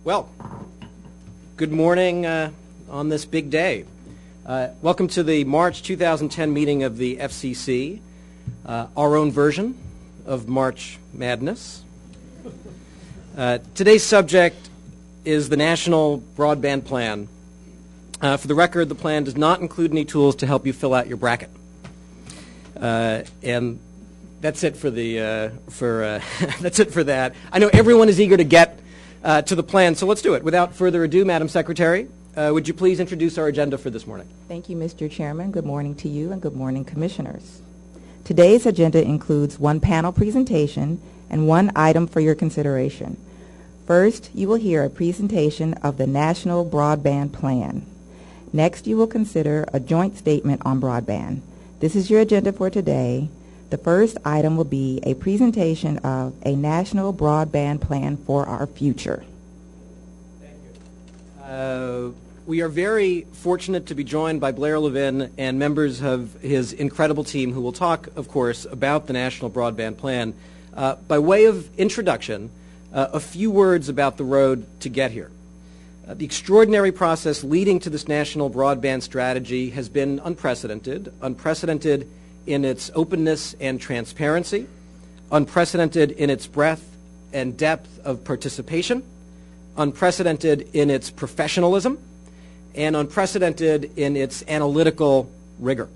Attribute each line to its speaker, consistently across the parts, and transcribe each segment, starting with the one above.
Speaker 1: Well, good morning on this big day. Welcome to the March 2010 meeting of the FCC, our own version of March Madness. Today's subject is the National Broadband Plan. For the record, the plan does not include any tools to help you fill out your bracket. And that's it for the that's it for that. I know everyone is eager to get to the plan, so let's do it. Without further ado, Madam Secretary, would you please introduce our agenda for this morning?
Speaker 2: Thank you, Mr. Chairman. Good morning to you and good morning, Commissioners. Today's agenda includes one panel presentation and one item for your consideration. First, you will hear a presentation of the National Broadband Plan. Next, you will consider a joint statement on broadband. This is your agenda for today. The first item will be a presentation of a National Broadband Plan for our future.
Speaker 1: Thank you. We are very fortunate to be joined by Blair Levin and members of his incredible team who will talk, of course, about the National Broadband Plan. By way of introduction, a few words about the road to get here. The extraordinary process leading to this national broadband strategy has been unprecedented in its openness and transparency, unprecedented in its breadth and depth of participation, unprecedented in its professionalism, and unprecedented in its analytical rigor.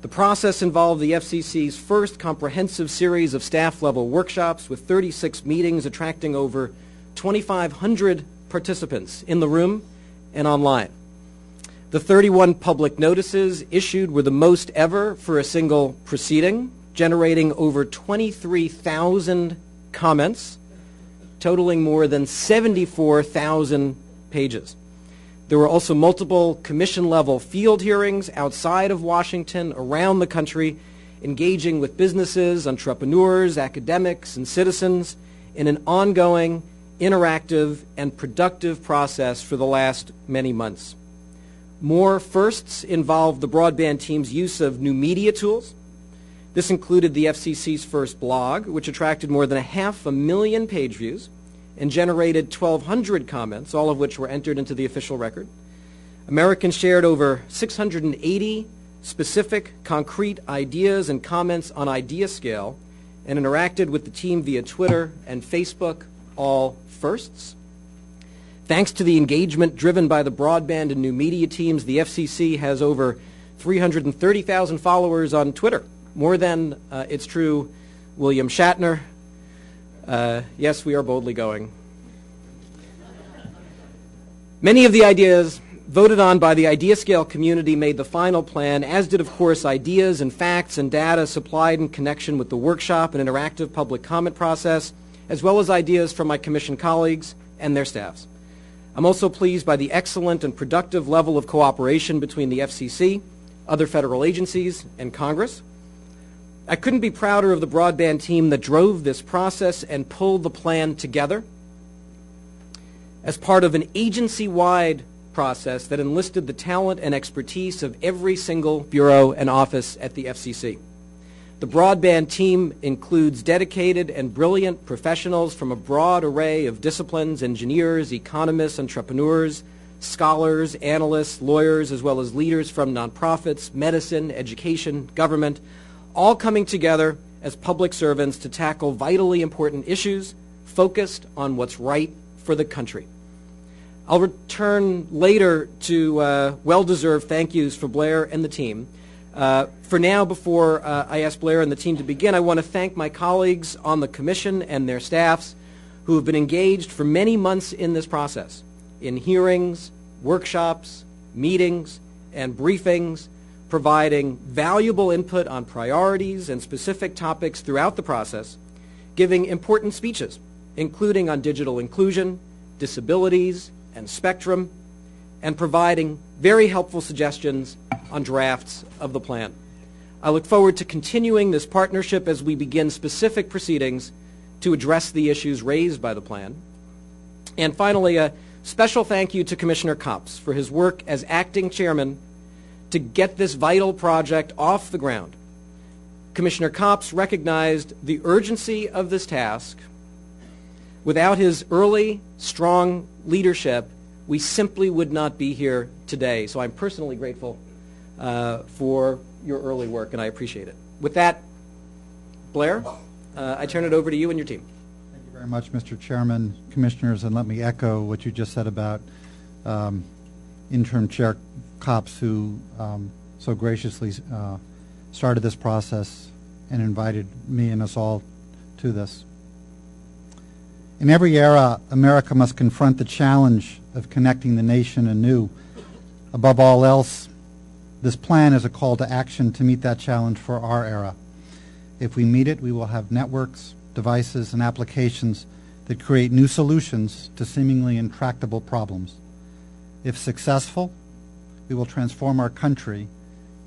Speaker 1: The process involved the FCC's first comprehensive series of staff-level workshops with 36 meetings attracting over 2,500 participants in the room and online. The 31 public notices issued were the most ever for a single proceeding, generating over 23,000 comments, totaling more than 74,000 pages. There were also multiple commission-level field hearings outside of Washington, around the country, engaging with businesses, entrepreneurs, academics, and citizens in an ongoing, interactive, and productive process for the last many months. More firsts involved the broadband team's use of new media tools. This included the FCC's first blog, which attracted more than 500,000 page views and generated 1,200 comments, all of which were entered into the official record. Americans shared over 680 specific, concrete ideas and comments on IdeaScale and interacted with the team via Twitter and Facebook, all firsts. Thanks to the engagement driven by the broadband and new media teams, the FCC has over 330,000 followers on Twitter, more than its true William Shatner. Yes, we are boldly going. Many of the ideas voted on by the IdeaScale community made the final plan, as did, of course, ideas and facts and data supplied in connection with the workshop and interactive public comment process, as well as ideas from my commission colleagues and their staffs. I'm also pleased by the excellent and productive level of cooperation between the FCC, other federal agencies, and Congress. I couldn't be prouder of the broadband team that drove this process and pulled the plan together as part of an agency-wide process that enlisted the talent and expertise of every single bureau and office at the FCC. The broadband team includes dedicated and brilliant professionals from a broad array of disciplines: engineers, economists, entrepreneurs, scholars, analysts, lawyers, as well as leaders from nonprofits, medicine, education, government, all coming together as public servants to tackle vitally important issues focused on what's right for the country. I'll return later to well-deserved thank yous for Blair and the team. For now, before I ask Blair and the team to begin, I want to thank my colleagues on the Commission and their staffs who have been engaged for many months in this process, in hearings, workshops, meetings, and briefings, providing valuable input on priorities and specific topics throughout the process, giving important speeches, including on digital inclusion, disabilities, and spectrum, and providing very helpful suggestions on drafts of the plan. I look forward to continuing this partnership as we begin specific proceedings to address the issues raised by the plan. And finally, a special thank you to Commissioner Copps for his work as acting chairman to get this vital project off the ground. Commissioner Copps recognized the urgency of this task, Without his early, strong leadership, we simply would not be here today. So I'm personally grateful for your early work, and I appreciate it. With that, Blair, I turn it over to you and your team.
Speaker 3: Thank you very much, Mr. Chairman, Commissioners, and let me echo what you just said about Interim Chair Copps, who so graciously started this process and invited me and us all to this. In every era, America must confront the challenge of connecting the nation anew. Above all else, this plan is a call to action to meet that challenge for our era. If we meet it, we will have networks, devices, and applications that create new solutions to seemingly intractable problems. If successful, we will transform our country,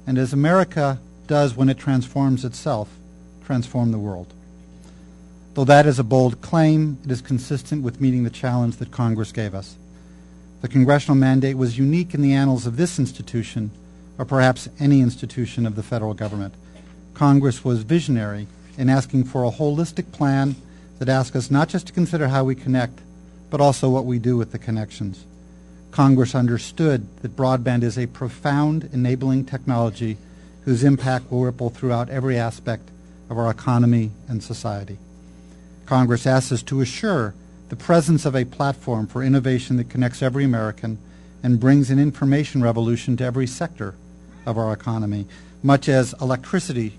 Speaker 3: and as America does when it transforms itself, transform the world. Though that is a bold claim, it is consistent with meeting the challenge that Congress gave us. The congressional mandate was unique in the annals of this institution, or perhaps any institution of the federal government. Congress was visionary in asking for a holistic plan that asks us not just to consider how we connect, but also what we do with the connections. Congress understood that broadband is a profound enabling technology whose impact will ripple throughout every aspect of our economy and society. Congress asks us to assure the presence of a platform for innovation that connects every American and brings an information revolution to every sector of our economy. Much as electricity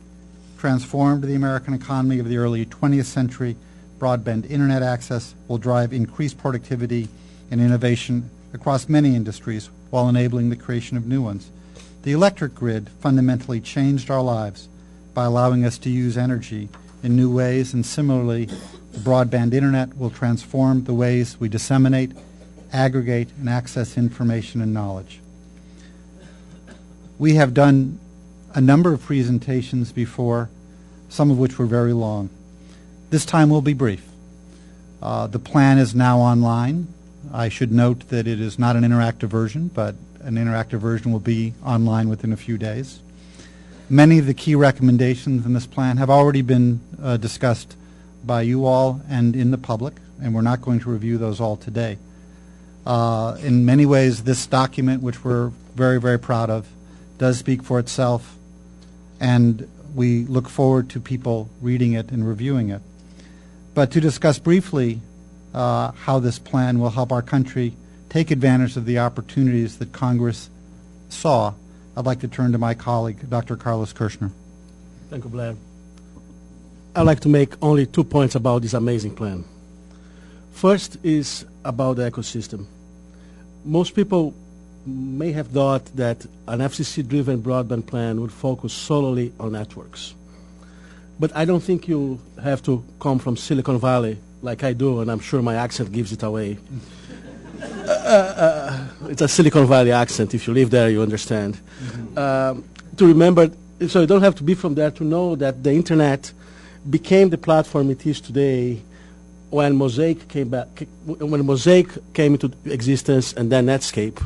Speaker 3: transformed the American economy of the early 20th century, broadband internet access will drive increased productivity and innovation across many industries while enabling the creation of new ones. The electric grid fundamentally changed our lives by allowing us to use energy in new ways, and similarly, the broadband internet will transform the ways we disseminate, aggregate, and access information and knowledge. We have done a number of presentations before, some of which were very long. This time will be brief. The plan is now online. I should note that it is not an interactive version, but an interactive version will be online within a few days. Many of the key recommendations in this plan have already been discussed by you all and in the public, and we're not going to review those all today. In many ways, this document, which we're very, very proud of, does speak for itself, and we look forward to people reading it and reviewing it. But to discuss briefly how this plan will help our country take advantage of the opportunities that Congress saw, I'd like to turn to my colleague, Dr. Carlos Kirshner.
Speaker 4: Thank you, Blair. I'd like to make only 2 points about this amazing plan. First is about the ecosystem. Most people may have thought that an FCC-driven broadband plan would focus solely on networks. But I don't think you have to come from Silicon Valley like I do, and I'm sure my accent gives it away. It's a Silicon Valley accent. If you live there, you understand. To remember, so you don't have to be from there to know that the Internet became the platform it is today when Mosaic came into existence, and then Netscape.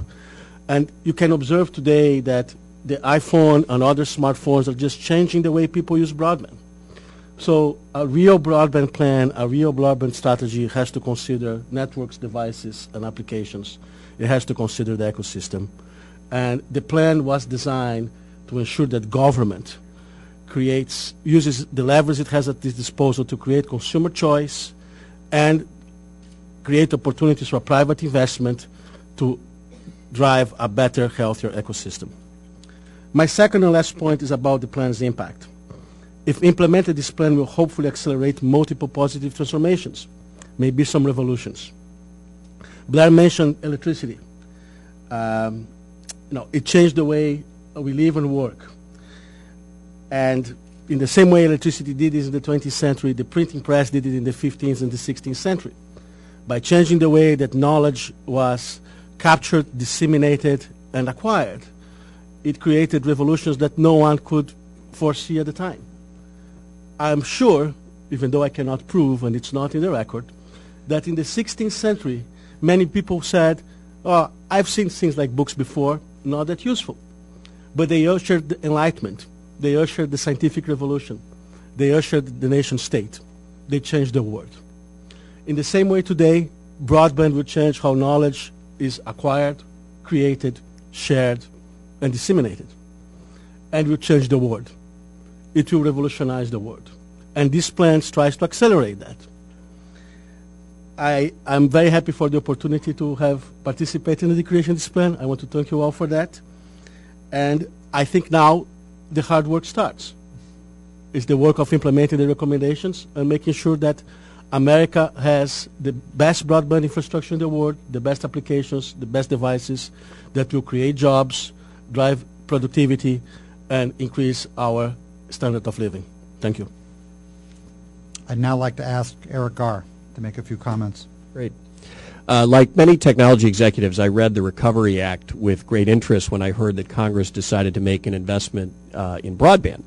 Speaker 4: And you can observe today that the iPhone and other smartphones are just changing the way people use broadband. So a real broadband plan, a real broadband strategy has to consider networks, devices, and applications. It has to consider the ecosystem. And the plan was designed to ensure that government uses the levers it has at its disposal to create consumer choice and create opportunities for private investment to drive a better, healthier ecosystem. My second and last point is about the plan's impact. If implemented, this plan will hopefully accelerate multiple positive transformations, maybe some revolutions. Blair mentioned electricity. It changed the way we live and work. And in the same way electricity did this in the 20th century, the printing press did it in the 15th and the 16th century. By changing the way that knowledge was captured, disseminated, and acquired, it created revolutions that no one could foresee at the time. I'm sure, even though I cannot prove, and it's not in the record, that in the 16th century, many people said, oh, I've seen things like books before, not that useful. But they ushered the Enlightenment. They ushered the scientific revolution. They ushered the nation state. They changed the world. In the same way today, broadband will change how knowledge is acquired, created, shared, and disseminated. And will change the world. It will revolutionize the world. And this plan tries to accelerate that. I'm very happy for the opportunity to have participated in the creation of this plan. I want to thank you all for that. And I think now the hard work starts. It's the work of implementing the recommendations and making sure that America has the best broadband infrastructure in the world, the best applications, the best devices that will create jobs, drive productivity, and increase our standard of living. Thank you.
Speaker 3: I'd now like to ask Eric Garr to make a few comments.
Speaker 5: Great. Like many technology executives, I read the Recovery Act with great interest when I heard that Congress decided to make an investment in broadband.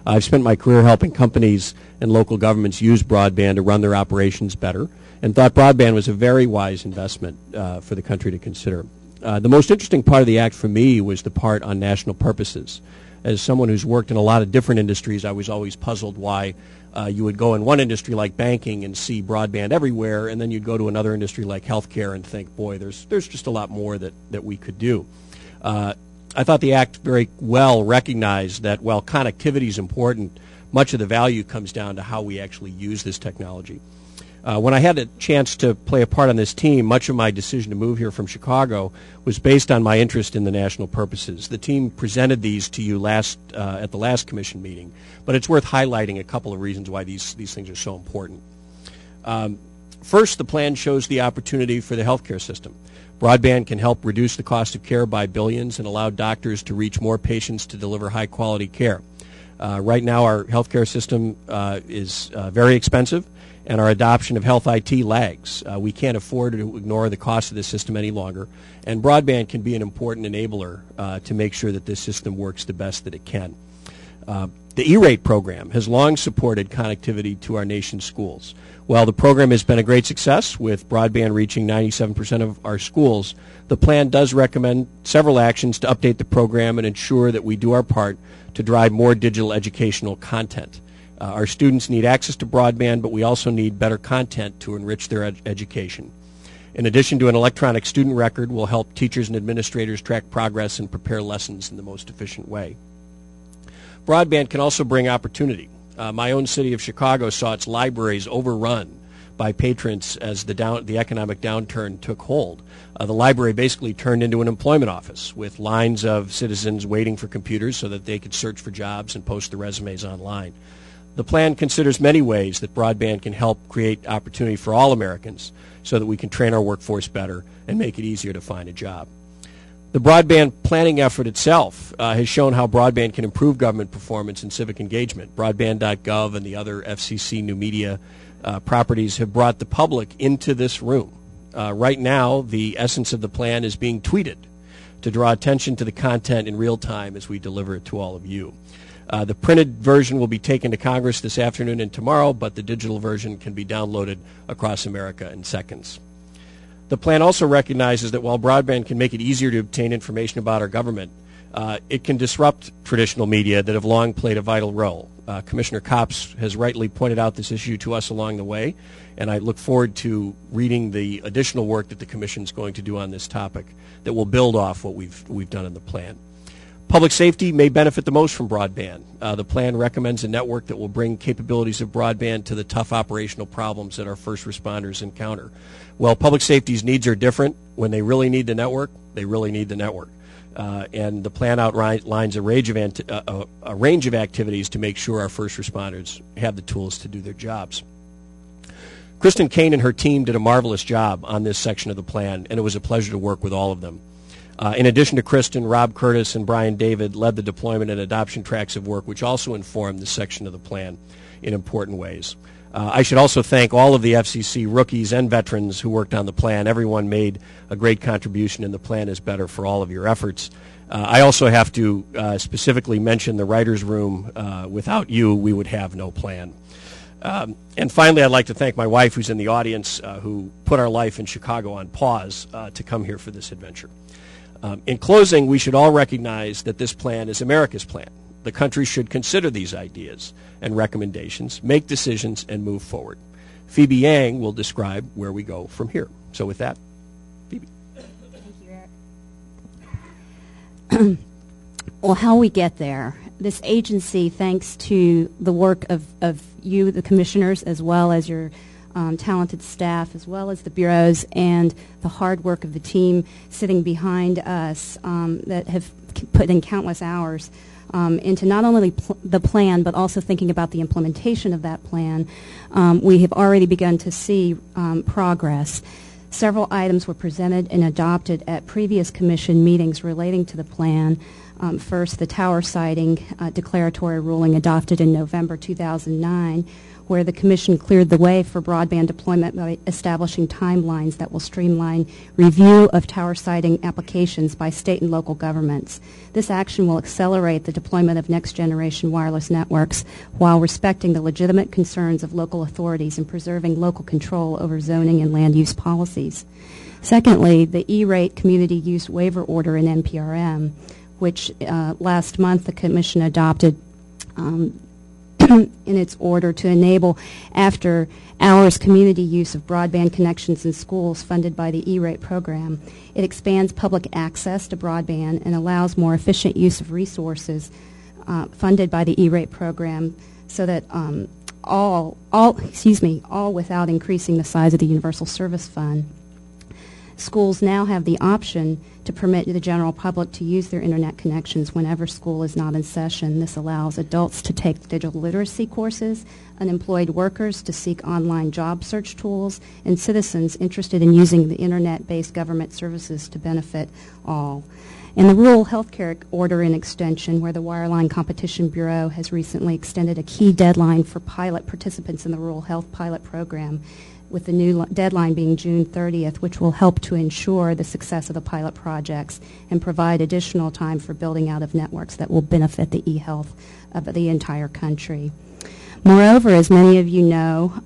Speaker 5: I've spent my career helping companies and local governments use broadband to run their operations better, and thought broadband was a very wise investment for the country to consider. The most interesting part of the act for me was the part on national purposes. As someone who's worked in a lot of different industries, I was always puzzled why you would go in one industry like banking and see broadband everywhere, and then you'd go to another industry like healthcare and think, boy, there's just a lot more that we could do. I thought the Act very well recognized that while connectivity is important, much of the value comes down to how we actually use this technology. When I had a chance to play a part on this team, much of my decision to move here from Chicago was based on my interest in the national purposes. The team presented these to you at the last commission meeting, but it's worth highlighting a couple of reasons why these things are so important. First, the plan shows the opportunity for the healthcare system. Broadband can help reduce the cost of care by billions and allow doctors to reach more patients to deliver high-quality care. Right now, our healthcare system is very expensive, and our adoption of health IT lags. We can't afford to ignore the cost of this system any longer, and broadband can be an important enabler to make sure that this system works the best that it can. The E-rate program has long supported connectivity to our nation's schools. While the program has been a great success, with broadband reaching 97% of our schools, the plan does recommend several actions to update the program and ensure that we do our part to drive more digital educational content. Our students need access to broadband, but we also need better content to enrich their education. In addition to an electronic student record, will help teachers and administrators track progress and prepare lessons in the most efficient way. Broadband can also bring opportunity. My own city of Chicago saw its libraries overrun by patrons as the economic downturn took hold. The library basically turned into an employment office with lines of citizens waiting for computers so that they could search for jobs and post their resumes online. The plan considers many ways that broadband can help create opportunity for all Americans so that we can train our workforce better and make it easier to find a job. The broadband planning effort itself has shown how broadband can improve government performance and civic engagement. Broadband.gov and the other FCC new media properties have brought the public into this room. Right now, the essence of the plan is being tweeted to draw attention to the content in real time as we deliver it to all of you. The printed version will be taken to Congress this afternoon and tomorrow, but the digital version can be downloaded across America in seconds. The plan also recognizes that while broadband can make it easier to obtain information about our government, it can disrupt traditional media that have long played a vital role. Commissioner Copps has rightly pointed out this issue to us along the way, and I look forward to reading the additional work that the Commission is going to do on this topic that will build off what we've done in the plan. Public safety may benefit the most from broadband. The plan recommends a network that will bring capabilities of broadband to the tough operational problems that our first responders encounter. Well, public safety's needs are different. When they really need the network, they really need the network. And the plan outlines a range of activities to make sure our first responders have the tools to do their jobs. Kristen Kane and her team did a marvelous job on this section of the plan, and it was a pleasure to work with all of them. In addition to Kristen, Rob Curtis and Brian David led the deployment and adoption tracks of work, which also informed this section of the plan in important ways. I should also thank all of the FCC rookies and veterans who worked on the plan. Everyone made a great contribution, and the plan is better for all of your efforts. I also have to specifically mention the writers' room. Without you, we would have no plan. And finally, I'd like to thank my wife, who's in the audience, who put our life in Chicago on pause to come here for this adventure. In closing, we should all recognize that this plan is America's plan. The country should consider these ideas and recommendations, make decisions, and move forward. Phoebe Yang will describe where we go from here. So with that, Phoebe.
Speaker 6: Thank you, Eric. Well, how we get there. This agency, thanks to the work of you, the commissioners, as well as your talented staff, as well as the bureaus, and the hard work of the team sitting behind us that have put in countless hours into not only the plan, but also thinking about the implementation of that plan, we have already begun to see progress. Several items were presented and adopted at previous commission meetings relating to the plan. First, the tower siting declaratory ruling adopted in November 2009, where the Commission cleared the way for broadband deployment by establishing timelines that will streamline review of tower siting applications by state and local governments. This action will accelerate the deployment of next-generation wireless networks while respecting the legitimate concerns of local authorities and preserving local control over zoning and land use policies. Secondly, the E-rate community use waiver order in NPRM, which last month the Commission adopted in its order to enable after-hours community use of broadband connections in schools funded by the E-rate program. It expands public access to broadband and allows more efficient use of resources funded by the E-rate program, so that all without increasing the size of the Universal Service Fund. Schools now have the option to permit the general public to use their internet connections whenever school is not in session. This allows adults to take digital literacy courses, unemployed workers to seek online job search tools, and citizens interested in using the internet-based government services to benefit all. In the Rural Healthcare Order in Extension, where the Wireline Competition Bureau has recently extended a key deadline for pilot participants in the Rural Health Pilot Program, with the new deadline being June 30th, which will help to ensure the success of the pilot projects and provide additional time for building out of networks that will benefit the e-health of the entire country. Moreover, as many of you know,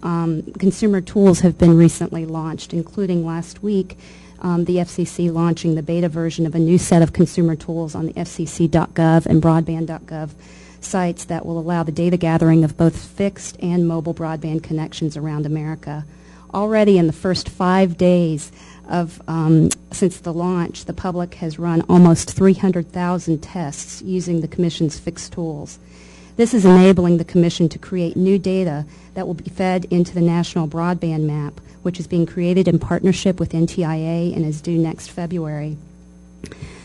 Speaker 6: consumer tools have been recently launched, including last week the FCC launching the beta version of a new set of consumer tools on the FCC.gov and Broadband.gov sites that will allow the data gathering of both fixed and mobile broadband connections around America. Already in the first 5 days of since the launch, the public has run almost 300,000 tests using the Commission's fixed tools. This is enabling the Commission to create new data that will be fed into the National Broadband Map, which is being created in partnership with NTIA and is due next February.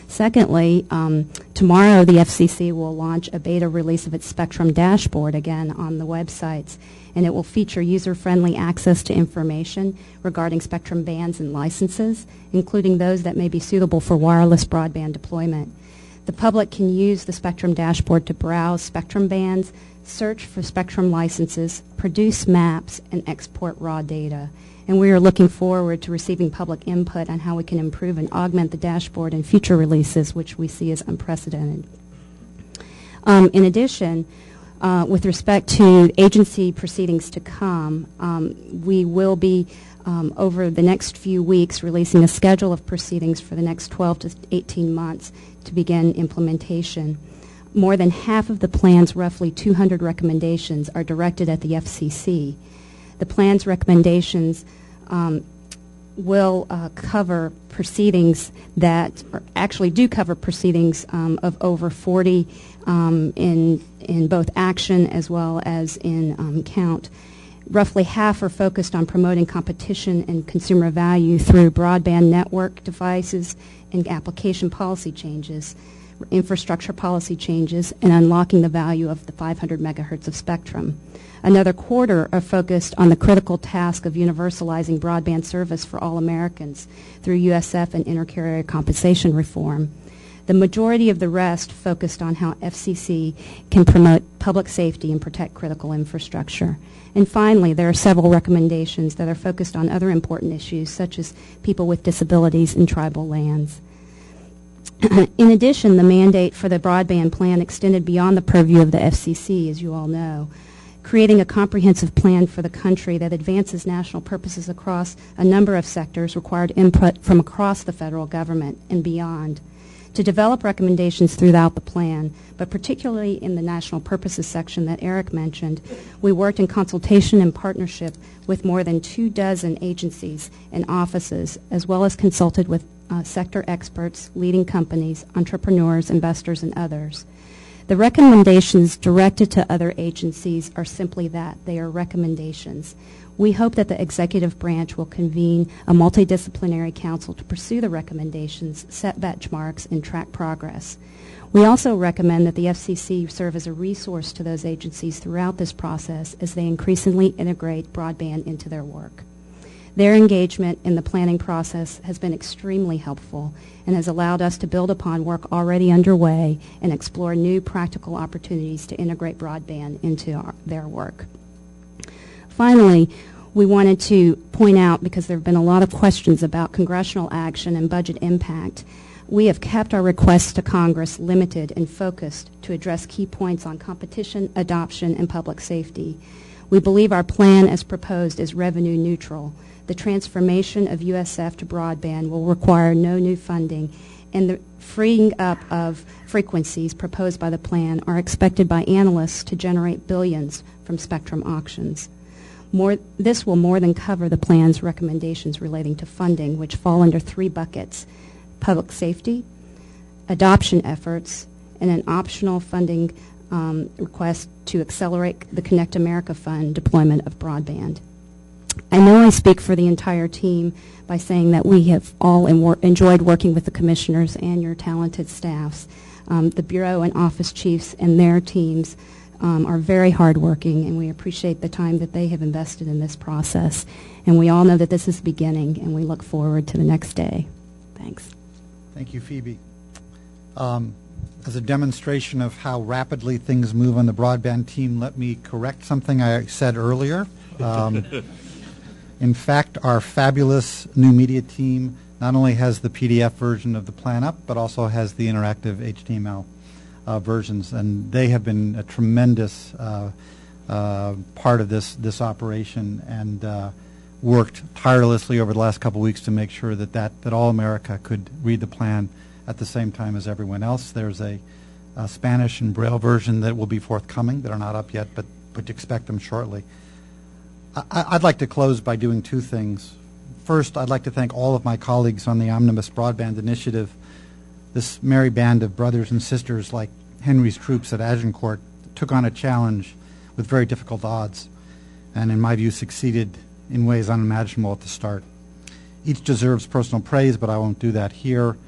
Speaker 6: Secondly, tomorrow the FCC will launch a beta release of its Spectrum dashboard, again on the websites, and it will feature user-friendly access to information regarding spectrum bands and licenses, including those that may be suitable for wireless broadband deployment. The public can use the Spectrum dashboard to browse spectrum bands, search for spectrum licenses, produce maps, and export raw data. And we are looking forward to receiving public input on how we can improve and augment the dashboard in future releases, which we see as unprecedented. In addition, with respect to agency proceedings to come, we will be, over the next few weeks, releasing a schedule of proceedings for the next 12 to 18 months to begin implementation. More than half of the plan's roughly 200 recommendations are directed at the FCC. The plan's recommendations will cover proceedings that actually do cover proceedings of over 40 in both action as well as in count. Roughly half are focused on promoting competition and consumer value through broadband network devices and application policy changes, infrastructure policy changes, and unlocking the value of the 500 megahertz of spectrum. Another quarter are focused on the critical task of universalizing broadband service for all Americans through USF and intercarrier compensation reform. The majority of the rest focused on how FCC can promote public safety and protect critical infrastructure. And finally, there are several recommendations that are focused on other important issues, such as people with disabilities and tribal lands. In addition, the mandate for the broadband plan extended beyond the purview of the FCC, as you all know, creating a comprehensive plan for the country that advances national purposes across a number of sectors required input from across the federal government and beyond. to develop recommendations throughout the plan, but particularly in the national purposes section that Eric mentioned, we worked in consultation and partnership with more than 24 agencies and offices, as well as consulted with sector experts, leading companies, entrepreneurs, investors, and others. The recommendations directed to other agencies are simply that. They are recommendations. We hope that the executive branch will convene a multidisciplinary council to pursue the recommendations, set benchmarks, and track progress. We also recommend that the FCC serve as a resource to those agencies throughout this process as they increasingly integrate broadband into their work. Their engagement in the planning process has been extremely helpful and has allowed us to build upon work already underway and explore new practical opportunities to integrate broadband into their work. Finally, we wanted to point out, because there have been a lot of questions about congressional action and budget impact, we have kept our requests to Congress limited and focused to address key points on competition, adoption, and public safety. We believe our plan as proposed is revenue neutral. The transformation of USF to broadband will require no new funding, and the freeing up of frequencies proposed by the plan are expected by analysts to generate billions from spectrum auctions. This will more than cover the plan's recommendations relating to funding, which fall under 3 buckets: public safety, adoption efforts, and an optional funding request to accelerate the Connect America Fund deployment of broadband. I know I speak for the entire team by saying that we have all enjoyed working with the commissioners and your talented staffs. The Bureau and office chiefs and their teams are very hardworking, and we appreciate the time that they have invested in this process. And we all know that this is the beginning, and we look forward to the next day. Thanks.
Speaker 3: Thank you, Phoebe. As a demonstration of how rapidly things move on the broadband team, let me correct something I said earlier. In fact, our fabulous new media team not only has the PDF version of the plan up, but also has the interactive HTML versions, and they have been a tremendous part of this operation, and worked tirelessly over the last couple of weeks to make sure that all America could read the plan at the same time as everyone else. There's a Spanish and Braille version that will be forthcoming that are not up yet, but expect them shortly. I'd like to close by doing 2 things. First, I'd like to thank all of my colleagues on the Omnibus Broadband Initiative, this merry band of brothers and sisters like Henry's troops at Agincourt took on a challenge with very difficult odds, and in my view succeeded in ways unimaginable at the start. Each deserves personal praise, but I won't do that here.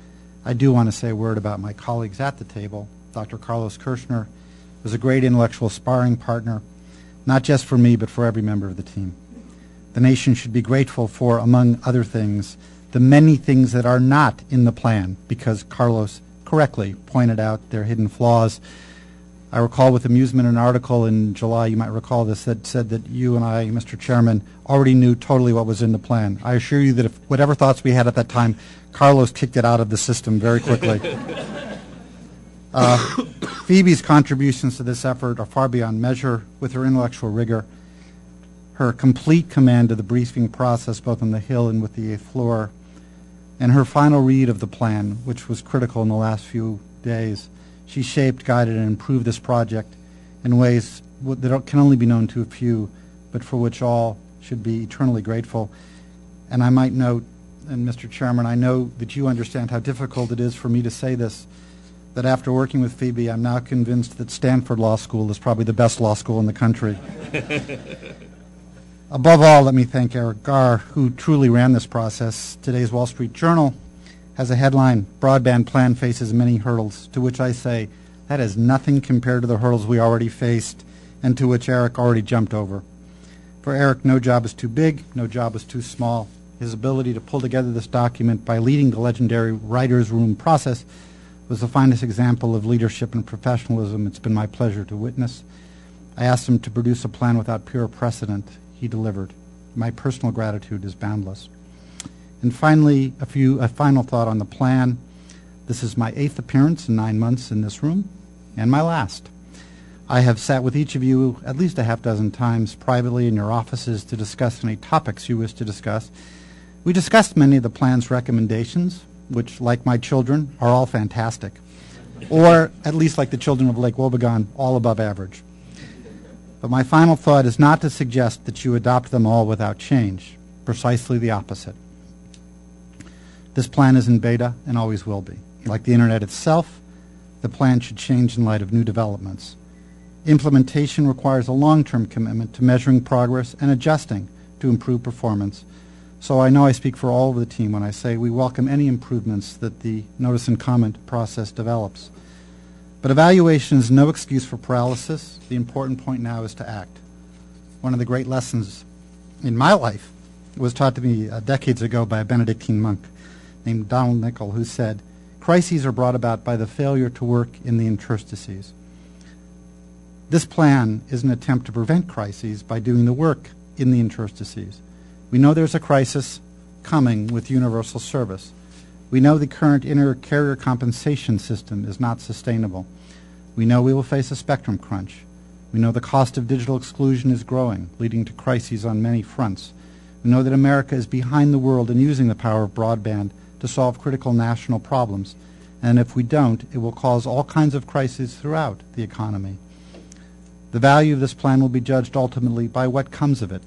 Speaker 3: I do want to say a word about my colleagues at the table. Dr. Carlos Kirshner was a great intellectual sparring partner, not just for me, but for every member of the team. The nation should be grateful for, among other things, the many things that are not in the plan, because Carlos correctly pointed out their hidden flaws. I recall with amusement an article in July, you might recall this, that said that you and I, Mr. Chairman, already knew totally what was in the plan. I assure you that if whatever thoughts we had at that time, Carlos kicked it out of the system very quickly. Phoebe's contributions to this effort are far beyond measure. With her intellectual rigor, her complete command of the briefing process, both on the Hill and with the 8th floor, and her final read of the plan, which was critical in the last few days, she shaped, guided, and improved this project in ways that can only be known to a few, but for which all should be eternally grateful. And I might note, and Mr. Chairman, I know that you understand how difficult it is for me to say this, that after working with Phoebe, I'm now convinced that Stanford Law School is probably the best law school in the country. Above all, let me thank Eric Garr, who truly ran this process. Today's Wall Street Journal has a headline, "Broadband Plan Faces Many Hurdles," to which I say, that is nothing compared to the hurdles we already faced and to which Eric already jumped over. For Eric, no job is too big, no job is too small. His ability to pull together this document by leading the legendary writer's room process was the finest example of leadership and professionalism it's been my pleasure to witness. I asked him to produce a plan without pure precedent. He delivered. My personal gratitude is boundless. And finally, a final thought on the plan. This is my 8th appearance in 9 months in this room, and my last. I have sat with each of you at least a half dozen times privately in your offices to discuss any topics you wish to discuss. We discussed many of the plan's recommendations, which, like my children, are all fantastic, or at least like the children of Lake Wobegon, all above average. But my final thought is not to suggest that you adopt them all without change, precisely the opposite. This plan is in beta and always will be. Like the Internet itself, the plan should change in light of new developments. Implementation requires a long-term commitment to measuring progress and adjusting to improve performance. So I know I speak for all of the team when I say we welcome any improvements that the notice and comment process develops. But evaluation is no excuse for paralysis. The important point now is to act. One of the great lessons in my life was taught to me decades ago by a Benedictine monk named Donald Nicol, who said, crises are brought about by the failure to work in the interstices. This plan is an attempt to prevent crises by doing the work in the interstices. We know there's a crisis coming with universal service. We know the current inter-carrier compensation system is not sustainable. We know we will face a spectrum crunch. We know the cost of digital exclusion is growing, leading to crises on many fronts. We know that America is behind the world in using the power of broadband to solve critical national problems. And if we don't, it will cause all kinds of crises throughout the economy. The value of this plan will be judged ultimately by what comes of it,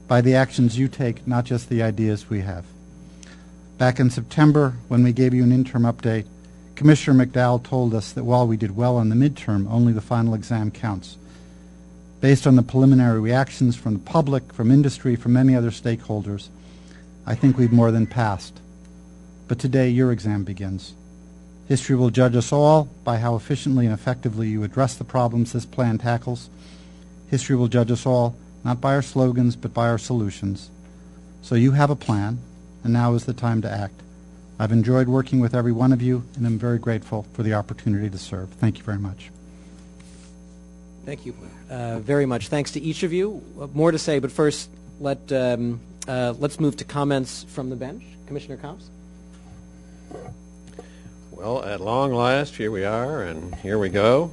Speaker 3: by the actions you take, not just the ideas we have. Back in September, when we gave you an interim update, Commissioner McDowell told us that while we did well on the midterm, only the final exam counts. Based on the preliminary reactions from the public, from industry, from many other stakeholders, I think we've more than passed. But today, your exam begins. History will judge us all by how efficiently and effectively you address the problems this plan tackles. History will judge us all not by our slogans, but by our solutions. So you have a plan, and now is the time to act. I've enjoyed working with every one of you, and I'm very grateful for the opportunity to serve. Thank you very much.
Speaker 1: Thank you very much. Thanks to each of you. More to say, but first, let's move to comments from the bench. Commissioner Copps.
Speaker 7: Well, at long last, here we are, and here we go.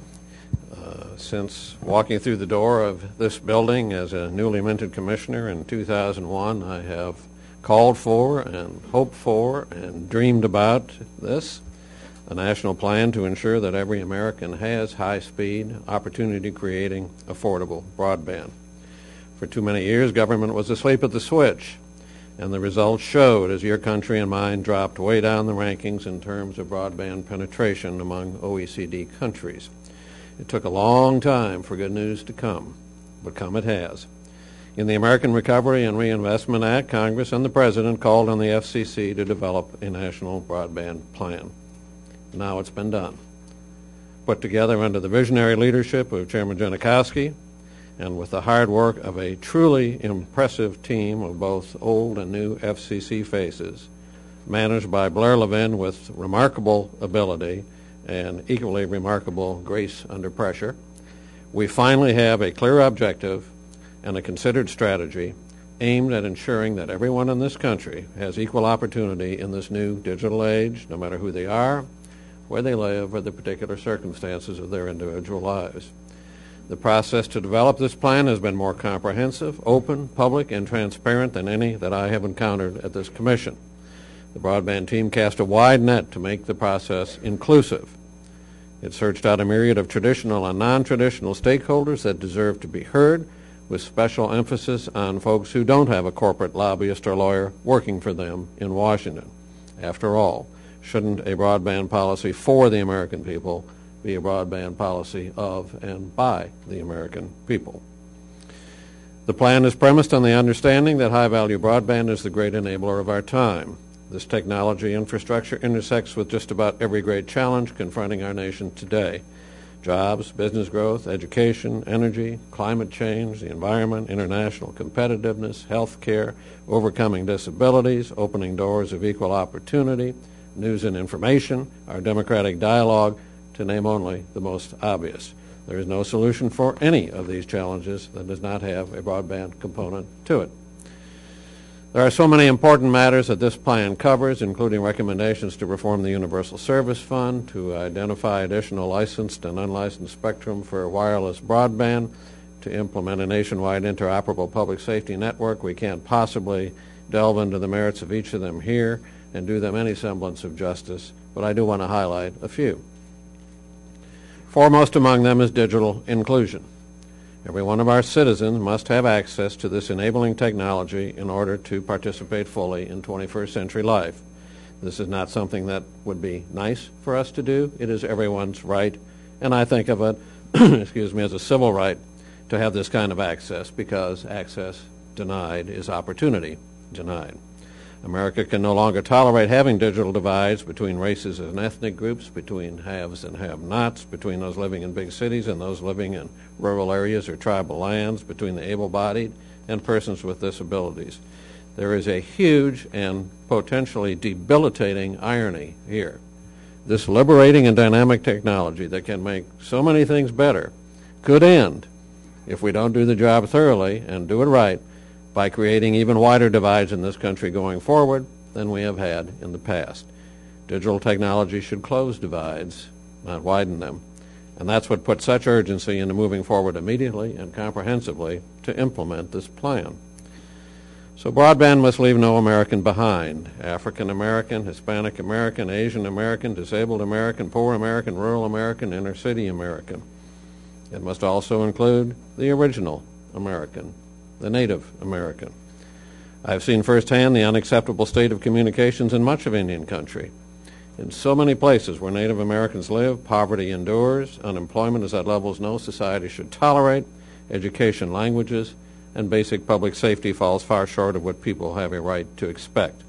Speaker 7: Since walking through the door of this building as a newly minted commissioner in 2001, I have called for and hoped for and dreamed about this, a national plan to ensure that every American has high-speed, opportunity-creating, affordable broadband. For too many years, government was asleep at the switch, and the results showed as your country and mine dropped way down the rankings in terms of broadband penetration among OECD countries. It took a long time for good news to come, but come it has. In the American Recovery and Reinvestment Act, Congress and the President called on the FCC to develop a national broadband plan. Now it's been done. Put together under the visionary leadership of Chairman Janikowski and with the hard work of a truly impressive team of both old and new FCC faces, managed by Blair Levin with remarkable ability and equally remarkable grace under pressure, we finally have a clear objective and a considered strategy aimed at ensuring that everyone in this country has equal opportunity in this new digital age, no matter who they are, where they live, or the particular circumstances of their individual lives. The process to develop this plan has been more comprehensive, open, public, and transparent than any that I have encountered at this commission. The broadband team cast a wide net to make the process inclusive. It searched out a myriad of traditional and non-traditional stakeholders that deserve to be heard, with special emphasis on folks who don't have a corporate lobbyist or lawyer working for them in Washington. After all, shouldn't a broadband policy for the American people be a broadband policy of and by the American people? The plan is premised on the understanding that high-value broadband is the great enabler of our time. This technology infrastructure intersects with just about every great challenge confronting our nation today: jobs, business growth, education, energy, climate change, the environment, international competitiveness, health care, overcoming disabilities, opening doors of equal opportunity, news and information, our democratic dialogue, to name only the most obvious. There is no solution for any of these challenges that does not have a broadband component to it. There are so many important matters that this plan covers, including recommendations to reform the Universal Service Fund, to identify additional licensed and unlicensed spectrum for wireless broadband, to implement a nationwide interoperable public safety network. We can't possibly delve into the merits of each of them here, and do them any semblance of justice, but I do want to highlight a few. Foremost among them is digital inclusion. Every one of our citizens must have access to this enabling technology in order to participate fully in 21st century life. This is not something that would be nice for us to do. It is everyone's right, and I think of it, as a civil right to have this kind of access, because access denied is opportunity denied. America can no longer tolerate having digital divides between races and ethnic groups, between haves and have-nots, between those living in big cities and those living in rural areas or tribal lands, between the able-bodied and persons with disabilities. There is a huge and potentially debilitating irony here. This liberating and dynamic technology that can make so many things better could end, if we don't do the job thoroughly and do it right, by creating even wider divides in this country going forward than we have had in the past. Digital technology should close divides, not widen them. And that's what puts such urgency into moving forward immediately and comprehensively to implement this plan. So broadband must leave no American behind. African American, Hispanic American, Asian American, disabled American, poor American, rural American, inner city American. It must also include the original American, the Native American. I've seen firsthand the unacceptable state of communications in much of Indian country. In so many places where Native Americans live, poverty endures, unemployment is at levels no society should tolerate, education, languages, and basic public safety falls far short of what people have a right to expect.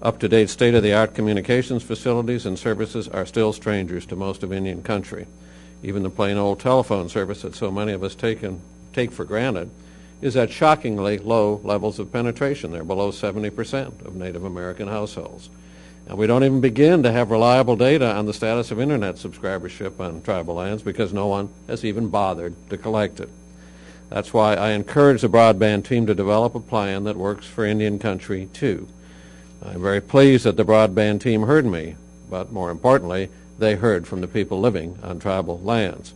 Speaker 7: Up-to-date state-of-the-art communications facilities and services are still strangers to most of Indian country. Even the plain old telephone service that so many of us take for granted is at shockingly low levels of penetration. They're below 70% of Native American households. And we don't even begin to have reliable data on the status of Internet subscribership on tribal lands because no one has even bothered to collect it. That's why I encourage the broadband team to develop a plan that works for Indian country, too. I'm very pleased that the broadband team heard me, but more importantly, they heard from the people living on tribal lands.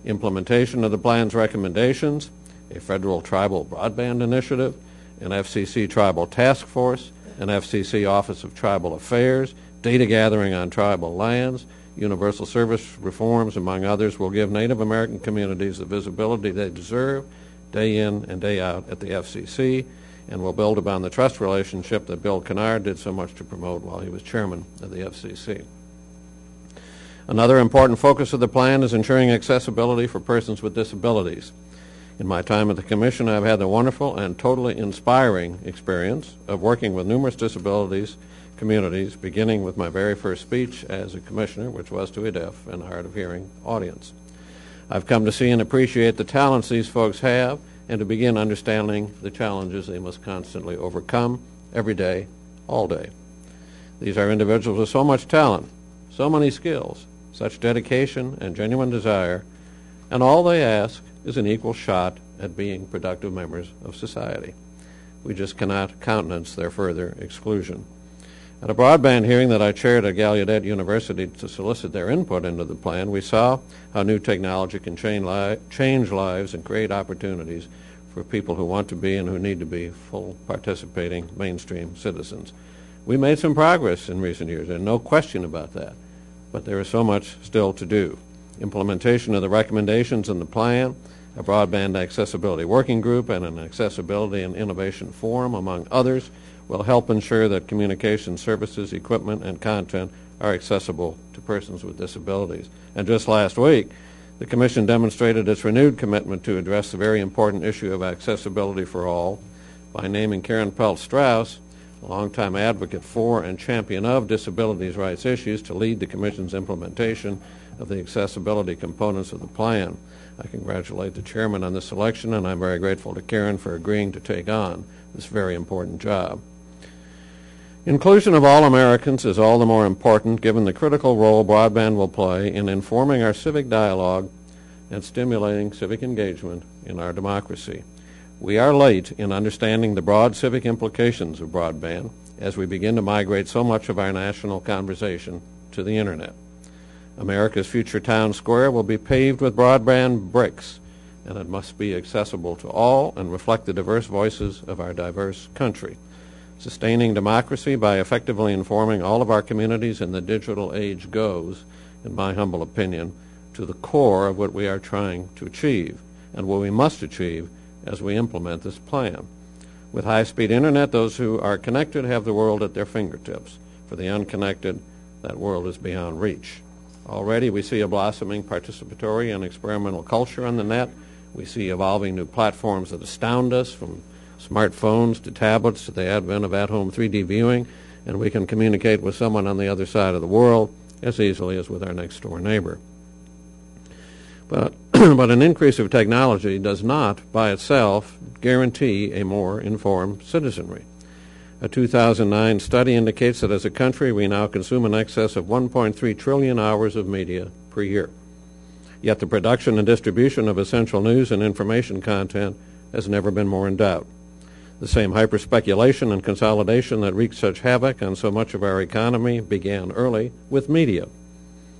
Speaker 7: Implementation of the plan's recommendations, a federal tribal broadband initiative, an FCC tribal task force, an FCC Office of Tribal Affairs, data gathering on tribal lands, universal service reforms, among others, will give Native American communities the visibility they deserve day in and day out at the FCC, and will build upon the trust relationship that Bill Kennard did so much to promote while he was chairman of the FCC. Another important focus of the plan is ensuring accessibility for persons with disabilities. In my time at the Commission, I've had the wonderful and totally inspiring experience of working with numerous disabilities communities, beginning with my very first speech as a commissioner, which was to a deaf and hard of hearing audience. I've come to see and appreciate the talents these folks have and to begin understanding the challenges they must constantly overcome every day, all day. These are individuals with so much talent, so many skills, such dedication and genuine desire, and all they ask is an equal shot at being productive members of society. We just cannot countenance their further exclusion. At a broadband hearing that I chaired at Gallaudet University to solicit their input into the plan, we saw how new technology can change lives and create opportunities for people who want to be and who need to be full participating mainstream citizens. We made some progress in recent years, and no question about that, but there is so much still to do. Implementation of the recommendations in the plan, a broadband accessibility working group, and an accessibility and innovation forum, among others, will help ensure that communication services, equipment, and content are accessible to persons with disabilities. And just last week, the Commission demonstrated its renewed commitment to address the very important issue of accessibility for all by naming Karen Pelt-Strauss, a longtime advocate for and champion of disabilities rights issues, to lead the Commission's implementation of the accessibility components of the plan. I congratulate the chairman on this election, and I'm very grateful to Karen for agreeing to take on this very important job. Inclusion of all Americans is all the more important given the critical role broadband will play in informing our civic dialogue and stimulating civic engagement in our democracy. We are late in understanding the broad civic implications of broadband as we begin to migrate so much of our national conversation to the Internet. America's future town square will be paved with broadband bricks, and it must be accessible to all and reflect the diverse voices of our diverse country. Sustaining democracy by effectively informing all of our communities in the digital age goes, in my humble opinion, to the core of what we are trying to achieve and what we must achieve as we implement this plan. With high-speed internet, those who are connected have the world at their fingertips. For the unconnected, that world is beyond reach. Already we see a blossoming participatory and experimental culture on the net. We see evolving new platforms that astound us, from smartphones to tablets to the advent of at-home 3D viewing, and we can communicate with someone on the other side of the world as easily as with our next-door neighbor. But an increase of technology does not, by itself, guarantee a more informed citizenry. A 2009 study indicates that as a country we now consume in excess of 1.3 trillion hours of media per year. Yet the production and distribution of essential news and information content has never been more in doubt. The same hyper-speculation and consolidation that wreaked such havoc on so much of our economy began early with media,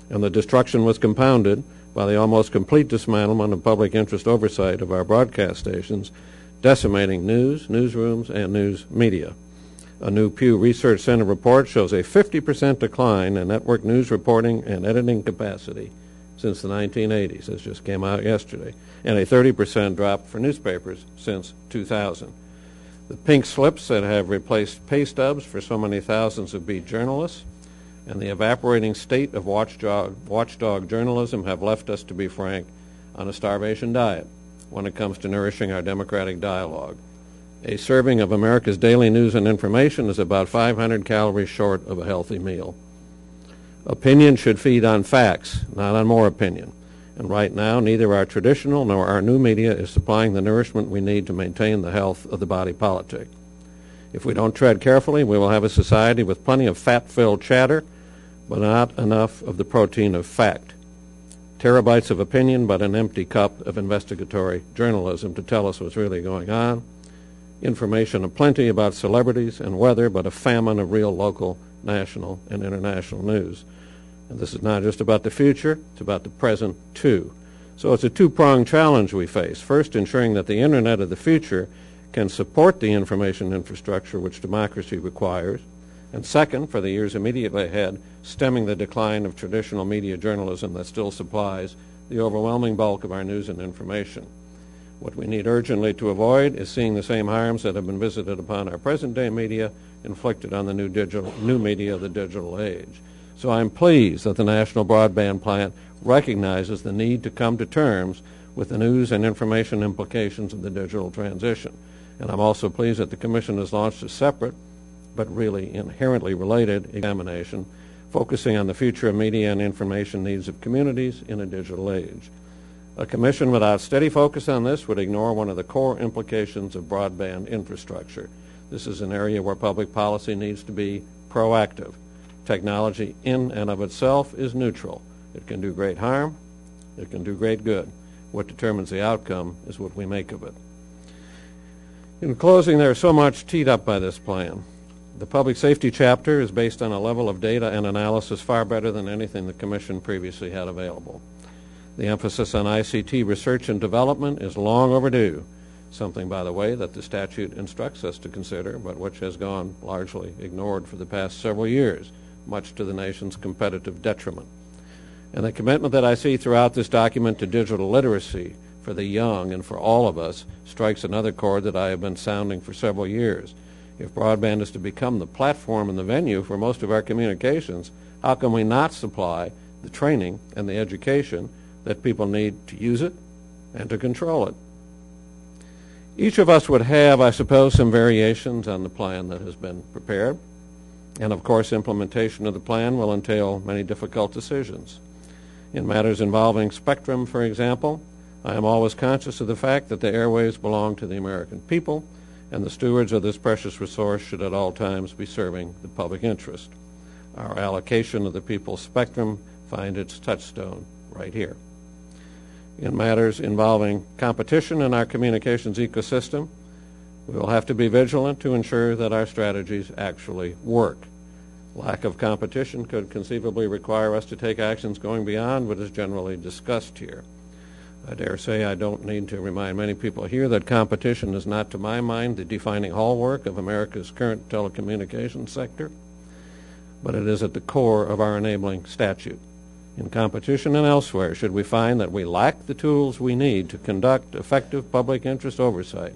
Speaker 7: and the destruction was compounded by the almost complete dismantlement of public interest oversight of our broadcast stations, decimating news, newsrooms, and news media. A new Pew Research Center report shows a 50% decline in network news reporting and editing capacity since the 1980s. This just came out yesterday, and a 30% drop for newspapers since 2000. The pink slips that have replaced pay stubs for so many thousands of beat journalists and the evaporating state of watchdog journalism have left us, to be frank, on a starvation diet when it comes to nourishing our democratic dialogue. A serving of America's daily news and information is about 500 calories short of a healthy meal. Opinion should feed on facts, not on more opinion. And right now, neither our traditional nor our new media is supplying the nourishment we need to maintain the health of the body politic. If we don't tread carefully, we will have a society with plenty of fat-filled chatter, but not enough of the protein of fact. Terabytes of opinion, but an empty cup of investigatory journalism to tell us what's really going on. Information aplenty about celebrities and weather, but a famine of real local, national, and international news. And this is not just about the future, it's about the present, too. So it's a two-pronged challenge we face. First, ensuring that the Internet of the future can support the information infrastructure which democracy requires. And second, for the years immediately ahead, stemming the decline of traditional media journalism that still supplies the overwhelming bulk of our news and information. What we need urgently to avoid is seeing the same harms that have been visited upon our present-day media inflicted on the new media of the digital age. So I'm pleased that the National Broadband Plan recognizes the need to come to terms with the news and information implications of the digital transition. And I'm also pleased that the Commission has launched a separate, but really inherently related, examination focusing on the future of media and information needs of communities in a digital age. A commission without steady focus on this would ignore one of the core implications of broadband infrastructure. This is an area where public policy needs to be proactive. Technology in and of itself is neutral. It can do great harm, it can do great good. What determines the outcome is what we make of it. In closing, there is so much teed up by this plan. The public safety chapter is based on a level of data and analysis far better than anything the Commission previously had available. The emphasis on ICT research and development is long overdue, something, by the way, that the statute instructs us to consider, but which has gone largely ignored for the past several years, much to the nation's competitive detriment. And the commitment that I see throughout this document to digital literacy for the young and for all of us strikes another chord that I have been sounding for several years. If broadband is to become the platform and the venue for most of our communications, how can we not supply the training and the education that people need to use it and to control it? Each of us would have, I suppose, some variations on the plan that has been prepared. And of course, implementation of the plan will entail many difficult decisions. In matters involving spectrum, for example, I am always conscious of the fact that the airwaves belong to the American people, and the stewards of this precious resource should at all times be serving the public interest. Our allocation of the people's spectrum finds its touchstone right here. In matters involving competition in our communications ecosystem, we will have to be vigilant to ensure that our strategies actually work. Lack of competition could conceivably require us to take actions going beyond what is generally discussed here. I dare say I don't need to remind many people here that competition is not, to my mind, the defining hallmark of America's current telecommunications sector, but it is at the core of our enabling statute. In competition and elsewhere, should we find that we lack the tools we need to conduct effective public interest oversight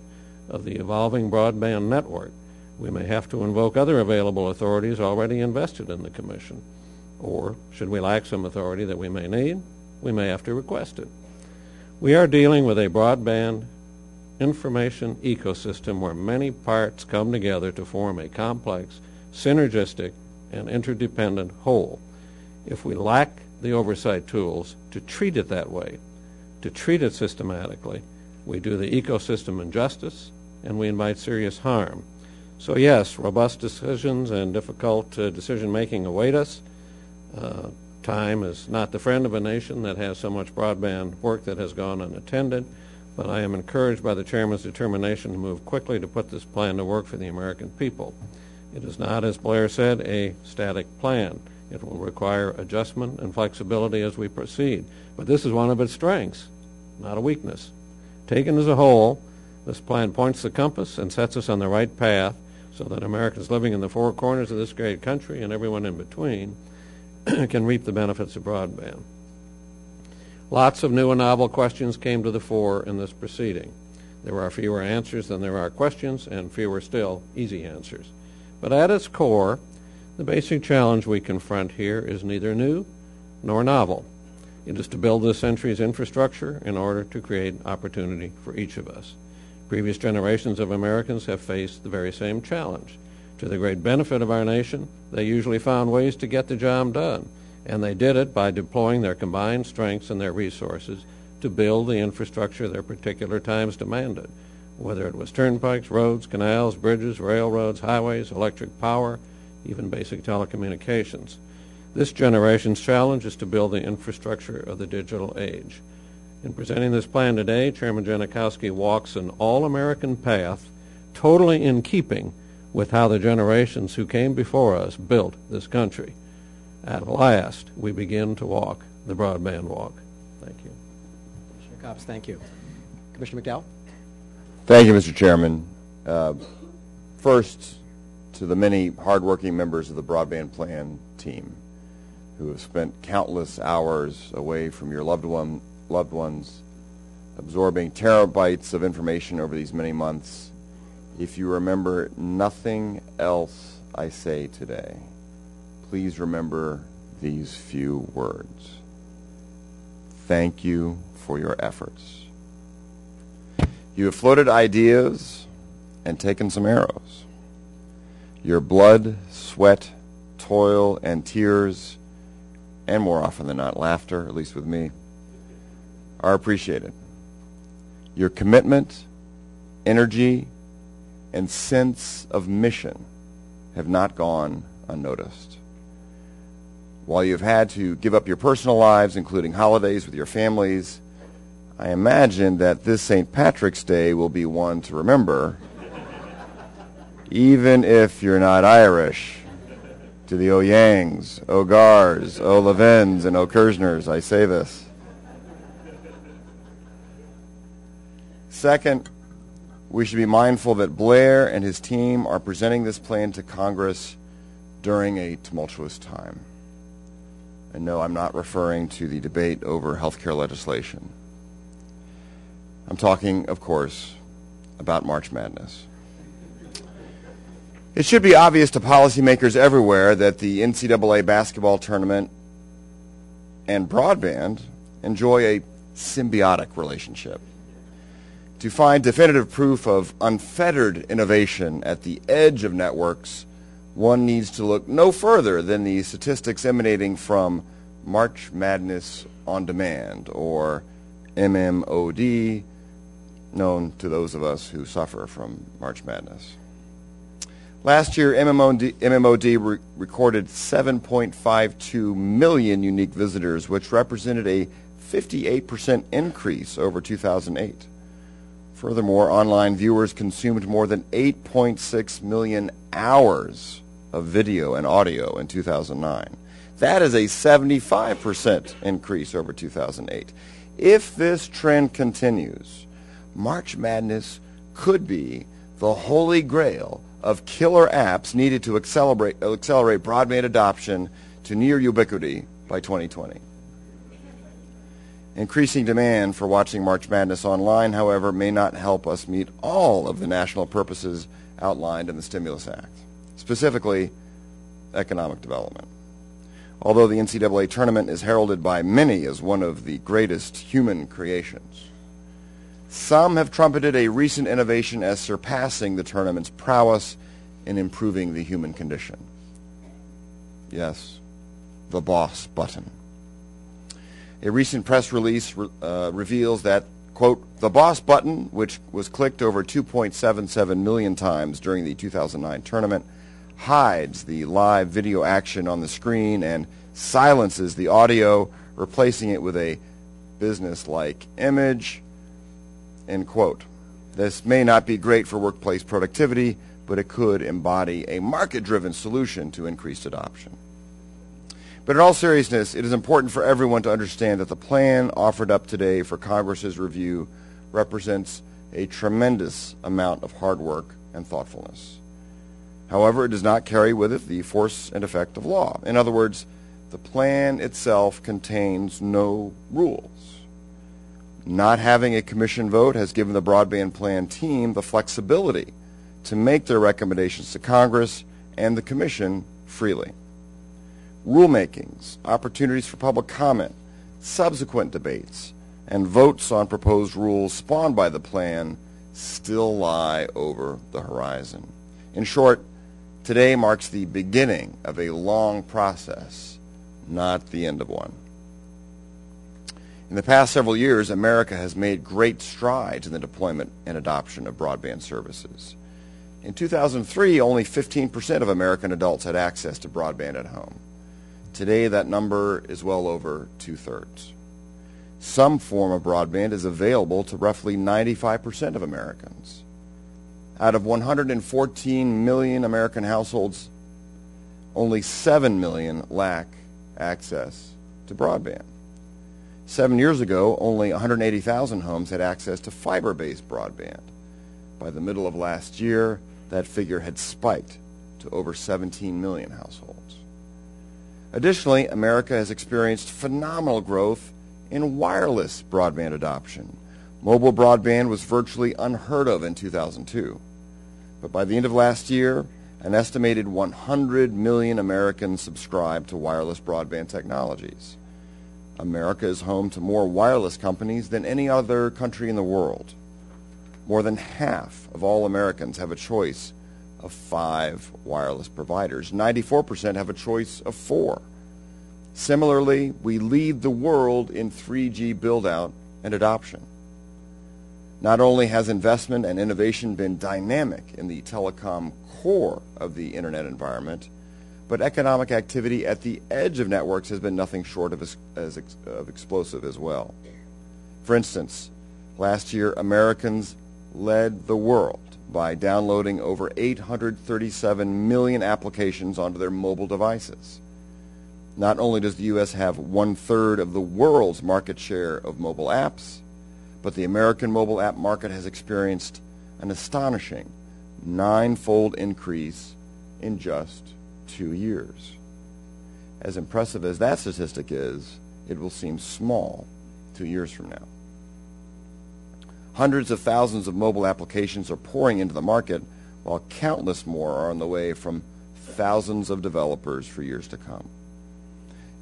Speaker 7: of the evolving broadband network, we may have to invoke other available authorities already invested in the Commission. Or, should we lack some authority that we may need, we may have to request it. We are dealing with a broadband information ecosystem where many parts come together to form a complex, synergistic, and interdependent whole. If we lack the oversight tools to treat it that way, to treat it systematically, we do the ecosystem injustice and we invite serious harm. So yes, robust decisions and difficult decision-making await us. Time is not the friend of a nation that has so much broadband work that has gone unattended, but I am encouraged by the Chairman's determination to move quickly to put this plan to work for the American people. It is not, as Blair said, a static plan. It will require adjustment and flexibility as we proceed. But this is one of its strengths, not a weakness. Taken as a whole, this plan points the compass and sets us on the right path so that Americans living in the four corners of this great country and everyone in between can reap the benefits of broadband. Lots of new and novel questions came to the fore in this proceeding. There are fewer answers than there are questions, and fewer still easy answers. But at its core, the basic challenge we confront here is neither new nor novel. It is to build this century's infrastructure in order to create opportunity for each of us. Previous generations of Americans have faced the very same challenge. To the great benefit of our nation, they usually found ways to get the job done, and they did it by deploying their combined strengths and their resources to build the infrastructure their particular times demanded, whether it was turnpikes, roads, canals, bridges, railroads, highways, electric power, even basic telecommunications. This generation's challenge is to build the infrastructure of the digital age. In presenting this plan today, Chairman Janikowski walks an all-American path totally in keeping with how the generations who came before us built this country. At last, we begin to walk the broadband walk. Thank you.
Speaker 1: Commissioner Copps, thank you. Commissioner McDowell?
Speaker 8: Thank you, Mr. Chairman. First, to the many hardworking members of the broadband plan team who have spent countless hours away from your loved ones, absorbing terabytes of information over these many months. If you remember nothing else I say today, please remember these few words. Thank you for your efforts. You have floated ideas and taken some arrows. Your blood, sweat, toil, and tears, and more often than not laughter, at least with me, are appreciated. Your commitment, energy, and sense of mission have not gone unnoticed. While you've had to give up your personal lives, including holidays with your families, I imagine that this St. Patrick's Day will be one to remember, even if you're not Irish. To the O'Yangs, O'Gars, O'Levens, and O'Kirsners, I say this. Second, we should be mindful that Blair and his team are presenting this plan to Congress during a tumultuous time. And no, I'm not referring to the debate over health care legislation. I'm talking, of course, about March Madness. It should be obvious to policymakers everywhere that the NCAA basketball tournament and broadband enjoy a symbiotic relationship. To find definitive proof of unfettered innovation at the edge of networks, one needs to look no further than the statistics emanating from March Madness on Demand, or MMOD, known to those of us who suffer from March Madness. Last year, MMOD recorded 7.52 million unique visitors, which represented a 58% increase over 2008. Furthermore, online viewers consumed more than 8.6 million hours of video and audio in 2009. That is a 75% increase over 2008. If this trend continues, March Madness could be the holy grail of killer apps needed to accelerate broadband adoption to near ubiquity by 2020. Increasing demand for watching March Madness online, however, may not help us meet all of the national purposes outlined in the Stimulus Act, specifically economic development. Although the NCAA tournament is heralded by many as one of the greatest human creations, some have trumpeted a recent innovation as surpassing the tournament's prowess in improving the human condition. Yes, the boss button. A recent press release reveals that, quote, the boss button, which was clicked over 2.77 million times during the 2009 tournament, hides the live video action on the screen and silences the audio, replacing it with a business-like image, end quote. This may not be great for workplace productivity, but it could embody a market-driven solution to increased adoption. But in all seriousness, it is important for everyone to understand that the plan offered up today for Congress's review represents a tremendous amount of hard work and thoughtfulness. However, it does not carry with it the force and effect of law. In other words, the plan itself contains no rules. Not having a commission vote has given the broadband plan team the flexibility to make their recommendations to Congress and the commission freely. Rulemakings, opportunities for public comment, subsequent debates, and votes on proposed rules spawned by the plan still lie over the horizon. In short, today marks the beginning of a long process, not the end of one. In the past several years, America has made great strides in the deployment and adoption of broadband services. In 2003, only 15% of American adults had access to broadband at home. Today, that number is well over two-thirds. Some form of broadband is available to roughly 95% of Americans. Out of 114 million American households, only 7 million lack access to broadband. 7 years ago, only 180,000 homes had access to fiber-based broadband. By the middle of last year, that figure had spiked to over 17 million households. Additionally, America has experienced phenomenal growth in wireless broadband adoption. Mobile broadband was virtually unheard of in 2002. But by the end of last year, an estimated 100 million Americans subscribed to wireless broadband technologies. America is home to more wireless companies than any other country in the world. More than half of all Americans have a choice of 5 wireless providers. 94% have a choice of 4. Similarly, we lead the world in 3G build-out and adoption. Not only has investment and innovation been dynamic in the telecom core of the Internet environment, but economic activity at the edge of networks has been nothing short of explosive as well. For instance, last year, Americans led the world by downloading over 837 million applications onto their mobile devices. Not only does the U.S. have 1/3 of the world's market share of mobile apps, but the American mobile app market has experienced an astonishing 9-fold increase in just 2 years. As impressive as that statistic is, it will seem small 2 years from now. Hundreds of thousands of mobile applications are pouring into the market, while countless more are on the way from thousands of developers for years to come.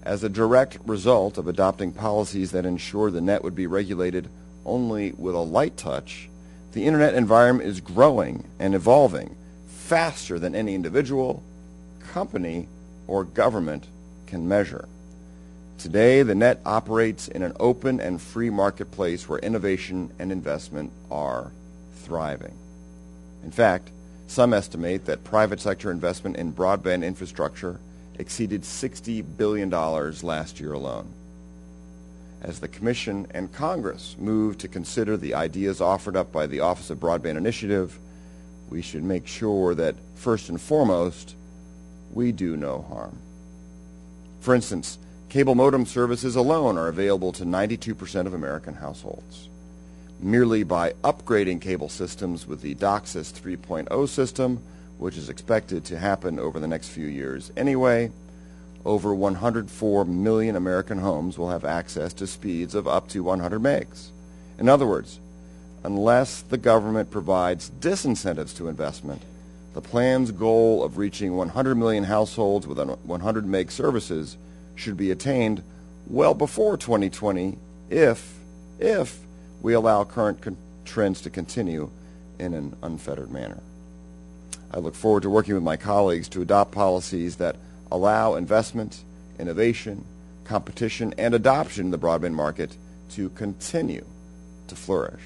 Speaker 8: As a direct result of adopting policies that ensure the net would be regulated only with a light touch, the Internet environment is growing and evolving faster than any individual, company, or government can measure. Today, the net operates in an open and free marketplace where innovation and investment are thriving. In fact, some estimate that private sector investment in broadband infrastructure exceeded $60 billion last year alone. As the Commission and Congress move to consider the ideas offered up by the Office of Broadband Initiative, we should make sure that, first and foremost, we do no harm. For instance, Cable modem services alone are available to 92% of American households. Merely by upgrading cable systems with the DOCSIS 3.0 system, which is expected to happen over the next few years anyway, over 104 million American homes will have access to speeds of up to 100 megs. In other words, unless the government provides disincentives to investment, the plan's goal of reaching 100 million households with 100 meg services should be attained well before 2020 if we allow current trends to continue in an unfettered manner. I look forward to working with my colleagues to adopt policies that allow investment, innovation, competition, and adoption in the broadband market to continue to flourish.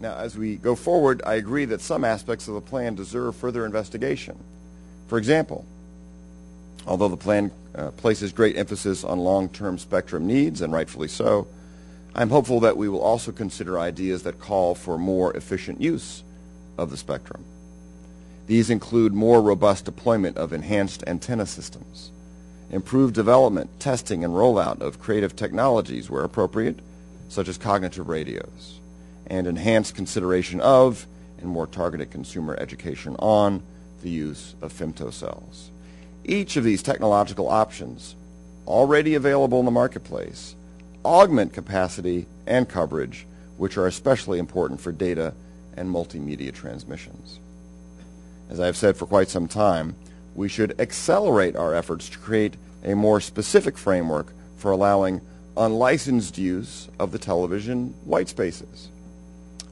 Speaker 8: Now, as we go forward, I agree that some aspects of the plan deserve further investigation. For example, although the plan places great emphasis on long-term spectrum needs, and rightfully so, I'm hopeful that we will also consider ideas that call for more efficient use of the spectrum. These include more robust deployment of enhanced antenna systems, improved development, testing, and rollout of creative technologies where appropriate, such as cognitive radios, and enhanced consideration of and more targeted consumer education on the use of femtocells. Each of these technological options, already available in the marketplace, augment capacity and coverage, which are especially important for data and multimedia transmissions. As I have said for quite some time, we should accelerate our efforts to create a more specific framework for allowing unlicensed use of the television white spaces.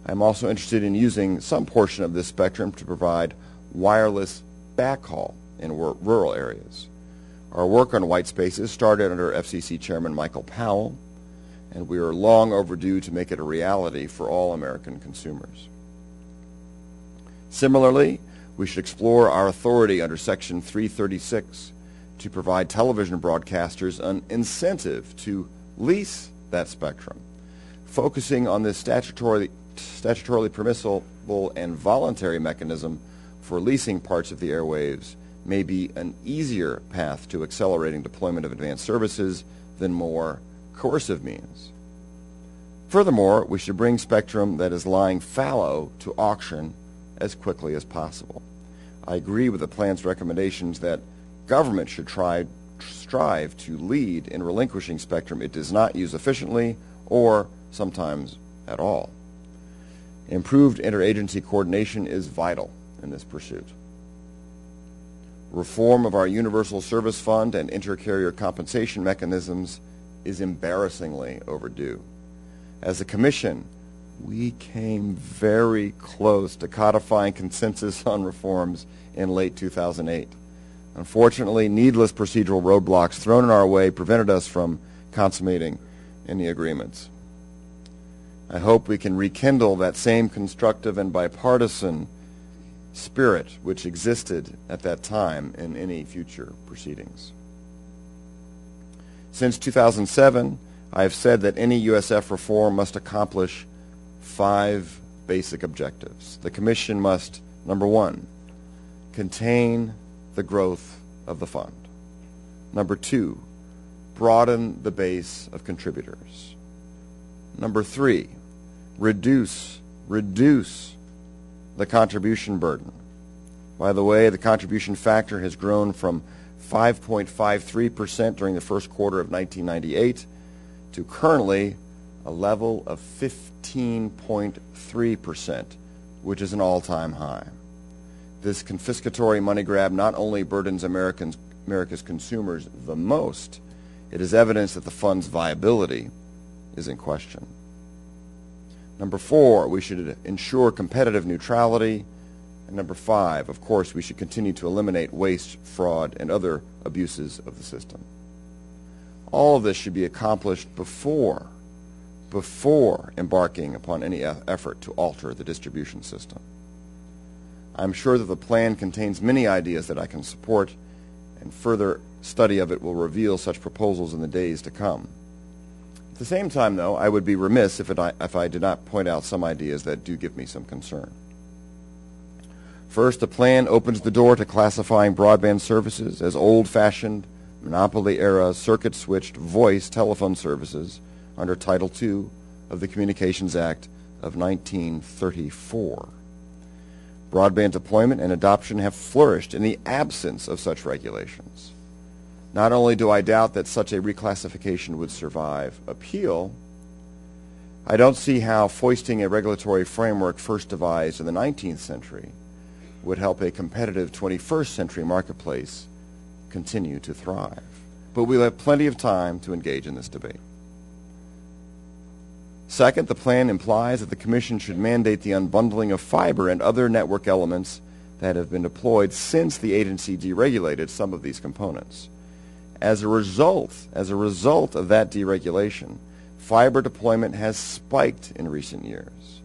Speaker 8: I'm also interested in using some portion of this spectrum to provide wireless backhaul in rural areas. Our work on white spaces started under FCC Chairman Michael Powell, and we are long overdue to make it a reality for all American consumers. Similarly, we should explore our authority under Section 336 to provide television broadcasters an incentive to lease that spectrum. Focusing on this statutorily permissible and voluntary mechanism for leasing parts of the airwaves may be an easier path to accelerating deployment of advanced services than more coercive means. Furthermore, we should bring spectrum that is lying fallow to auction as quickly as possible. I agree with the plan's recommendations that government should strive to lead in relinquishing spectrum it does not use efficiently or sometimes at all. Improved interagency coordination is vital in this pursuit. Reform of our Universal Service Fund and intercarrier compensation mechanisms is embarrassingly overdue. As a commission, we came very close to codifying consensus on reforms in late 2008. Unfortunately, needless procedural roadblocks thrown in our way prevented us from consummating any agreements. I hope we can rekindle that same constructive and bipartisan spirit which existed at that time in any future proceedings. Since 2007, I have said that any USF reform must accomplish 5 basic objectives. The Commission must, number 1, contain the growth of the fund. Number 2, broaden the base of contributors. Number 3, reduce the contribution burden. By the way, the contribution factor has grown from 5.53% during the first quarter of 1998 to currently a level of 15.3%, which is an all-time high. This confiscatory money grab not only burdens America's consumers the most, it is evidence that the fund's viability is in question. Number 4, we should ensure competitive neutrality. And number 5, of course, we should continue to eliminate waste, fraud, and other abuses of the system. All of this should be accomplished before embarking upon any effort to alter the distribution system. I'm sure that the plan contains many ideas that I can support, and further study of it will reveal such proposals in the days to come. At the same time, though, I would be remiss if I did not point out some ideas that do give me some concern. First, the plan opens the door to classifying broadband services as old-fashioned monopoly-era circuit-switched voice telephone services under Title II of the Communications Act of 1934. Broadband deployment and adoption have flourished in the absence of such regulations. Not only do I doubt that such a reclassification would survive appeal, I don't see how foisting a regulatory framework first devised in the 19th century would help a competitive 21st century marketplace continue to thrive. But we'll have plenty of time to engage in this debate. Second, the plan implies that the Commission should mandate the unbundling of fiber and other network elements that have been deployed since the agency deregulated some of these components. As a result of that deregulation, fiber deployment has spiked in recent years.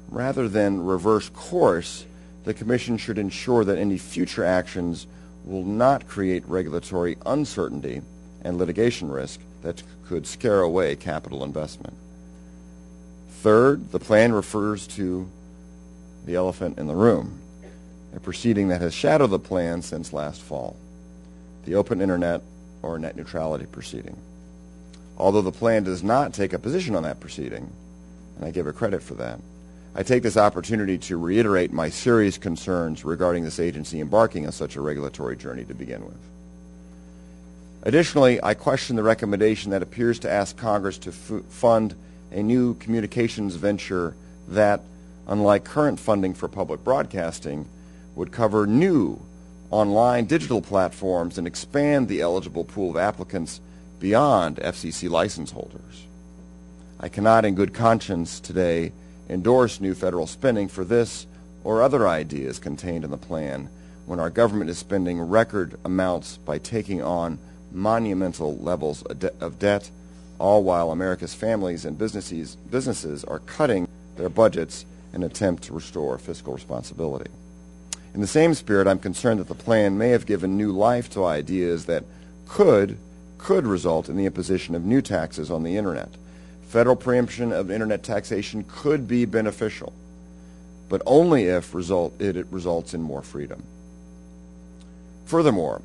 Speaker 8: Rather than reverse course, the Commission should ensure that any future actions will not create regulatory uncertainty and litigation risk that could scare away capital investment. Third, the plan refers to the elephant in the room, a proceeding that has shadowed the plan since last fall, the open internet or net neutrality proceeding. Although the plan does not take a position on that proceeding, and I give it credit for that, I take this opportunity to reiterate my serious concerns regarding this agency embarking on such a regulatory journey to begin with. Additionally, I question the recommendation that appears to ask Congress to fund a new communications venture that, unlike current funding for public broadcasting, would cover new online digital platforms and expand the eligible pool of applicants beyond FCC license holders. I cannot in good conscience today endorse new federal spending for this or other ideas contained in the plan when our government is spending record amounts by taking on monumental levels of debt, all while America's families and businesses are cutting their budgets in an attempt to restore fiscal responsibility. In the same spirit, I'm concerned that the plan may have given new life to ideas that could result in the imposition of new taxes on the Internet. Federal preemption of Internet taxation could be beneficial, but only if it results in more freedom. Furthermore,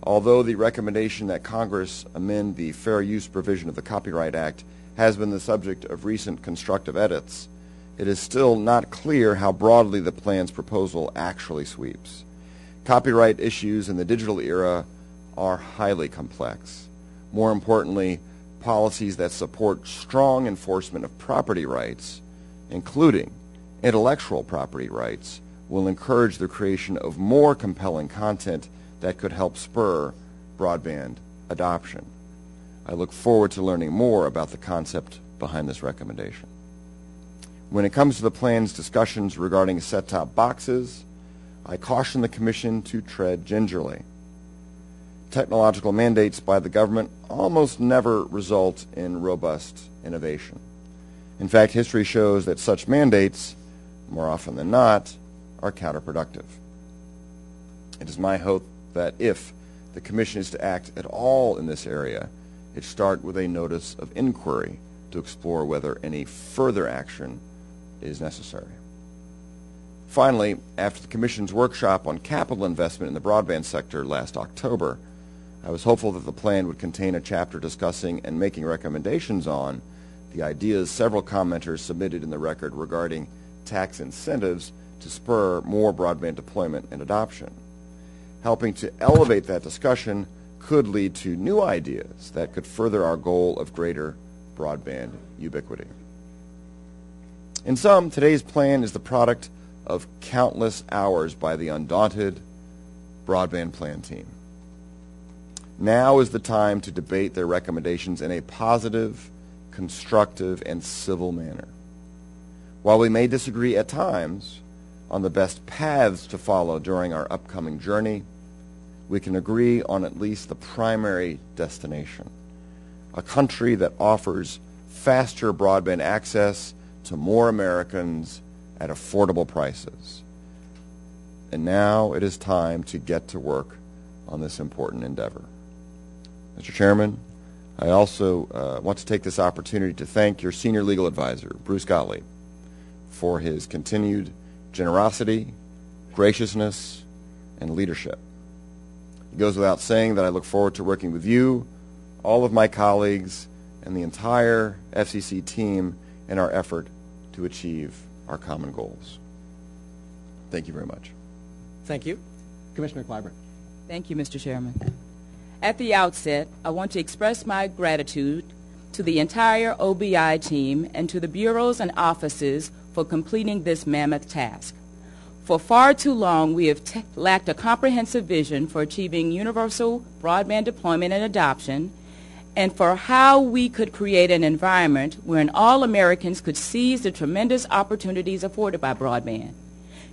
Speaker 8: although the recommendation that Congress amend the fair use provision of the Copyright Act has been the subject of recent constructive edits, it is still not clear how broadly the plan's proposal actually sweeps. Copyright issues in the digital era are highly complex. More importantly, policies that support strong enforcement of property rights, including intellectual property rights, will encourage the creation of more compelling content that could help spur broadband adoption. I look forward to learning more about the concept behind this recommendation. When it comes to the plan's discussions regarding set-top boxes, I caution the Commission to tread gingerly. Technological mandates by the government almost never result in robust innovation. In fact, history shows that such mandates, more often than not, are counterproductive. It is my hope that if the Commission is to act at all in this area, it start with a notice of inquiry to explore whether any further action is necessary. Finally, after the Commission's workshop on capital investment in the broadband sector last October, I was hopeful that the plan would contain a chapter discussing and making recommendations on the ideas several commenters submitted in the record regarding tax incentives to spur more broadband deployment and adoption. Helping to elevate that discussion could lead to new ideas that could further our goal of greater broadband ubiquity. In sum, today's plan is the product of countless hours by the undaunted broadband plan team. Now is the time to debate their recommendations in a positive, constructive, and civil manner. While we may disagree at times on the best paths to follow during our upcoming journey, we can agree on at least the primary destination, a country that offers faster broadband access to more Americans at affordable prices. And now it is time to get to work on this important endeavor. Mr. Chairman, I also want to take this opportunity to thank your senior legal advisor, Bruce Gottlieb, for his continued generosity, graciousness, and leadership. It goes without saying that I look forward to working with you, all of my colleagues, and the entire FCC team in our effort to achieve our common goals. Thank you very much.
Speaker 1: Thank you. Commissioner Clyburn.
Speaker 9: Thank you, Mr. Chairman. At the outset, I want to express my gratitude to the entire OBI team and to the bureaus and offices for completing this mammoth task. For far too long, we have lacked a comprehensive vision for achieving universal broadband deployment and adoption, and for how we could create an environment wherein all Americans could seize the tremendous opportunities afforded by broadband.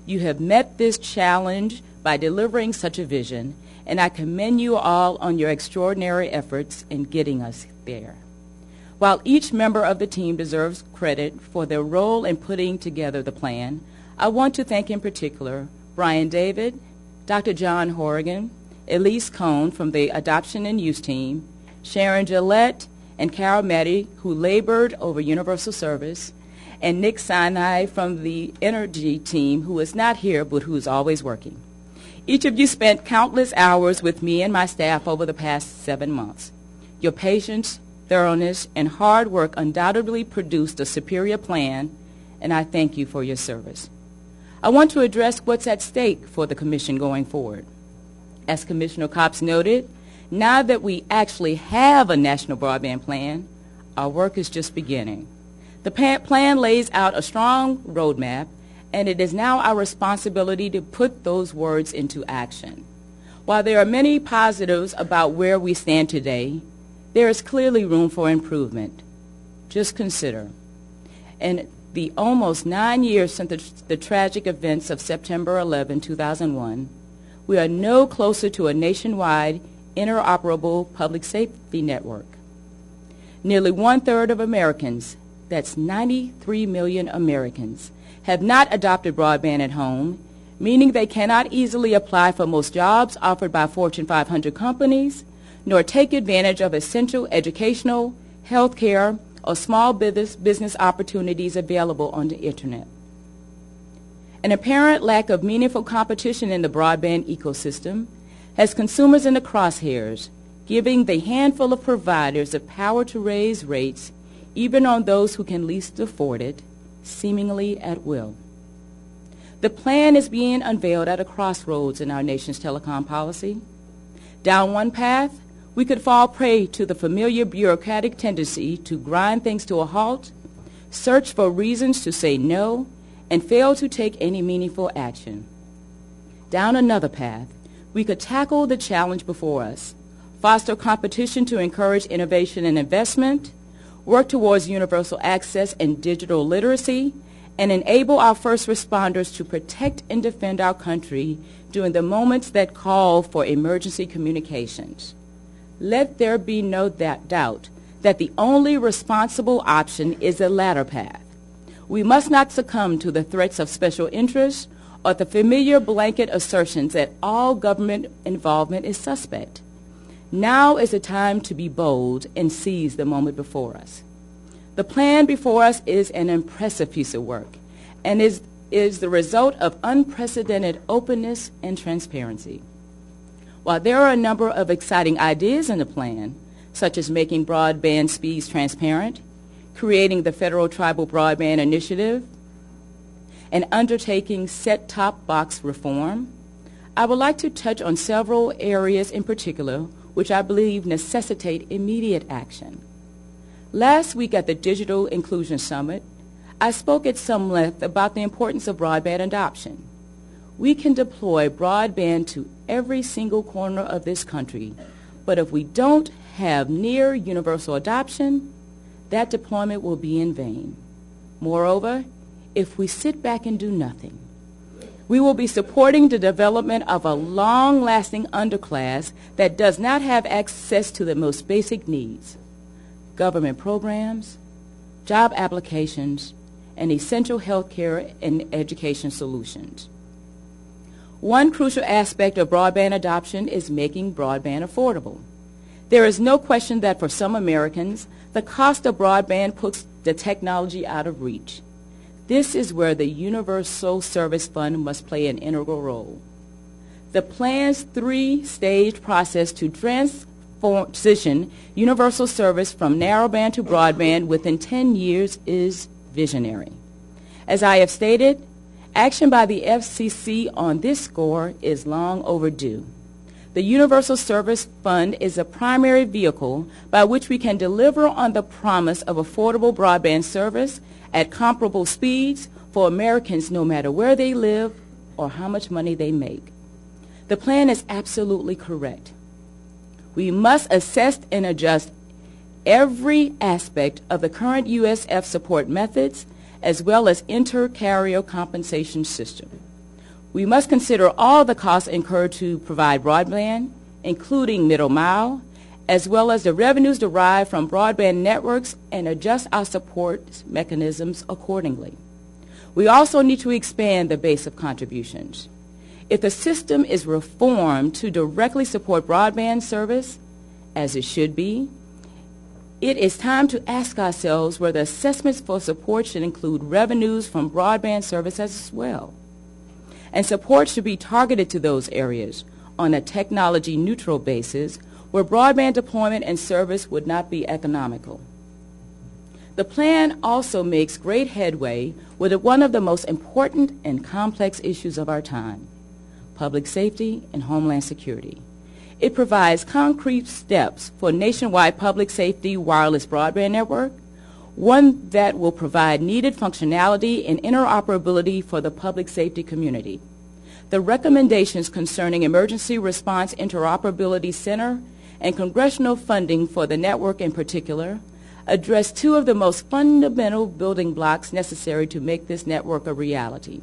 Speaker 9: You have met this challenge by delivering such a vision, and I commend you all on your extraordinary efforts in getting us there. While each member of the team deserves credit for their role in putting together the plan, I want to thank in particular Brian David, Dr. John Horrigan, Elise Cohn from the Adoption and Use team, Sharon Gillette, and Carol Meddy, who labored over universal service, and Nick Sinai from the Energy team, who is not here but who is always working. Each of you spent countless hours with me and my staff over the past 7 months. Your patience, thoroughness, and hard work undoubtedly produced a superior plan, and I thank you for your service. I want to address what's at stake for the Commission going forward. As Commissioner Copps noted, now that we actually have a national broadband plan, our work is just beginning. The plan lays out a strong roadmap, and it is now our responsibility to put those words into action. While there are many positives about where we stand today, there is clearly room for improvement. Just consider, in the almost 9 years since the tragic events of September 11, 2001, we are no closer to a nationwide interoperable public safety network. Nearly 1/3 of Americans, that's 93 million Americans, have not adopted broadband at home, meaning they cannot easily apply for most jobs offered by Fortune 500 companies, nor take advantage of essential educational, health care, or small business opportunities available on the Internet. An apparent lack of meaningful competition in the broadband ecosystem has consumers in the crosshairs, giving the handful of providers the power to raise rates even on those who can least afford it, seemingly at will. The plan is being unveiled at a crossroads in our nation's telecom policy. Down one path, we could fall prey to the familiar bureaucratic tendency to grind things to a halt, search for reasons to say no, and fail to take any meaningful action. Down another path, we could tackle the challenge before us, foster competition to encourage innovation and investment, work towards universal access and digital literacy, and enable our first responders to protect and defend our country during the moments that call for emergency communications. Let there be no doubt that the only responsible option is the latter path. We must not succumb to the threats of special interests or the familiar blanket assertions that all government involvement is suspect. Now is the time to be bold and seize the moment before us. The plan before us is an impressive piece of work and is the result of unprecedented openness and transparency. While there are a number of exciting ideas in the plan, such as making broadband speeds transparent, creating the Federal Tribal Broadband Initiative, and undertaking set-top box reform, I would like to touch on several areas in particular which I believe necessitate immediate action. Last week at the Digital Inclusion Summit, I spoke at some length about the importance of broadband adoption. We can deploy broadband to every single corner of this country, but if we don't have near universal adoption, that deployment will be in vain. Moreover, if we sit back and do nothing, we will be supporting the development of a long-lasting underclass that does not have access to the most basic needs: government programs, job applications, and essential health care and education solutions. One crucial aspect of broadband adoption is making broadband affordable. There is no question that for some Americans, the cost of broadband puts the technology out of reach. This is where the Universal Service Fund must play an integral role. The plan's three-stage process to transition universal service from narrowband to broadband within 10 years is visionary. As I have stated, action by the FCC on this score is long overdue. The Universal Service Fund is a primary vehicle by which we can deliver on the promise of affordable broadband service at comparable speeds for Americans no matter where they live or how much money they make. The plan is absolutely correct. We must assess and adjust every aspect of the current USF support methods as well as inter-carrier compensation system. We must consider all the costs incurred to provide broadband, including middle mile, as well as the revenues derived from broadband networks, and adjust our support mechanisms accordingly. We also need to expand the base of contributions. If the system is reformed to directly support broadband service, as it should be, it is time to ask ourselves whether assessments for support should include revenues from broadband service as well. And support should be targeted to those areas on a technology-neutral basis where broadband deployment and service would not be economical. The plan also makes great headway with one of the most important and complex issues of our time, public safety and homeland security. It provides concrete steps for nationwide public safety wireless broadband network, one that will provide needed functionality and interoperability for the public safety community. The recommendations concerning Emergency Response Interoperability Center and congressional funding for the network in particular address two of the most fundamental building blocks necessary to make this network a reality.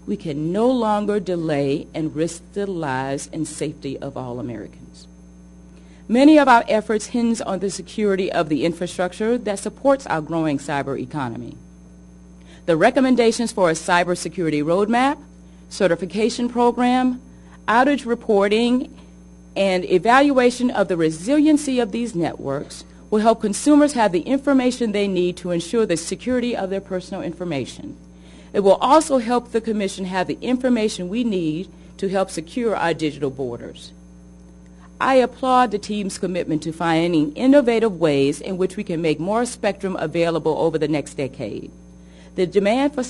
Speaker 9: We can no longer delay and risk the lives and safety of all Americans. Many of our efforts hinge on the security of the infrastructure that supports our growing cyber economy. The recommendations for a cybersecurity roadmap, certification program, outage reporting, and evaluation of the resiliency of these networks will help consumers have the information they need to ensure the security of their personal information. It will also help the Commission have the information we need to help secure our digital borders. I applaud the team's commitment to finding innovative ways in which we can make more spectrum available over the next decade. The demand for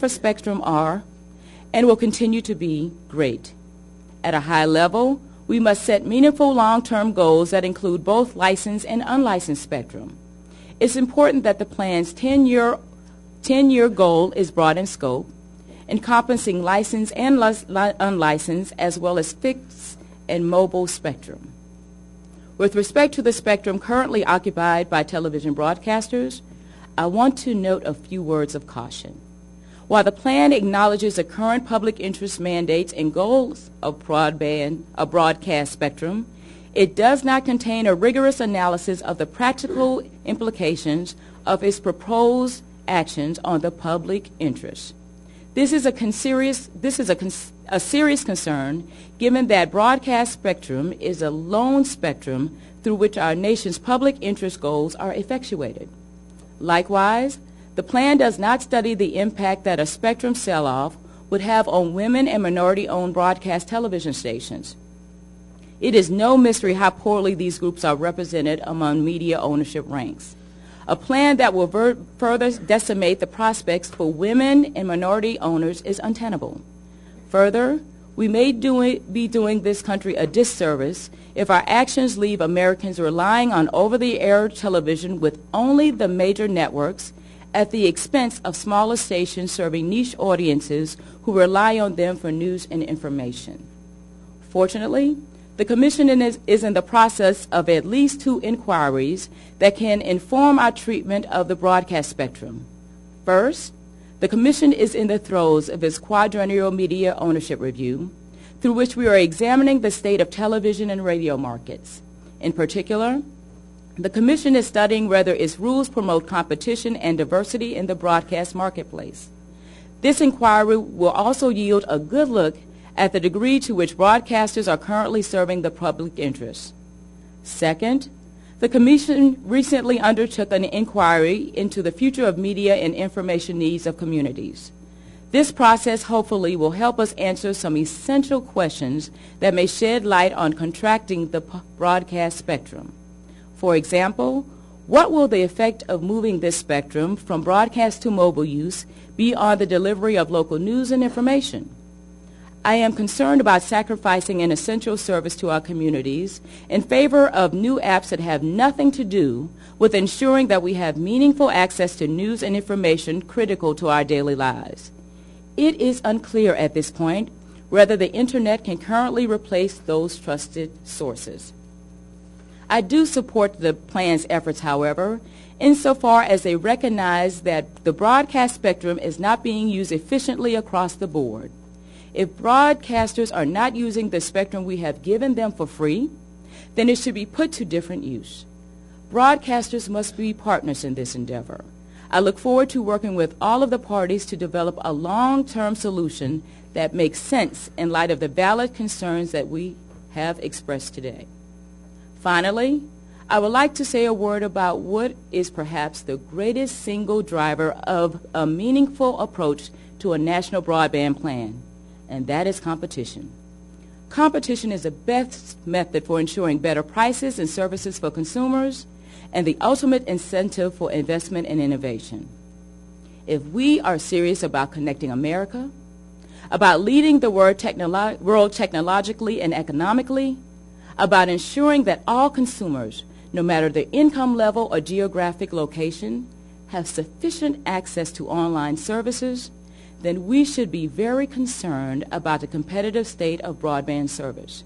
Speaker 9: spectrum are and will continue to be great. At a high level, we must set meaningful long-term goals that include both licensed and unlicensed spectrum. It's important that the plan's 10-year goal is broad in scope, encompassing licensed and unlicensed as well as fixed and mobile spectrum. With respect to the spectrum currently occupied by television broadcasters, I want to note a few words of caution. While the plan acknowledges the current public interest mandates and goals of broadcast spectrum, it does not contain a rigorous analysis of the practical implications of its proposed actions on the public interest. This is a serious concern, given that broadcast spectrum is a lone spectrum through which our nation's public interest goals are effectuated. Likewise, the plan does not study the impact that a spectrum sell-off would have on women and minority-owned broadcast television stations. It is no mystery how poorly these groups are represented among media ownership ranks. A plan that will further decimate the prospects for women and minority owners is untenable. Further, we may be doing this country a disservice if our actions leave Americans relying on over-the-air television with only the major networks at the expense of smaller stations serving niche audiences who rely on them for news and information. Fortunately, the Commission is in the process of at least 2 inquiries that can inform our treatment of the broadcast spectrum. First, the Commission is in the throes of its quadrennial media ownership review, through which we are examining the state of television and radio markets. In particular, the Commission is studying whether its rules promote competition and diversity in the broadcast marketplace. This inquiry will also yield a good look at the degree to which broadcasters are currently serving the public interest. Second, the Commission recently undertook an inquiry into the future of media and information needs of communities. This process hopefully will help us answer some essential questions that may shed light on contracting the broadcast spectrum. For example, what will the effect of moving this spectrum from broadcast to mobile use be on the delivery of local news and information? I am concerned about sacrificing an essential service to our communities in favor of new apps that have nothing to do with ensuring that we have meaningful access to news and information critical to our daily lives. It is unclear at this point whether the Internet can currently replace those trusted sources. I do support the plan's efforts, however, insofar as they recognize that the broadcast spectrum is not being used efficiently across the board. If broadcasters are not using the spectrum we have given them for free, then it should be put to different use. Broadcasters must be partners in this endeavor. I look forward to working with all of the parties to develop a long-term solution that makes sense in light of the valid concerns that we have expressed today. Finally, I would like to say a word about what is perhaps the greatest single driver of a meaningful approach to a national broadband plan, and that is competition. Competition is the best method for ensuring better prices and services for consumers and the ultimate incentive for investment and innovation. If we are serious about connecting America, about leading the world technologically and economically, about ensuring that all consumers, no matter their income level or geographic location, have sufficient access to online services, then we should be very concerned about the competitive state of broadband service.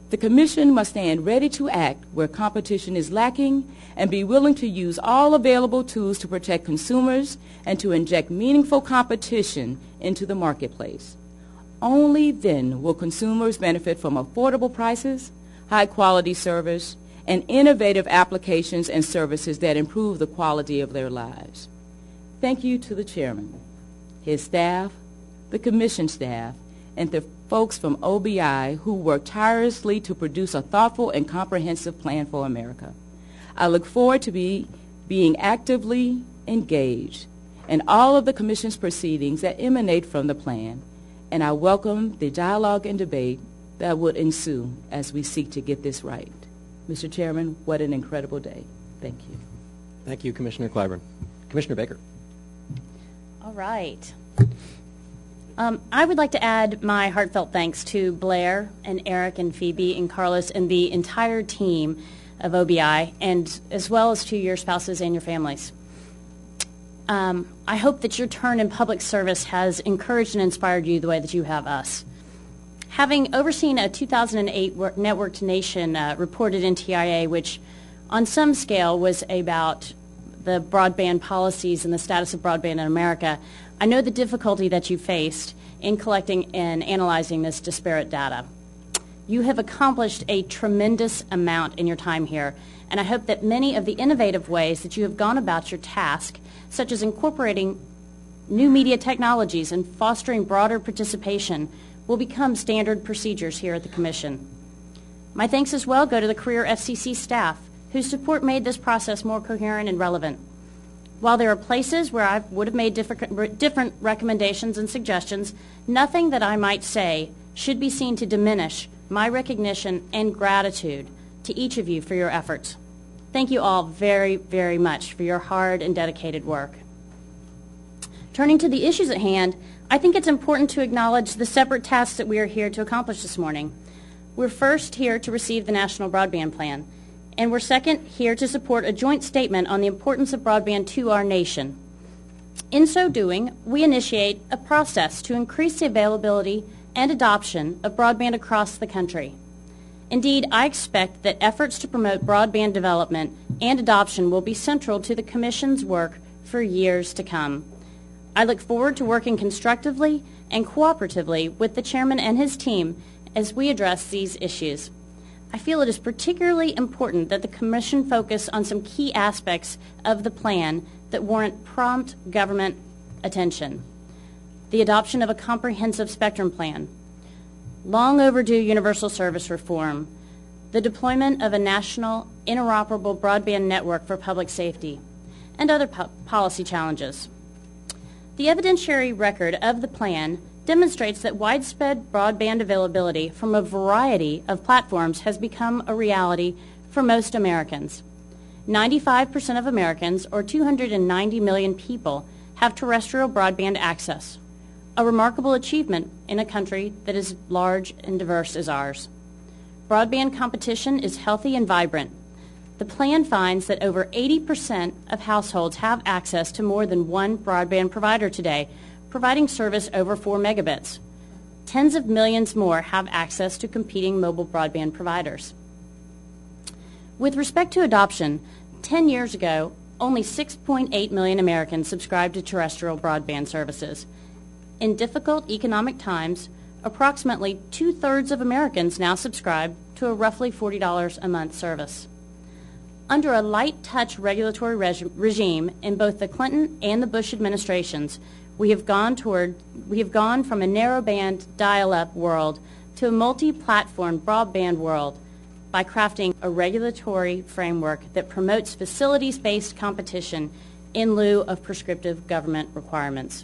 Speaker 9: The Commission must stand ready to act where competition is lacking and be willing to use all available tools to protect consumers and to inject meaningful competition into the marketplace. Only then will consumers benefit from affordable prices, high-quality service, and innovative applications and services that improve the quality of their lives. Thank you to the Chairman, his staff, the Commission staff, and the folks from OBI who worked tirelessly to produce a thoughtful and comprehensive plan for America. I look forward to being actively engaged in all of the Commission's proceedings that emanate from the plan, and I welcome the dialogue and debate that would ensue as we seek to get this right. Mr. Chairman, what an incredible day. Thank you.
Speaker 1: Thank you, Commissioner Clyburn. Commissioner Baker.
Speaker 10: All right. I would like to add my heartfelt thanks to Blair and Eric and Phoebe and Carlos and the entire team of OBI, and as well as to your spouses and your families. I hope that your turn in public service has encouraged and inspired you the way that you have us. Having overseen a 2008 Networked Nation reported NTIA, which on some scale was about the broadband policies and the status of broadband in America, I know the difficulty that you faced in collecting and analyzing this disparate data. You have accomplished a tremendous amount in your time here, and I hope that many of the innovative ways that you have gone about your task, such as incorporating new media technologies and fostering broader participation, will become standard procedures here at the Commission. My thanks as well go to the career FCC staff, whose support made this process more coherent and relevant. While there are places where I would have made different recommendations and suggestions, nothing that I might say should be seen to diminish my recognition and gratitude to each of you for your efforts. Thank you all very, very much for your hard and dedicated work. Turning to the issues at hand, I think it's important to acknowledge the separate tasks that we are here to accomplish this morning. We're first here to receive the National Broadband Plan, and we're second here to support a joint statement on the importance of broadband to our nation. In so doing, we initiate a process to increase the availability and adoption of broadband across the country. Indeed, I expect that efforts to promote broadband development and adoption will be central to the Commission's work for years to come. I look forward to working constructively and cooperatively with the Chairman and his team as we address these issues. I feel it is particularly important that the Commission focus on some key aspects of the plan that warrant prompt government attention. The adoption of a comprehensive spectrum plan, long overdue universal service reform, the deployment of a national interoperable broadband network for public safety, and other policy challenges. The evidentiary record of the plan demonstrates that widespread broadband availability from a variety of platforms has become a reality for most Americans. 95% of Americans, or 290 million people, have terrestrial broadband access, a remarkable achievement in a country that is large and diverse as ours. Broadband competition is healthy and vibrant. The plan finds that over 80% of households have access to more than one broadband provider today, providing service over 4 megabits. Tens of millions more have access to competing mobile broadband providers. With respect to adoption, 10 years ago, only 6.8 million Americans subscribed to terrestrial broadband services. In difficult economic times, approximately 2/3 of Americans now subscribe to a roughly $40 a month service. Under a light-touch regulatory regime in both the Clinton and the Bush administrations, we have gone from a narrowband dial-up world to a multi-platform broadband world by crafting a regulatory framework that promotes facilities-based competition in lieu of prescriptive government requirements.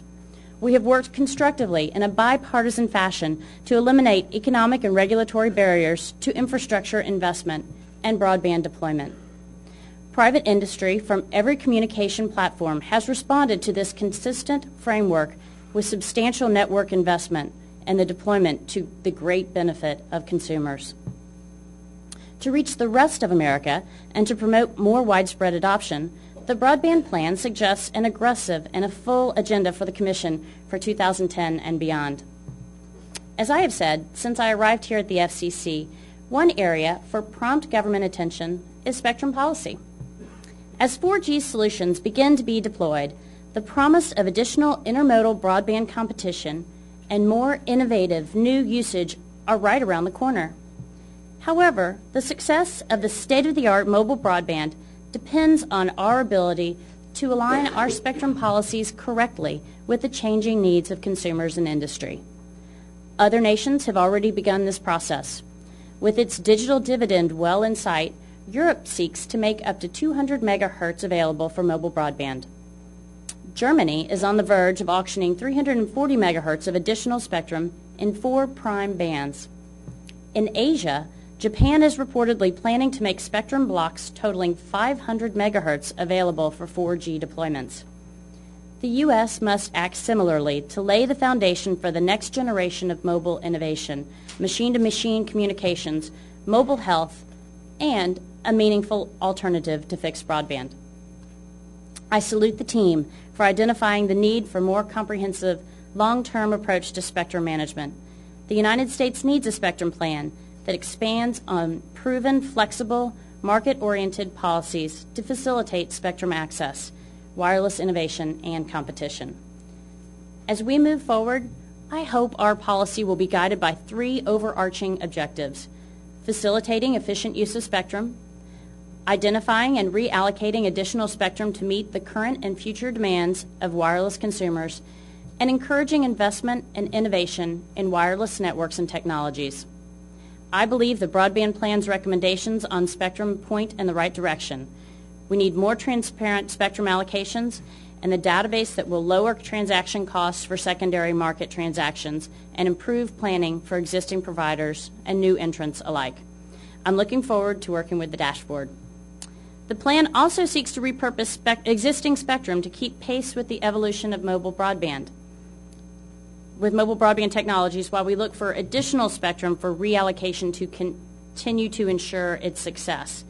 Speaker 10: We have worked constructively in a bipartisan fashion to eliminate economic and regulatory barriers to infrastructure investment and broadband deployment. Private industry from every communication platform has responded to this consistent framework with substantial network investment and the deployment to the great benefit of consumers. To reach the rest of America and to promote more widespread adoption, the broadband plan suggests an aggressive and a full agenda for the Commission for 2010 and beyond. As I have said, since I arrived here at the FCC, one area for prompt government attention is spectrum policy. As 4G solutions begin to be deployed, the promise of additional intermodal broadband competition and more innovative new usage are right around the corner. However, the success of the state-of-the-art mobile broadband depends on our ability to align our spectrum policies correctly with the changing needs of consumers and industry. Other nations have already begun this process. With its digital dividend well in sight, Europe seeks to make up to 200 megahertz available for mobile broadband. Germany is on the verge of auctioning 340 megahertz of additional spectrum in 4 prime bands. In Asia, Japan is reportedly planning to make spectrum blocks totaling 500 megahertz available for 4G deployments. The U.S. must act similarly to lay the foundation for the next generation of mobile innovation, machine-to-machine communications, mobile health, and a meaningful alternative to fixed broadband. I salute the team for identifying the need for more comprehensive, long-term approach to spectrum management. The United States needs a spectrum plan that expands on proven, flexible, market-oriented policies to facilitate spectrum access, wireless innovation, and competition. As we move forward, I hope our policy will be guided by 3 overarching objectives: facilitating efficient use of spectrum, identifying and reallocating additional spectrum to meet the current and future demands of wireless consumers, and encouraging investment and innovation in wireless networks and technologies. I believe the broadband plan's recommendations on spectrum point in the right direction. We need more transparent spectrum allocations and the database that will lower transaction costs for secondary market transactions and improve planning for existing providers and new entrants alike. I'm looking forward to working with the dashboard. The plan also seeks to repurpose existing spectrum to keep pace with the evolution of mobile broadband technologies, while we look for additional spectrum for reallocation to continue to ensure its success.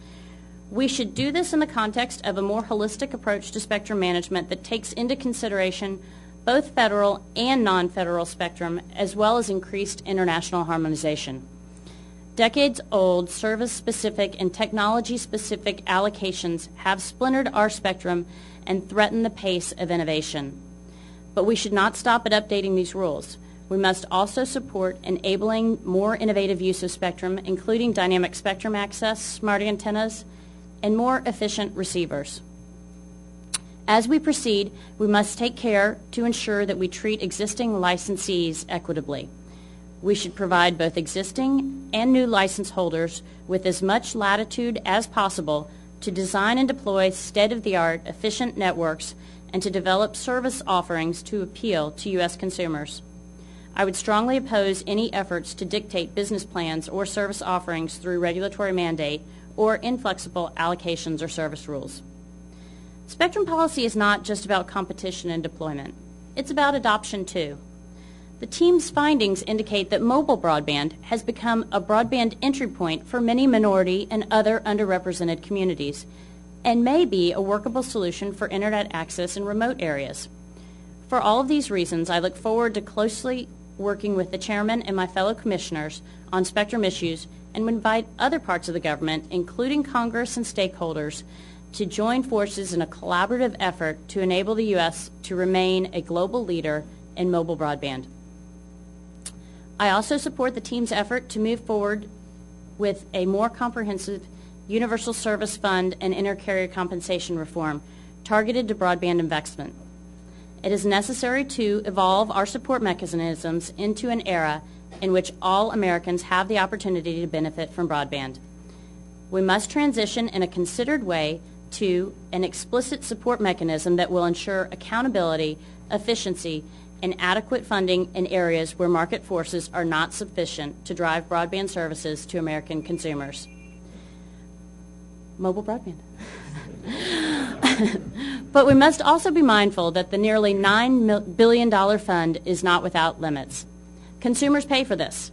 Speaker 10: We should do this in the context of a more holistic approach to spectrum management that takes into consideration both federal and non-federal spectrum, as well as increased international harmonization. Decades-old service-specific and technology-specific allocations have splintered our spectrum and threaten the pace of innovation. But we should not stop at updating these rules. We must also support enabling more innovative use of spectrum, including dynamic spectrum access, smart antennas, and more efficient receivers. As we proceed, we must take care to ensure that we treat existing licensees equitably. We should provide both existing and new license holders with as much latitude as possible to design and deploy state-of-the-art efficient networks and to develop service offerings to appeal to U.S. consumers. I would strongly oppose any efforts to dictate business plans or service offerings through regulatory mandate or inflexible allocations or service rules. Spectrum policy is not just about competition and deployment. It's about adoption too. The team's findings indicate that mobile broadband has become a broadband entry point for many minority and other underrepresented communities and may be a workable solution for Internet access in remote areas. For all of these reasons, I look forward to closely working with the Chairman and my fellow commissioners on spectrum issues and would invite other parts of the government, including Congress and stakeholders, to join forces in a collaborative effort to enable the U.S. to remain a global leader in mobile broadband. I also support the team's effort to move forward with a more comprehensive universal service fund and inter-carrier compensation reform targeted to broadband investment. It is necessary to evolve our support mechanisms into an era in which all Americans have the opportunity to benefit from broadband. We must transition in a considered way to an explicit support mechanism that will ensure accountability, efficiency, and adequate funding in areas where market forces are not sufficient to drive broadband services to American consumers. Mobile broadband. But we must also be mindful that the nearly $9 billion fund is not without limits. Consumers pay for this.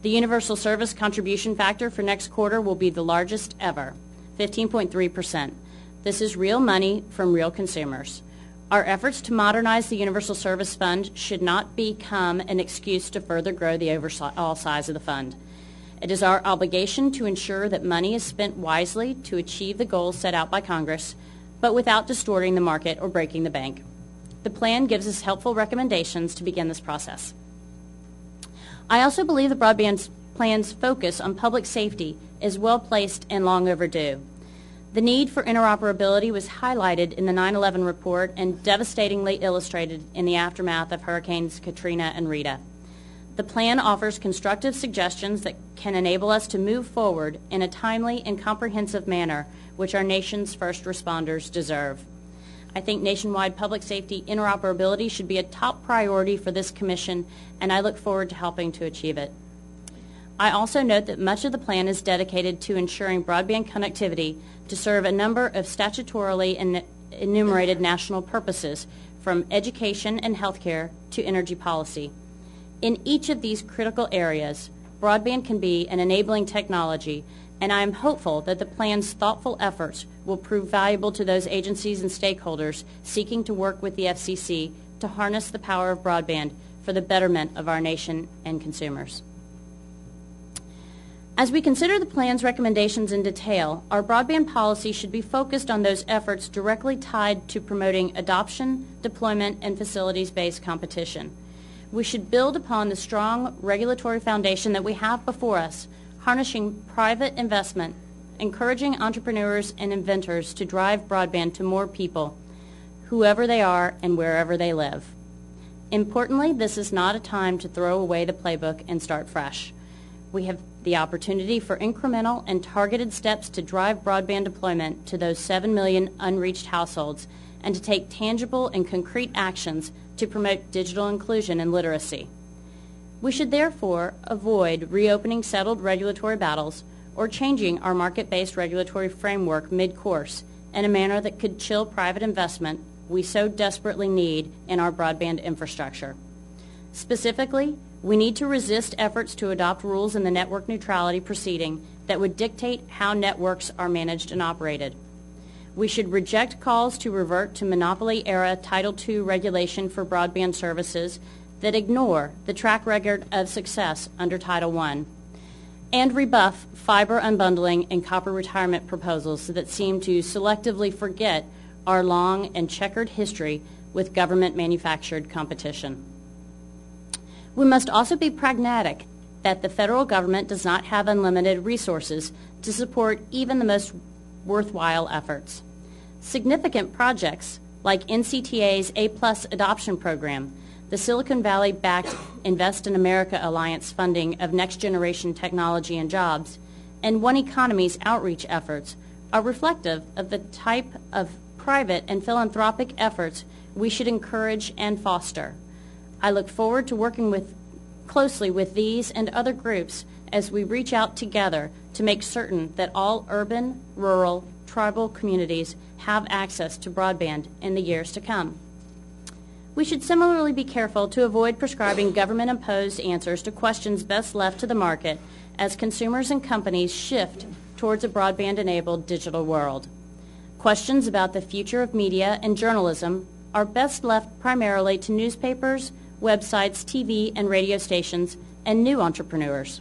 Speaker 10: The universal service contribution factor for next quarter will be the largest ever, 15.3%. This is real money from real consumers. Our efforts to modernize the Universal Service Fund should not become an excuse to further grow the overall size of the fund. It is our obligation to ensure that money is spent wisely to achieve the goals set out by Congress, but without distorting the market or breaking the bank. The plan gives us helpful recommendations to begin this process. I also believe the broadband plan's focus on public safety is well placed and long overdue. The need for interoperability was highlighted in the 9/11 report and devastatingly illustrated in the aftermath of Hurricanes Katrina and Rita. The plan offers constructive suggestions that can enable us to move forward in a timely and comprehensive manner, which our nation's first responders deserve. I think nationwide public safety interoperability should be a top priority for this commission, and I look forward to helping to achieve it. I also note that much of the plan is dedicated to ensuring broadband connectivity to serve a number of statutorily enumerated national purposes, from education and healthcare to energy policy. In each of these critical areas, broadband can be an enabling technology, and I am hopeful that the plan's thoughtful efforts will prove valuable to those agencies and stakeholders seeking to work with the FCC to harness the power of broadband for the betterment of our nation and consumers. As we consider the plan's recommendations in detail, our broadband policy should be focused on those efforts directly tied to promoting adoption, deployment, and facilities-based competition. We should build upon the strong regulatory foundation that we have before us, harnessing private investment, encouraging entrepreneurs and inventors to drive broadband to more people, whoever they are and wherever they live. Importantly, this is not a time to throw away the playbook and start fresh. We have the opportunity for incremental and targeted steps to drive broadband deployment to those 7 million unreached households and to take tangible and concrete actions to promote digital inclusion and literacy. We should therefore avoid reopening settled regulatory battles or changing our market-based regulatory framework mid-course in a manner that could chill private investment we so desperately need in our broadband infrastructure. Specifically, we need to resist efforts to adopt rules in the network neutrality proceeding that would dictate how networks are managed and operated. We should reject calls to revert to monopoly-era Title II regulation for broadband services that ignore the track record of success under Title I, and rebuff fiber unbundling and copper retirement proposals that seem to selectively forget our long and checkered history with government-manufactured competition. We must also be pragmatic that the federal government does not have unlimited resources to support even the most worthwhile efforts. Significant projects like NCTA's A+ adoption program, the Silicon Valley-backed Invest in America Alliance funding of next-generation technology and jobs, and One Economy's outreach efforts are reflective of the type of private and philanthropic efforts we should encourage and foster. I look forward to working closely with these and other groups as we reach out together to make certain that all urban, rural, tribal communities have access to broadband in the years to come. We should similarly be careful to avoid prescribing government-imposed answers to questions best left to the market as consumers and companies shift towards a broadband-enabled digital world. Questions about the future of media and journalism are best left primarily to newspapers, websites, TV and radio stations, and new entrepreneurs.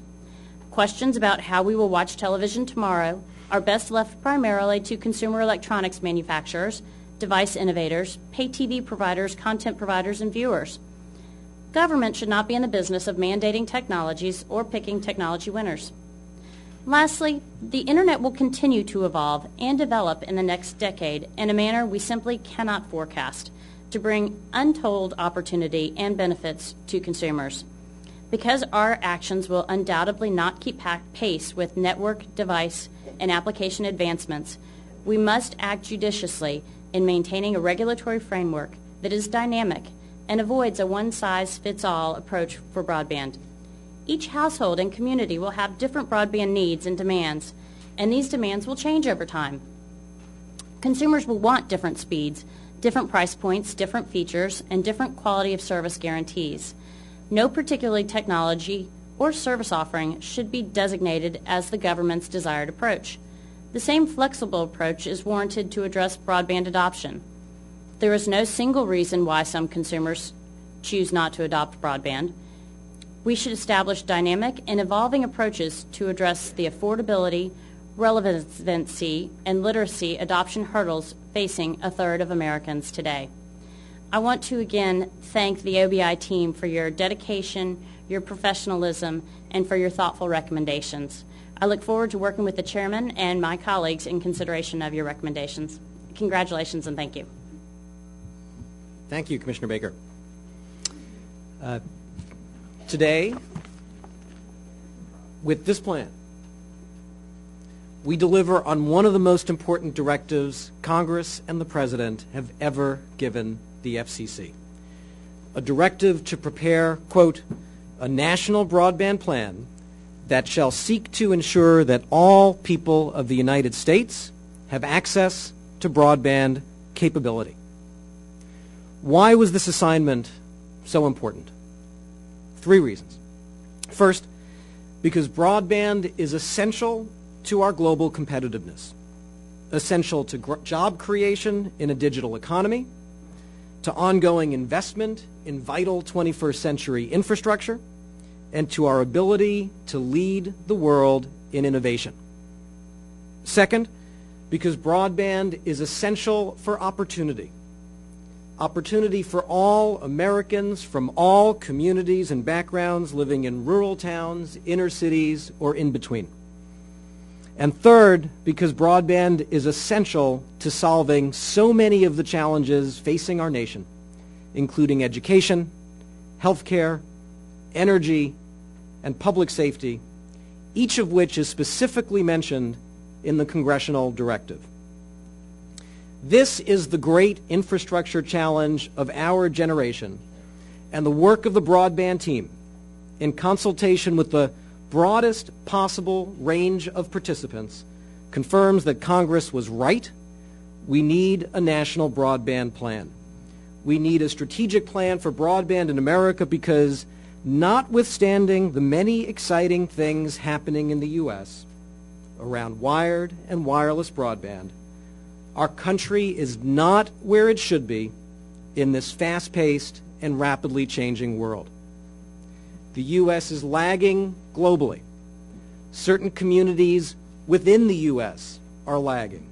Speaker 10: Questions about how we will watch television tomorrow are best left primarily to consumer electronics manufacturers, device innovators, pay TV providers, content providers, and viewers. Government should not be in the business of mandating technologies or picking technology winners. Lastly, the Internet will continue to evolve and develop in the next decade in a manner we simply cannot forecast to bring untold opportunity and benefits to consumers. Because our actions will undoubtedly not keep pace with network, device, and application advancements, we must act judiciously in maintaining a regulatory framework that is dynamic and avoids a one-size-fits-all approach for broadband. Each household and community will have different broadband needs and demands, and these demands will change over time. Consumers will want different speeds, different price points, different features, and different quality of service guarantees. No particular technology or service offering should be designated as the government's desired approach. The same flexible approach is warranted to address broadband adoption. There is no single reason why some consumers choose not to adopt broadband. We should establish dynamic and evolving approaches to address the affordability, relevancy, and literacy adoption hurdles facing a third of Americans today. I want to again thank the OBI team for your dedication, your professionalism, and for your thoughtful recommendations. I look forward to working with the chairman and my colleagues in consideration of your recommendations. Congratulations and thank you.
Speaker 1: Thank you, Commissioner Baker. Today, with this plan, we deliver on one of the most important directives Congress and the President have ever given the FCC. A directive to prepare, quote, a national broadband plan that shall seek to ensure that all people of the United States have access to broadband capability. Why was this assignment so important? 3 reasons. First, because broadband is essential to our global competitiveness, essential to job creation in a digital economy, to ongoing investment in vital 21st century infrastructure, and to our ability to lead the world in innovation. Second, because broadband is essential for opportunity. Opportunity for all Americans from all communities and backgrounds living in rural towns, inner cities, or in between. And third, because broadband is essential to solving so many of the challenges facing our nation, including education, healthcare, energy, and public safety, each of which is specifically mentioned in the congressional directive. This is the great infrastructure challenge of our generation, and the work of the broadband team, in consultation with the broadest possible range of participants, confirms that Congress was right. We need a national broadband plan. We need a strategic plan for broadband in America because, notwithstanding the many exciting things happening in the U.S. around wired and wireless broadband, our country is not where it should be in this fast-paced and rapidly changing world. The U.S. is lagging globally. Certain communities within the U.S. are lagging,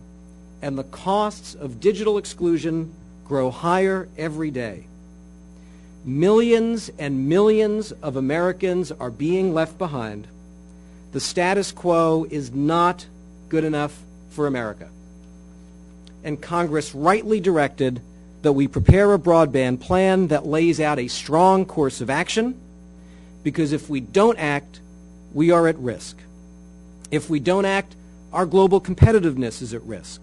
Speaker 1: and the costs of digital exclusion grow higher every day. Millions and millions of Americans are being left behind. The status quo is not good enough for America. And Congress rightly directed that we prepare a broadband plan that lays out a strong course of action, because if we don't act, we are at risk. If we don't act, our global competitiveness is at risk,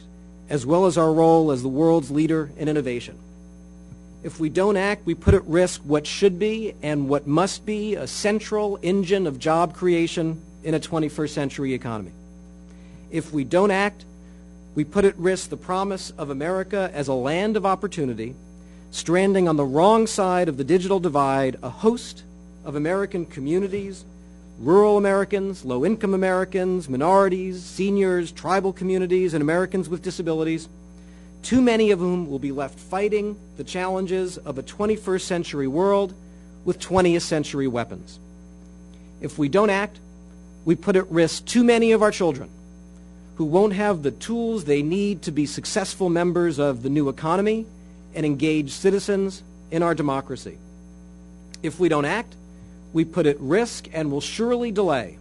Speaker 1: as well as our role as the world's leader in innovation. If we don't act, we put at risk what should be and what must be a central engine of job creation in a 21st century economy. If we don't act, we put at risk the promise of America as a land of opportunity, stranding on the wrong side of the digital divide a host of American communities, rural Americans, low-income Americans, minorities, seniors, tribal communities, and Americans with disabilities, too many of whom will be left fighting the challenges of a 21st century world with 20th century weapons. If we don't act, we put at risk too many of our children who won't have the tools they need to be successful members of the new economy and engaged citizens in our democracy. If we don't act, we put at risk and will surely delay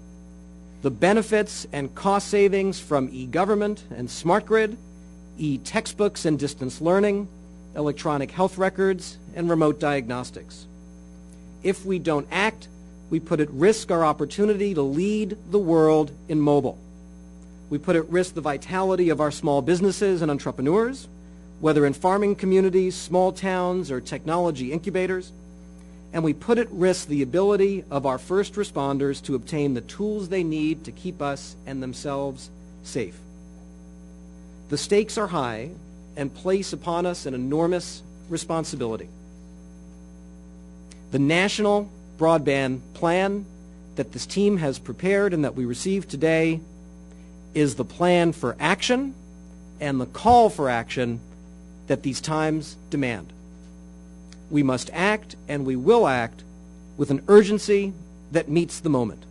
Speaker 1: the benefits and cost savings from e-government and smart grid, e-textbooks and distance learning, electronic health records, and remote diagnostics. If we don't act, we put at risk our opportunity to lead the world in mobile. We put at risk the vitality of our small businesses and entrepreneurs, whether in farming communities, small towns, or technology incubators. And we put at risk the ability of our first responders to obtain the tools they need to keep us and themselves safe. The stakes are high and place upon us an enormous responsibility. The National Broadband Plan that this team has prepared and that we received today is the plan for action and the call for action that these times demand. We must act, and we will act, with an urgency that meets the moment.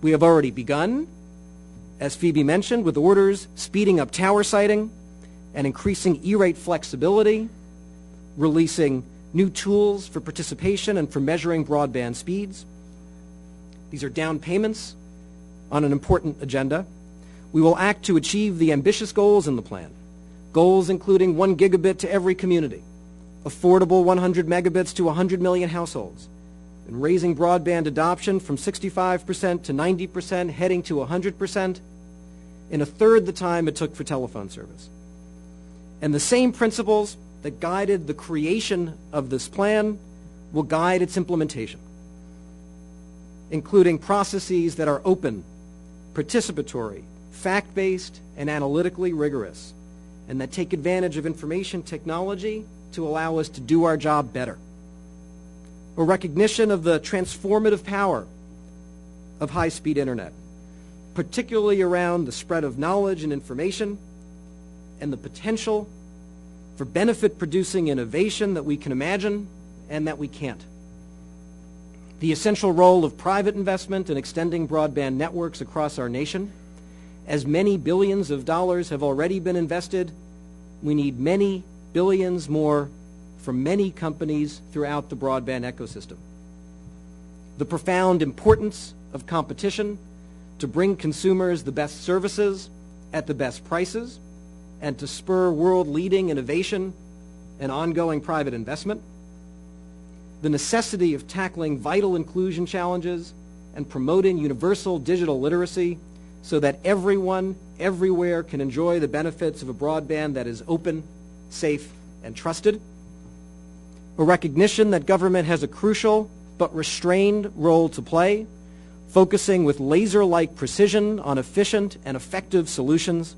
Speaker 1: We have already begun, as Phoebe mentioned, with orders speeding up tower siting and increasing E-rate flexibility, releasing new tools for participation and for measuring broadband speeds. These are down payments on an important agenda. We will act to achieve the ambitious goals in the plan, goals including 1 gigabit to every community, affordable 100 megabits to 100 million households, and raising broadband adoption from 65% to 90%, heading to 100%, in a third the time it took for telephone service. And the same principles that guided the creation of this plan will guide its implementation, including processes that are open, participatory, fact-based, and analytically rigorous, and that take advantage of information technology to allow us to do our job better. A recognition of the transformative power of high-speed internet, particularly around the spread of knowledge and information and the potential for benefit-producing innovation that we can imagine and that we can't. The essential role of private investment in extending broadband networks across our nation. As many billions of dollars have already been invested, we need many billions more from many companies throughout the broadband ecosystem. The profound importance of competition to bring consumers the best services at the best prices and to spur world-leading innovation and ongoing private investment. The necessity of tackling vital inclusion challenges and promoting universal digital literacy so that everyone, everywhere can enjoy the benefits of a broadband that is open, safe, and trusted. A recognition that government has a crucial but restrained role to play, focusing with laser-like precision on efficient and effective solutions,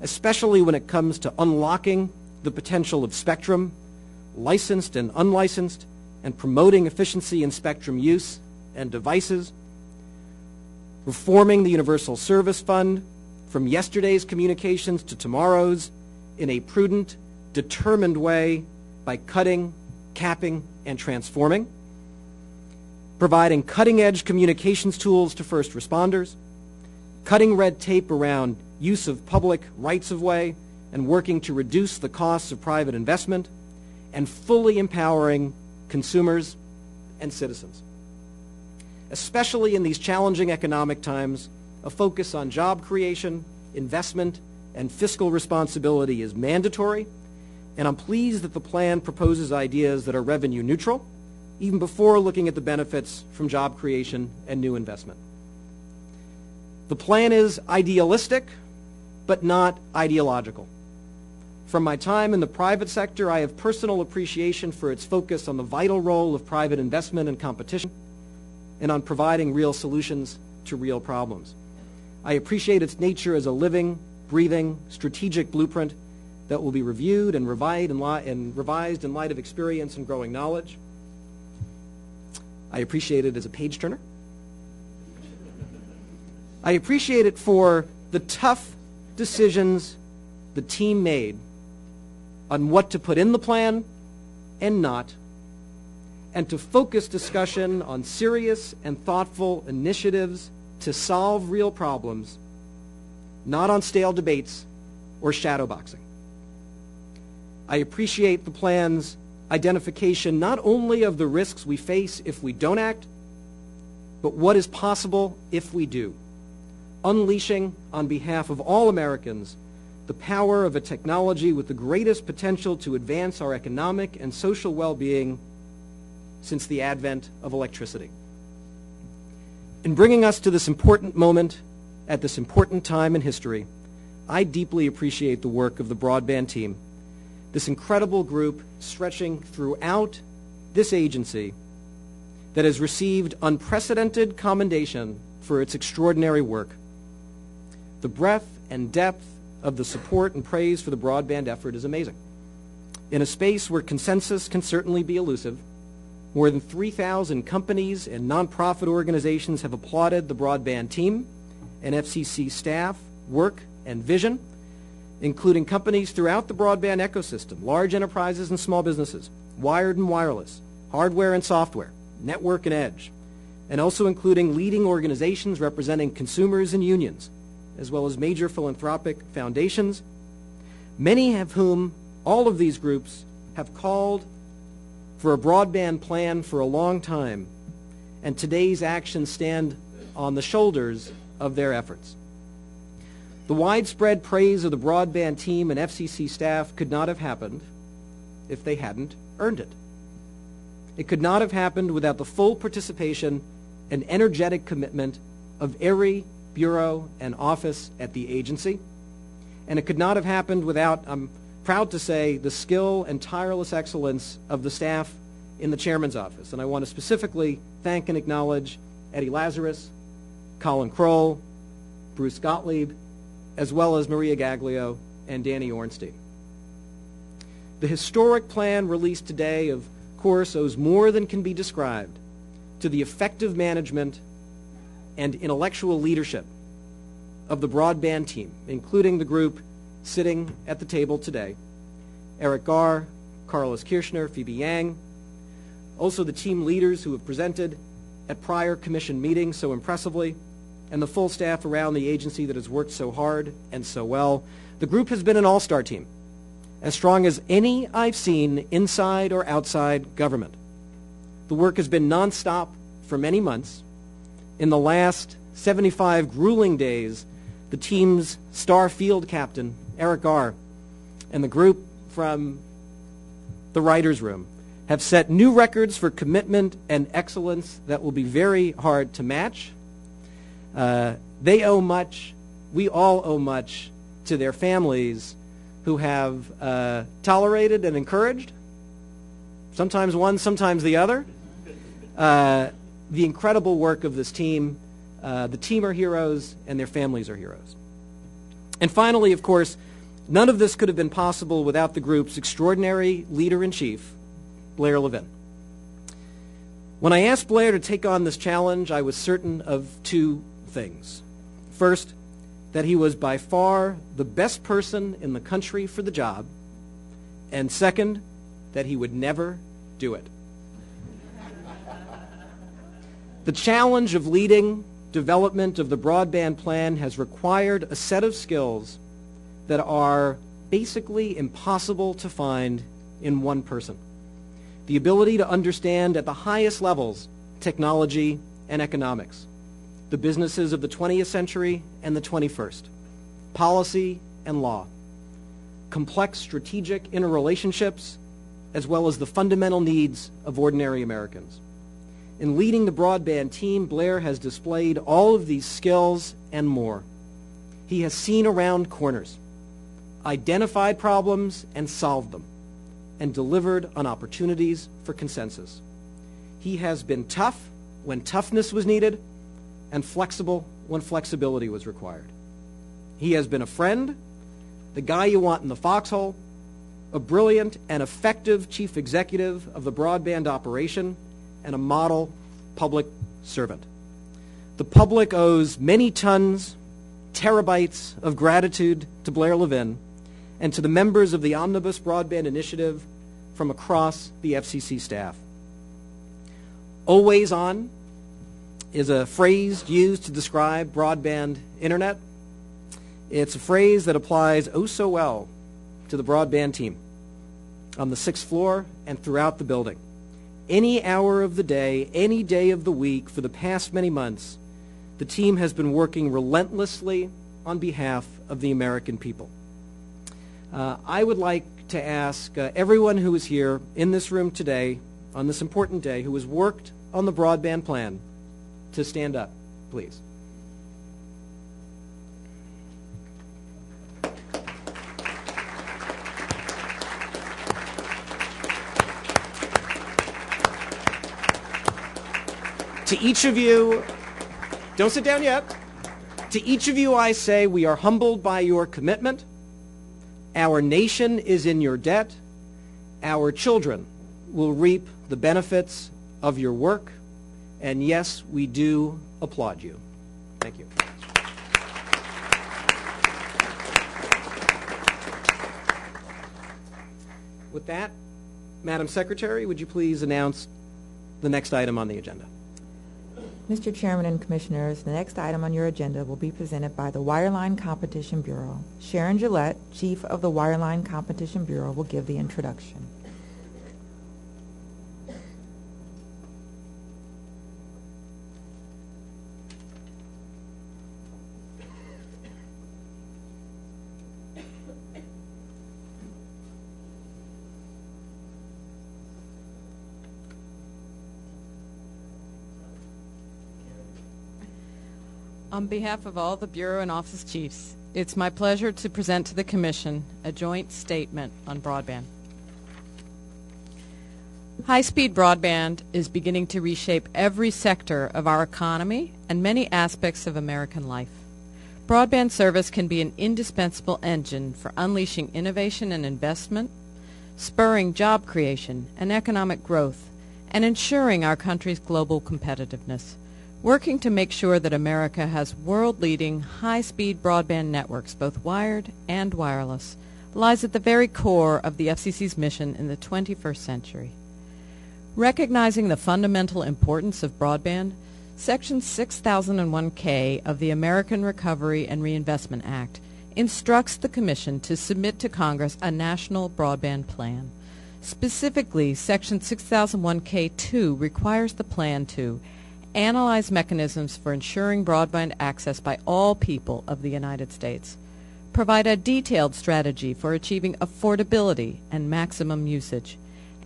Speaker 1: especially when it comes to unlocking the potential of spectrum, licensed and unlicensed, and promoting efficiency in spectrum use and devices. Reforming the Universal Service Fund from yesterday's communications to tomorrow's in a prudent, determined way by cutting, capping, and transforming. Providing cutting-edge communications tools to first responders. Cutting red tape around use of public rights-of-way and working to reduce the costs of private investment. And fully empowering consumers and citizens. Especially in these challenging economic times, a focus on job creation, investment, and fiscal responsibility is mandatory, and I'm pleased that the plan proposes ideas that are revenue neutral, even before looking at the benefits from job creation and new investment. The plan is idealistic, but not ideological. From my time in the private sector, I have personal appreciation for its focus on the vital role of private investment and competition and on providing real solutions to real problems. I appreciate its nature as a living, breathing, strategic blueprint that will be reviewed and revised in light of experience and growing knowledge. I appreciate it as a page turner. I appreciate it for the tough decisions the team made on what to put in the plan and not, and to focus discussion on serious and thoughtful initiatives to solve real problems, not on stale debates or shadowboxing. I appreciate the plan's identification not only of the risks we face if we don't act, but what is possible if we do, unleashing on behalf of all Americans the power of a technology with the greatest potential to advance our economic and social well-being since the advent of electricity. In bringing us to this important moment at this important time in history, I deeply appreciate the work of the broadband team, this incredible group stretching throughout this agency that has received unprecedented commendation for its extraordinary work. The breadth and depth of the support and praise for the broadband effort is amazing. In a space where consensus can certainly be elusive, more than 3,000 companies and nonprofit organizations have applauded the broadband team and FCC staff work and vision, including companies throughout the broadband ecosystem, large enterprises and small businesses, wired and wireless, hardware and software, network and edge, and also including leading organizations representing consumers and unions, as well as major philanthropic foundations, many of whom, all of these groups, have called for a broadband plan for a long time, and today's actions stand on the shoulders of their efforts. The widespread praise of the broadband team and FCC staff could not have happened if they hadn't earned it. It could not have happened without the full participation and energetic commitment of every bureau and office at the agency, and it could not have happened without, I'm proud to say, the skill and tireless excellence of the staff in the chairman's office. And I want to specifically thank and acknowledge Eddie Lazarus, Colin Kroll, Bruce Gottlieb, as well as Maria Gaglio and Danny Ornstein. The historic plan released today, of course, owes more than can be described to the effective management and intellectual leadership of the broadband team, including the group sitting at the table today: Eric Garr, Carlos Kirchner, Phoebe Yang, also the team leaders who have presented at prior commission meetings so impressively, and the full staff around the agency that has worked so hard and so well. The group has been an all-star team, as strong as any I've seen inside or outside government. The work has been nonstop for many months. In the last 75 grueling days, the team's star field captain, Eric Garr, and the group from the writer's room have set new records for commitment and excellence that will be very hard to match. They owe much, we all owe much to their families who have tolerated and encouraged, sometimes one, sometimes the other, the incredible work of this team. The team are heroes and their families are heroes. And finally, of course, none of this could have been possible without the group's extraordinary leader-in-chief, Blair Levin. When I asked Blair to take on this challenge, I was certain of two things. First, that he was by far the best person in the country for the job, and second, that he would never do it. The challenge of leading development of the broadband plan has required a set of skills that are basically impossible to find in one person. The ability to understand at the highest levels technology and economics, the businesses of the 20th century and the 21st, policy and law, complex strategic interrelationships, as well as the fundamental needs of ordinary Americans. In leading the broadband team, Blair has displayed all of these skills and more. He has seen around corners, identified problems and solved them, and delivered on opportunities for consensus. He has been tough when toughness was needed and flexible when flexibility was required. He has been a friend, the guy you want in the foxhole, a brilliant and effective chief executive of the broadband operation, and a model public servant. The public owes many tons, terabytes of gratitude to Blair Levin and to the members of the Omnibus Broadband Initiative from across the FCC staff. Always on is a phrase used to describe broadband internet. It's a phrase that applies oh so well to the broadband team on the 6th floor and throughout the building. Any hour of the day, any day of the week for the past many months, the team has been working relentlessly on behalf of the American people. I would like to ask everyone who is here in this room today on this important day who has worked on the broadband plan to stand up, please. To each of you, don't sit down yet. To each of you I say we are humbled by your commitment. Our nation is in your debt. Our children will reap the benefits of your work. And yes, we do applaud you. Thank you. With that, Madam Secretary, would you please announce the next item on the agenda?
Speaker 2: Mr. Chairman and Commissioners, the next item on your agenda will be presented by the Wireline Competition Bureau. Sharon Gillette, Chief of the Wireline Competition Bureau, will give the introduction.
Speaker 11: On behalf of all the Bureau and Office Chiefs, it's my pleasure to present to the Commission a joint statement on broadband. High-speed broadband is beginning to reshape every sector of our economy and many aspects of American life. Broadband service can be an indispensable engine for unleashing innovation and investment, spurring job creation and economic growth, and ensuring our country's global competitiveness. Working to make sure that America has world-leading high-speed broadband networks, both wired and wireless, lies at the very core of the FCC's mission in the 21st century. Recognizing the fundamental importance of broadband, Section 6001K of the American Recovery and Reinvestment Act instructs the Commission to submit to Congress a national broadband plan. Specifically, Section 6001K2 requires the plan to analyze mechanisms for ensuring broadband access by all people of the United States, provide a detailed strategy for achieving affordability and maximum usage,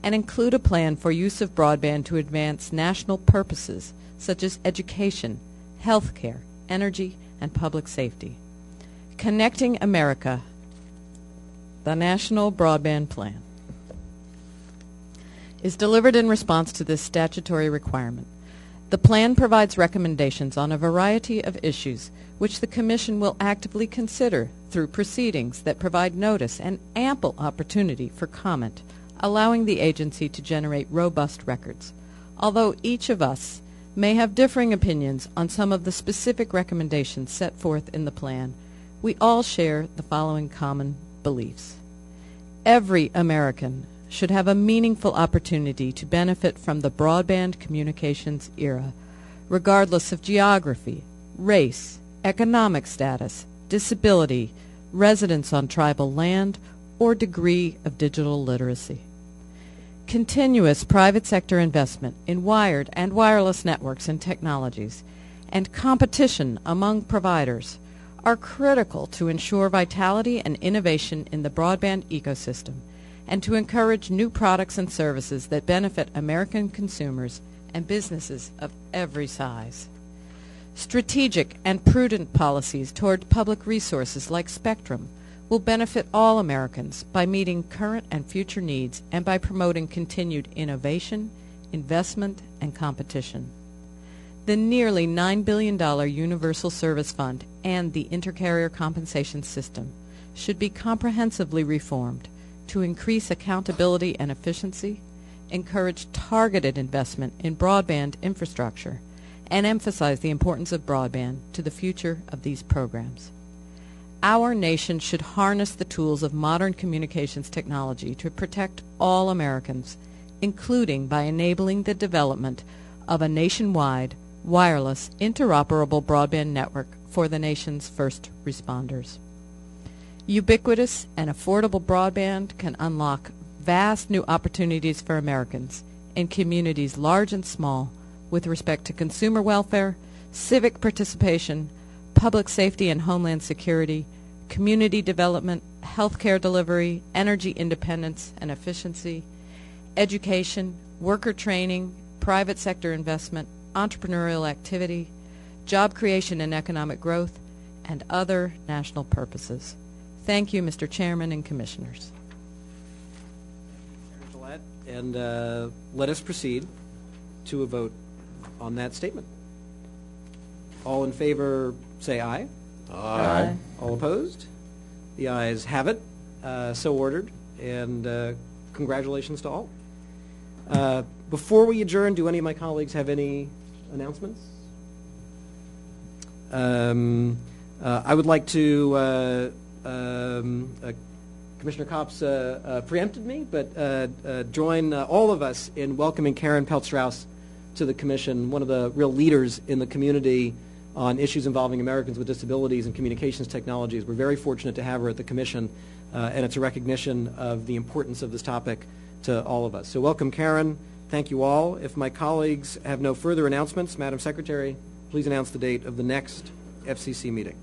Speaker 11: and include a plan for use of broadband to advance national purposes such as education, health care, energy, and public safety. Connecting America, the National Broadband Plan, is delivered in response to this statutory requirement. The plan provides recommendations on a variety of issues which the Commission will actively consider through proceedings that provide notice and ample opportunity for comment, allowing the agency to generate robust records. Although each of us may have differing opinions on some of the specific recommendations set forth in the plan, we all share the following common beliefs. Every American should have a meaningful opportunity to benefit from the broadband communications era, regardless of geography, race, economic status, disability, residence on tribal land, or degree of digital literacy. Continuous private sector investment in wired and wireless networks and technologies, and competition among providers are critical to ensure vitality and innovation in the broadband ecosystem, and to encourage new products and services that benefit American consumers and businesses of every size. Strategic and prudent policies toward public resources like spectrum will benefit all Americans by meeting current and future needs and by promoting continued innovation, investment, and competition. The nearly $9 billion Universal Service Fund and the Intercarrier Compensation System should be comprehensively reformed to increase accountability and efficiency, encourage targeted investment in broadband infrastructure, and emphasize the importance of broadband to the future of these programs. Our nation should harness the tools of modern communications technology to protect all Americans, including by enabling the development of a nationwide, wireless, interoperable broadband network for the nation's first responders. Ubiquitous and affordable broadband can unlock vast new opportunities for Americans in communities large and small with respect to consumer welfare, civic participation, public safety and homeland security, community development, healthcare delivery, energy independence and efficiency, education, worker training, private sector investment, entrepreneurial activity, job creation and economic growth, and other national purposes. Thank you, Mr. Chairman and Commissioners.
Speaker 1: And let us proceed to a vote on that statement. All in favor, say aye.
Speaker 8: Aye.
Speaker 1: All opposed? The ayes have it. So ordered. And congratulations to all. Before we adjourn, do any of my colleagues have any announcements? I would like to, Commissioner Copps preempted me, but join all of us in welcoming Karen Peltz-Strauss to the Commission, one of the real leaders in the community on issues involving Americans with disabilities and communications technologies. We're very fortunate to have her at the Commission, and it's a recognition of the importance of this topic to all of us. So welcome, Karen. Thank you all. If my colleagues have no further announcements, Madam Secretary, please announce the date of the next FCC meeting.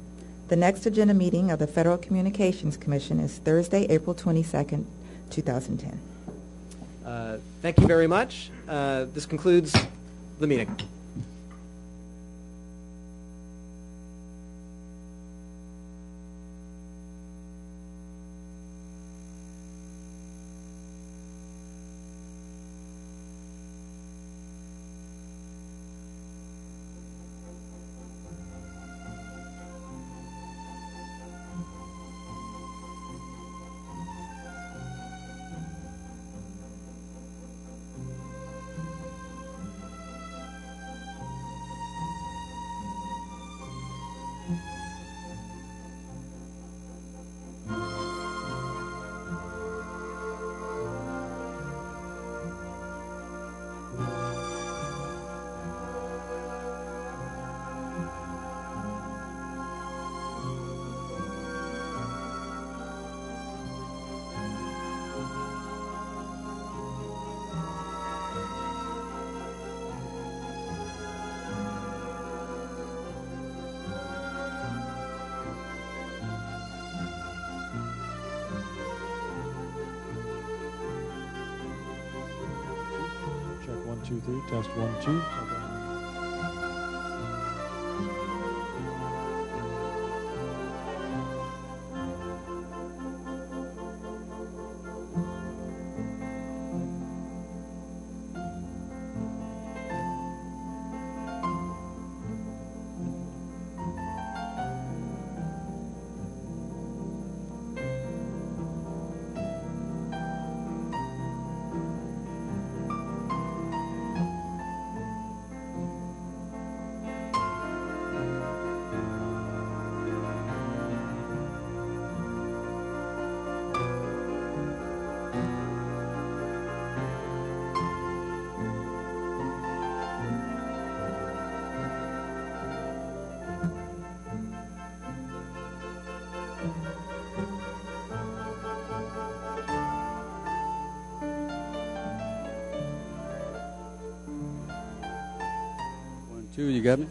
Speaker 2: The next agenda meeting of the Federal Communications Commission is Thursday, April 22nd, 2010.
Speaker 1: Thank you very much. This concludes the meeting.
Speaker 12: Check 1, 2, 3. Test 1, 2.
Speaker 13: You got me?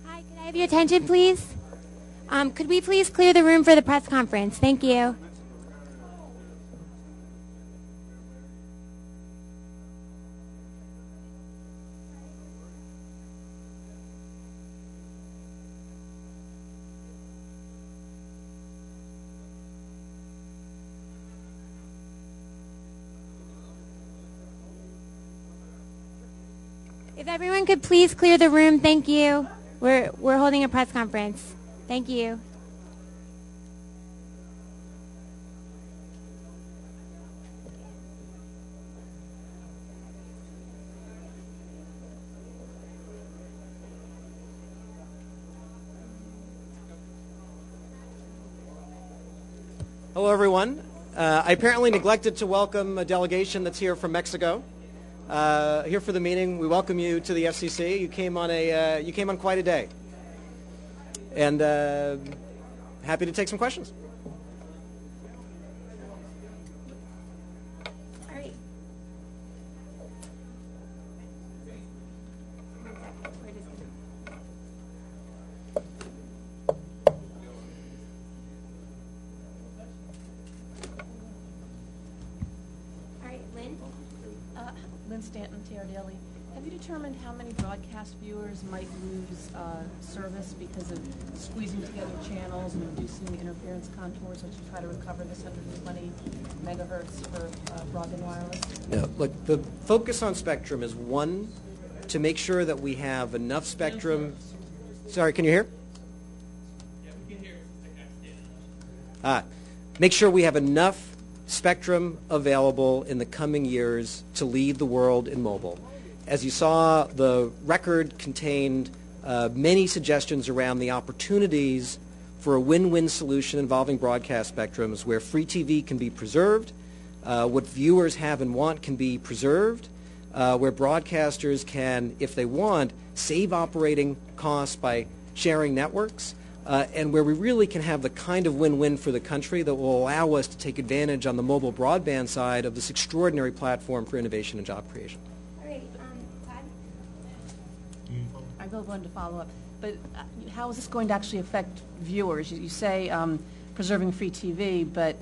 Speaker 14: Hi, could I have your attention, please? Could we please clear the room for the press conference? Thank you. If everyone could please clear the room, thank you. We're holding a press conference. Thank you.
Speaker 1: Hello, everyone. I apparently neglected to welcome a delegation that's here from Mexico. Here for the meeting. We welcome you to the FCC. You came on quite a day, and happy to take some questions.
Speaker 14: All right. All right, Lynn.
Speaker 15: Lynn Stanton, TR Daily. Have you determined how many broadcast viewers might lose service because of squeezing together channels and reducing the interference contours as you try to recover this 120 megahertz for broadband wireless?
Speaker 1: Yeah, look, the focus on spectrum is, one, to make sure that we have enough spectrum. Sorry, can you hear?
Speaker 16: Yeah, we can hear.
Speaker 1: Make sure we have enough spectrum available in the coming years to lead the world in mobile. As you saw, the record contained many suggestions around the opportunities for a win-win solution involving broadcast spectrums where free TV can be preserved, what viewers have and want can be preserved, where broadcasters can, if they want, save operating costs by sharing networks, and where we really can have the kind of win-win for the country that will allow us to take advantage on the mobile broadband side of this extraordinary platform for innovation and job creation.
Speaker 14: All right, Todd.
Speaker 15: I really wanted to follow up, but how is this going to actually affect viewers? You say preserving free TV, but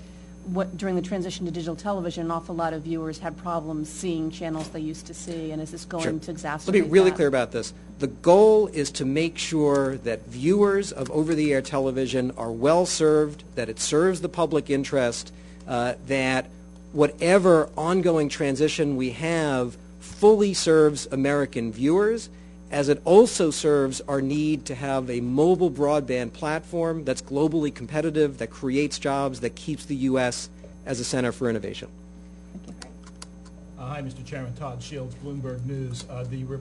Speaker 15: during the transition to digital television, an awful lot of viewers had problems seeing channels they used to see, and is this going to exacerbate
Speaker 1: Let me be really
Speaker 15: that?
Speaker 1: clear about this. The goal is to make sure that viewers of over-the-air television are well served, that it serves the public interest, that whatever ongoing transition we have fully serves American viewers, as it also serves our need to have a mobile broadband platform that's globally competitive, that creates jobs, that keeps the U.S. as a center for innovation.
Speaker 16: Hi, Mr. Chairman. Todd Shields, Bloomberg News.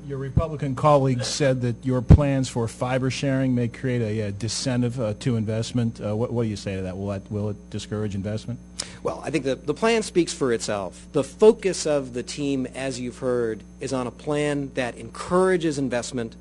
Speaker 16: Your Republican colleagues said that your plans for fiber sharing may create a disincentive to investment. What do you say to that? Will it discourage investment?
Speaker 1: Well, I think the plan speaks for itself. The focus of the team, as you've heard, is on a plan that encourages investment,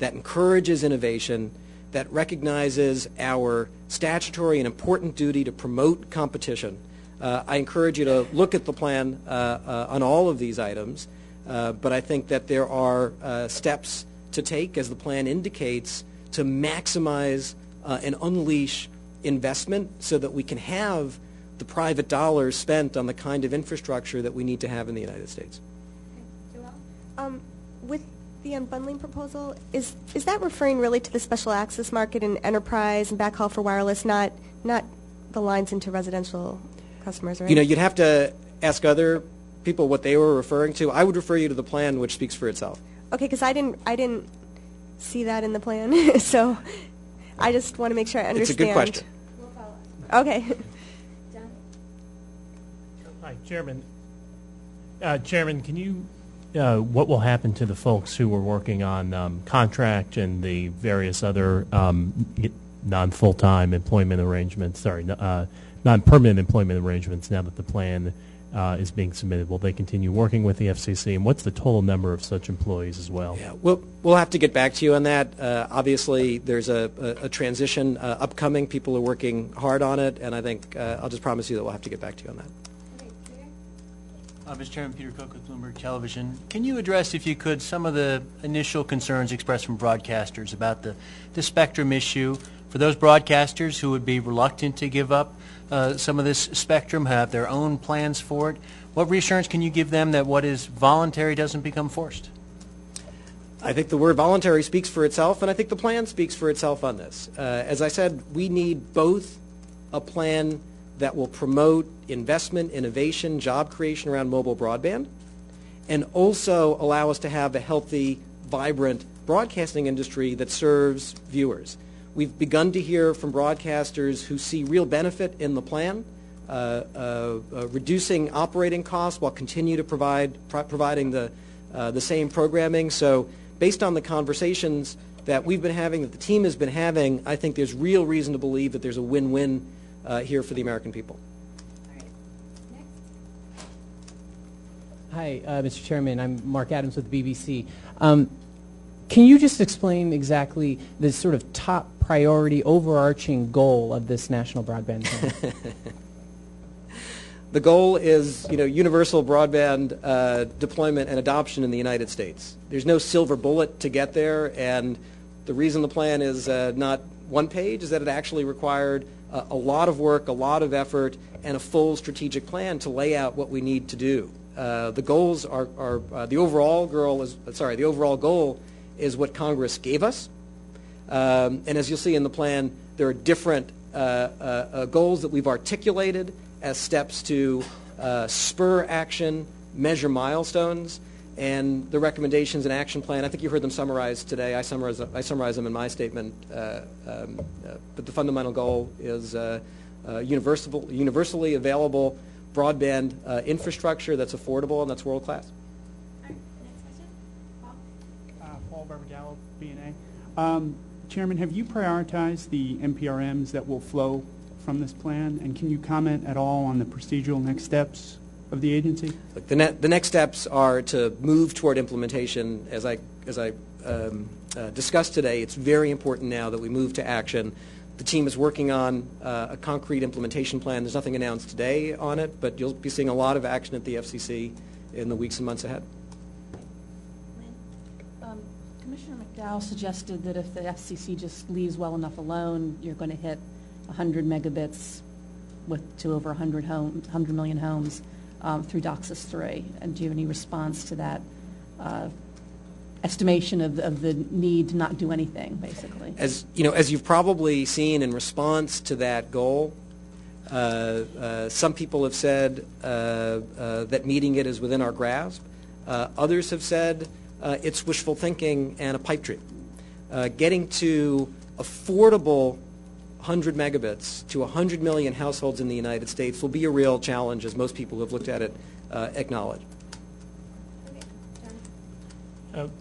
Speaker 1: that encourages innovation, that recognizes our statutory and important duty to promote competition. I encourage you to look at the plan on all of these items, but I think that there are steps to take, as the plan indicates, to maximize and unleash investment so that we can have the private dollars spent on the kind of infrastructure that we need to have in the United States.
Speaker 17: With the unbundling proposal, is that referring really to the special access market and enterprise and backhaul for wireless, not the lines into residential customers, right?
Speaker 1: You know, you'd have to ask other people what they were referring to. I would refer you to the plan, which speaks for itself.
Speaker 17: Okay, because I didn't see that in the plan, so I just want to make sure I understand.
Speaker 1: It's a good question.
Speaker 17: We'll follow up. Okay.
Speaker 14: John?
Speaker 18: Hi, Chairman. Chairman, can you, what will happen to the folks who were working on contract and the various other non-full-time employment arrangements, non-permanent employment arrangements now that the plan is being submitted? Will they continue working with the FCC, and what's the total number of such employees as well?
Speaker 1: Yeah, we'll have to get back to you on that. Obviously, there's a transition upcoming. People are working hard on it, and I think I'll just promise you that we'll have to get back to you on that.
Speaker 19: Mr. Chairman, Peter Cook with Bloomberg Television. Can you address, if you could, some of the initial concerns expressed from broadcasters about the spectrum issue? For those broadcasters who would be reluctant to give up some of this spectrum, have their own plans for it, what reassurance can you give them that what is voluntary doesn't become forced?
Speaker 1: I think the word voluntary speaks for itself, and I think the plan speaks for itself on this. As I said, we need both a plan that will promote investment, innovation, job creation around mobile broadband, and also allow us to have a healthy, vibrant broadcasting industry that serves viewers. We've begun to hear from broadcasters who see real benefit in the plan, reducing operating costs while continue to providing the same programming. So based on the conversations that we've been having, that the team has been having, I think there's real reason to believe that there's a win-win here for the American people.
Speaker 20: Hi, Mr. Chairman. I'm Mark Adams with the BBC. Can you just explain exactly the sort of top priority, overarching goal of this national broadband plan?
Speaker 1: The goal is, universal broadband deployment and adoption in the United States. There's no silver bullet to get there, and the reason the plan is not one page is that it actually required a lot of work, a lot of effort, and a full strategic plan to lay out what we need to do. The goals are the overall goal is what Congress gave us, and as you'll see in the plan, there are different goals that we've articulated as steps to spur action, measure milestones, and the recommendations and action plan. I think you heard them summarized today. I summarize them in my statement. But the fundamental goal is universally available broadband infrastructure that's affordable and that's world class.
Speaker 21: Paul Barbagallo, BNA. Chairman, have you prioritized the NPRMs that will flow from this plan, and can you comment at all on the procedural next steps of the agency?
Speaker 1: Look, the next steps are to move toward implementation. As I discussed today, it's very important now that we move to action. The team is working on a concrete implementation plan. There's nothing announced today on it, but you'll be seeing a lot of action at the FCC in the weeks and months ahead.
Speaker 15: Commissioner McDowell suggested that if the FCC just leaves well enough alone, you're going to hit 100 megabits to over 100 million homes through DOCSIS 3. And do you have any response to that estimation of the need to not do anything, basically?
Speaker 1: As you've probably seen in response to that goal, some people have said that meeting it is within our grasp. Others have said it's wishful thinking and a pipe dream. Getting to affordable 100 megabits to 100 million households in the United States will be a real challenge, as most people who have looked at it acknowledge.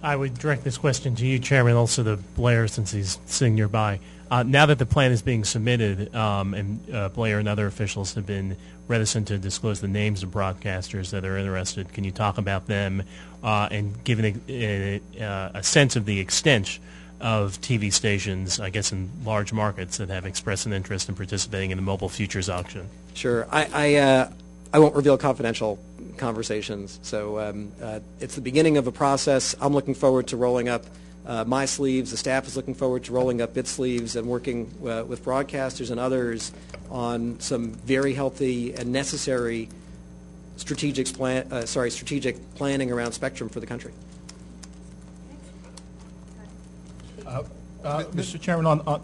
Speaker 18: I would direct this question to you, Chairman, also to Blair, since he's sitting nearby. Now that the plan is being submitted, and Blair and other officials have been reticent to disclose the names of broadcasters that are interested, can you talk about them and give a sense of the extent of TV stations, I guess, in large markets that have expressed an interest in participating in the mobile futures auction?
Speaker 1: Sure. I won't reveal confidential conversations. So it's the beginning of a process. I'm looking forward to rolling up my sleeves. The staff is looking forward to rolling up its sleeves and working with broadcasters and others on some very healthy and necessary strategic planning around spectrum for the country.
Speaker 16: Mr. Chairman, on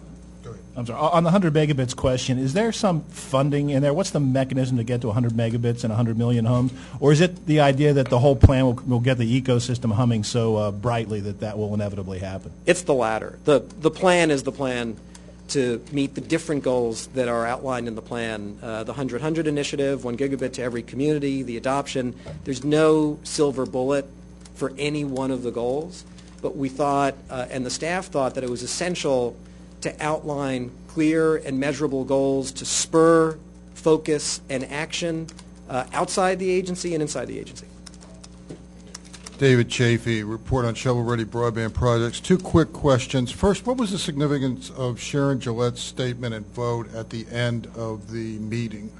Speaker 16: the 100 megabits question, is there some funding in there? What's the mechanism to get to 100 megabits and 100 million homes? Or is it the idea that the whole plan will get the ecosystem humming so brightly that will inevitably happen?
Speaker 1: It's the latter. The plan is the plan to meet the different goals that are outlined in the plan. The 100-100 initiative, 1 gigabit to every community, the adoption. There's no silver bullet for any one of the goals. But we thought, and the staff thought, that it was essential to outline clear and measurable goals to spur focus and action outside the agency and inside the agency.
Speaker 22: David Chafee, report on shovel-ready broadband projects. 2 quick questions. First, what was the significance of Sharon Gillette's statement and vote at the end of the meeting?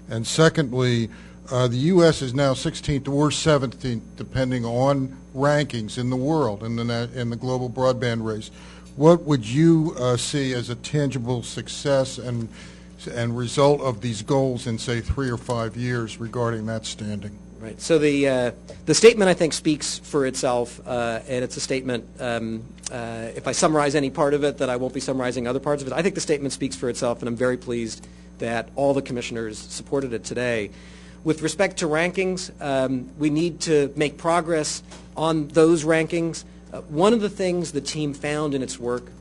Speaker 22: And secondly, the U.S. is now 16th or 17th, depending on rankings in the world in the global broadband race. What would you see as a tangible success and result of these goals in, say, 3 or 5 years regarding that standing?
Speaker 1: Right. So the statement, I think, speaks for itself, and it's a statement. If I summarize any part of it, then I won't be summarizing other parts of it. I think the statement speaks for itself, and I'm very pleased that all the commissioners supported it today. With respect to rankings, we need to make progress on those rankings. One of the things the team found in its work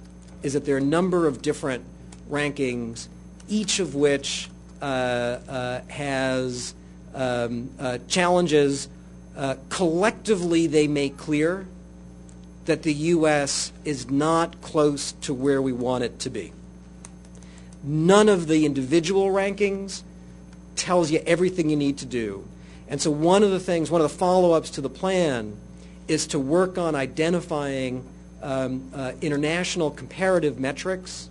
Speaker 1: is that there are a number of different rankings, each of which has challenges. Collectively, they make clear that the U.S. is not close to where we want it to be. None of the individual rankings tells you everything you need to do. And so one of the follow-ups to the plan is to work on identifying international comparative metrics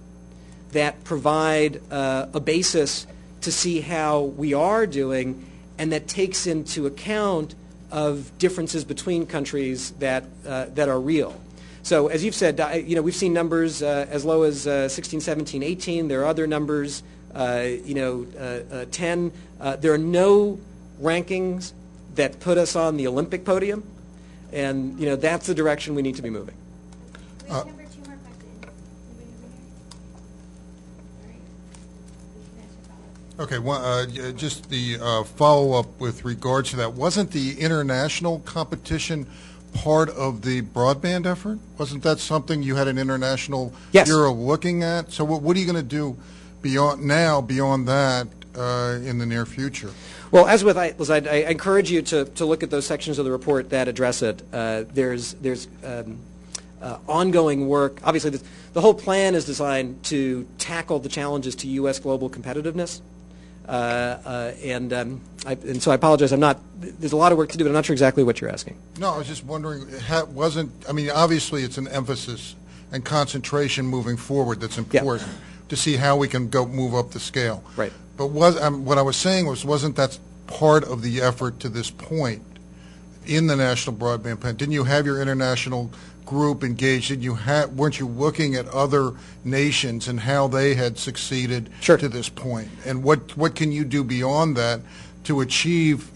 Speaker 1: that provide a basis to see how we are doing, and that takes into account of differences between countries that are real. So as you've said, we've seen numbers as low as 16, 17, 18. There are other numbers, 10. There are no rankings that put us on the Olympic podium, and that's the direction we need to be moving.
Speaker 22: Okay, just the follow-up with regards to that. Wasn't the international competition part of the broadband effort? Wasn't that something you had an international bureau looking at? So what are you going to do beyond that in the near future?
Speaker 1: Well, as with I encourage you to look at those sections of the report that address it. There's ongoing work. Obviously, the whole plan is designed to tackle the challenges to U.S. global competitiveness. And so I apologize. There's a lot of work to do, but I'm not sure exactly what you're asking.
Speaker 22: No, I was just wondering. Obviously, it's an emphasis and concentration moving forward that's important to see how we can move up the scale.
Speaker 1: Right.
Speaker 22: But what I was saying wasn't that part of the effort to this point in the National Broadband Plan? Didn't you have your international group engaged? Weren't you looking at other nations and how they had succeeded to this point? And what can you do beyond that to achieve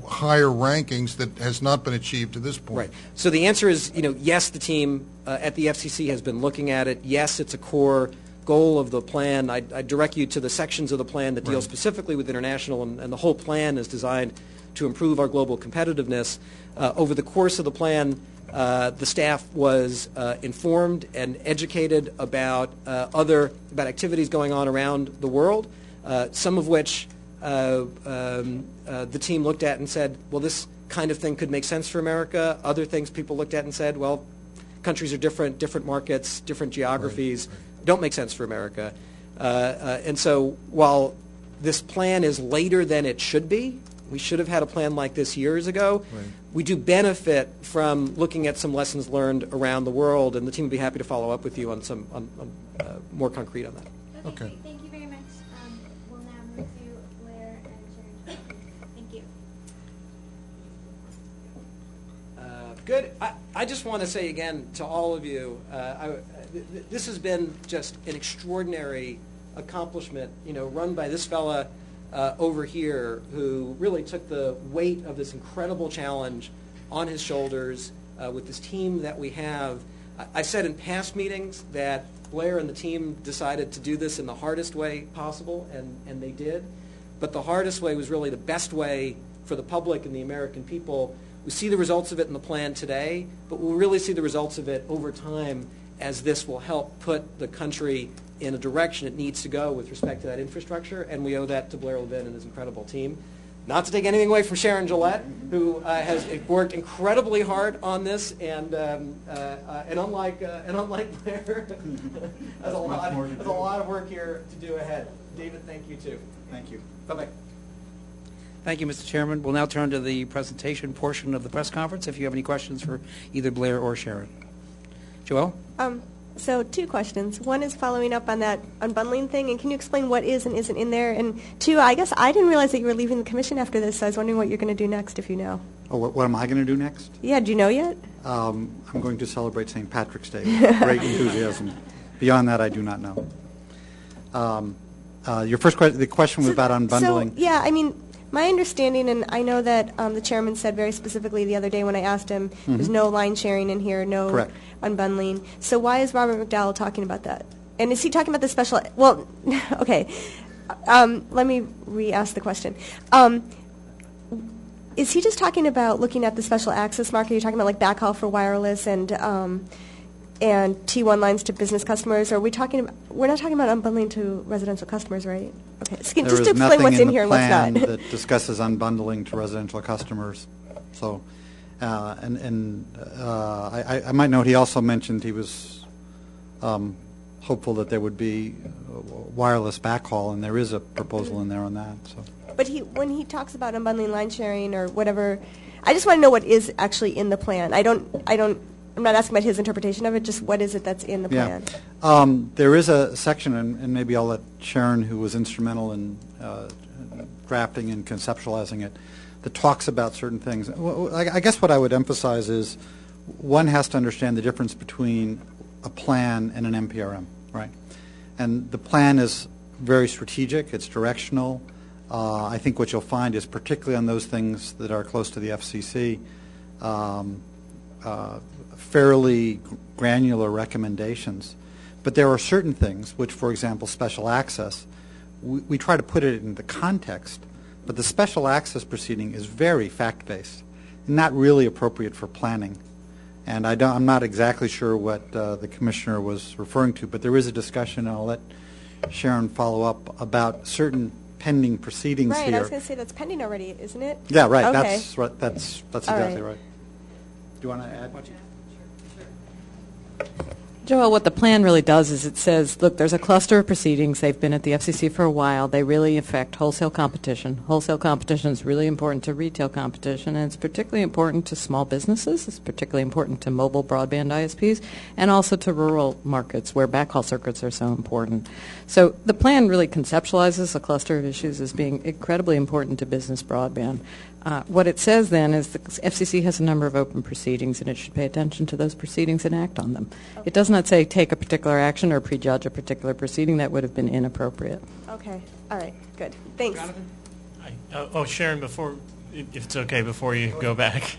Speaker 22: higher rankings that has not been achieved to this point?
Speaker 1: Right. So the answer is yes, the team at the FCC has been looking at it. Yes, it's a core goal of the plan. I direct you to the sections of the plan that deal specifically with international, and the whole plan is designed to improve our global competitiveness. Over the course of the plan, the staff was informed and educated about activities going on around the world, some of which the team looked at and said, well, this kind of thing could make sense for America. Other things people looked at and said, well, countries are different markets, different geographies, don't make sense for America. And so while this plan is later than it should be, we should have had a plan like this years ago. Right. We do benefit from looking at some lessons learned around the world, and the team would be happy to follow up with you on some more concrete on that.
Speaker 14: Okay. Thank you very much. We'll now move to Blair and Sharon. Thank you.
Speaker 1: Good. I just want to say again to all of you, this has been just an extraordinary accomplishment, run by this fella over here, who really took the weight of this incredible challenge on his shoulders with this team that we have. I've said in past meetings that Blair and the team decided to do this in the hardest way possible, and they did. But the hardest way was really the best way for the public and the American people. We see the results of it in the plan today, but we'll really see the results of it over time, as this will help put the country in a direction it needs to go with respect to that infrastructure, and we owe that to Blair Levin and his incredible team. Not to take anything away from Sharon Gillette, who has worked incredibly hard on this, and unlike Blair, has a lot of work here to do ahead. David, thank you too.
Speaker 4: Thank you.
Speaker 1: Bye-bye.
Speaker 4: Thank you, Mr. Chairman. We'll now turn to the presentation portion of the press conference. If you have any questions for either Blair or Sharon. Joelle?
Speaker 17: So 2 questions. One is following up on that unbundling thing, and can you explain what is and isn't in there? And 2, I guess I didn't realize that you were leaving the commission after this, so I was wondering what you're going to do next, if you know.
Speaker 3: Oh, what am I going to do next?
Speaker 17: Yeah, do you know yet?
Speaker 3: I'm going to celebrate St. Patrick's Day with great enthusiasm. Beyond that, I do not know. Your first question, the question was about unbundling.
Speaker 17: So, yeah, I mean, my understanding, and I know that the chairman said very specifically the other day when I asked him, there's no line sharing in here, no
Speaker 3: Correct.
Speaker 17: Unbundling. So why is Robert McDowell talking about that? And is he talking about the special, well, okay, let me re-ask the question. Is he just talking about looking at the special access market? You're talking about like backhaul for wireless and T1 lines to business customers? Or are we talking about, we're not talking about unbundling to residential customers, right? Okay, so just to explain what's in here and what's not.
Speaker 3: There is nothing in the plan that discusses unbundling to residential customers. So, I might note he also mentioned he was hopeful that there would be wireless backhaul, and there is a proposal in there on that. So.
Speaker 17: But when he talks about unbundling line sharing or whatever, I just want to know what is actually in the plan. I'm not asking about his interpretation of it, just what is it that's in the plan?
Speaker 3: There is a section, and maybe I'll let Sharon, who was instrumental in drafting and conceptualizing it, that talks about certain things. Well, I guess what I would emphasize is one has to understand the difference between a plan and an MPRM, right? And the plan is very strategic, it's directional. I think what you'll find is, particularly on those things that are close to the FCC, fairly granular recommendations. But there are certain things, which, for example, special access, we try to put it in the context, but the special access proceeding is very fact-based, not really appropriate for planning. And I'm not exactly sure what the Commissioner was referring to, but there is a discussion, and I'll let Sharon follow up about certain pending proceedings
Speaker 17: right,
Speaker 3: here.
Speaker 17: Right, I was going to say that's pending already, isn't it?
Speaker 3: Yeah, right.
Speaker 17: Okay.
Speaker 3: That's exactly right. Do you want to add?
Speaker 11: Joel, what the plan really does is it says, look, there's a cluster of proceedings. They've been at the FCC for a while. They really affect wholesale competition. Wholesale competition is really important to retail competition, and it's particularly important to small businesses. It's particularly important to mobile broadband ISPs, and also to rural markets where backhaul circuits are so important. So the plan really conceptualizes a cluster of issues as being incredibly important to business broadband. What it says then is the FCC has a number of open proceedings, and it should pay attention to those proceedings and act on them. Okay. It does not say take a particular action or prejudge a particular proceeding. That would have been inappropriate.
Speaker 17: Okay. All right. Good. Thanks.
Speaker 18: Jonathan? Sharon, if it's okay, before you go back.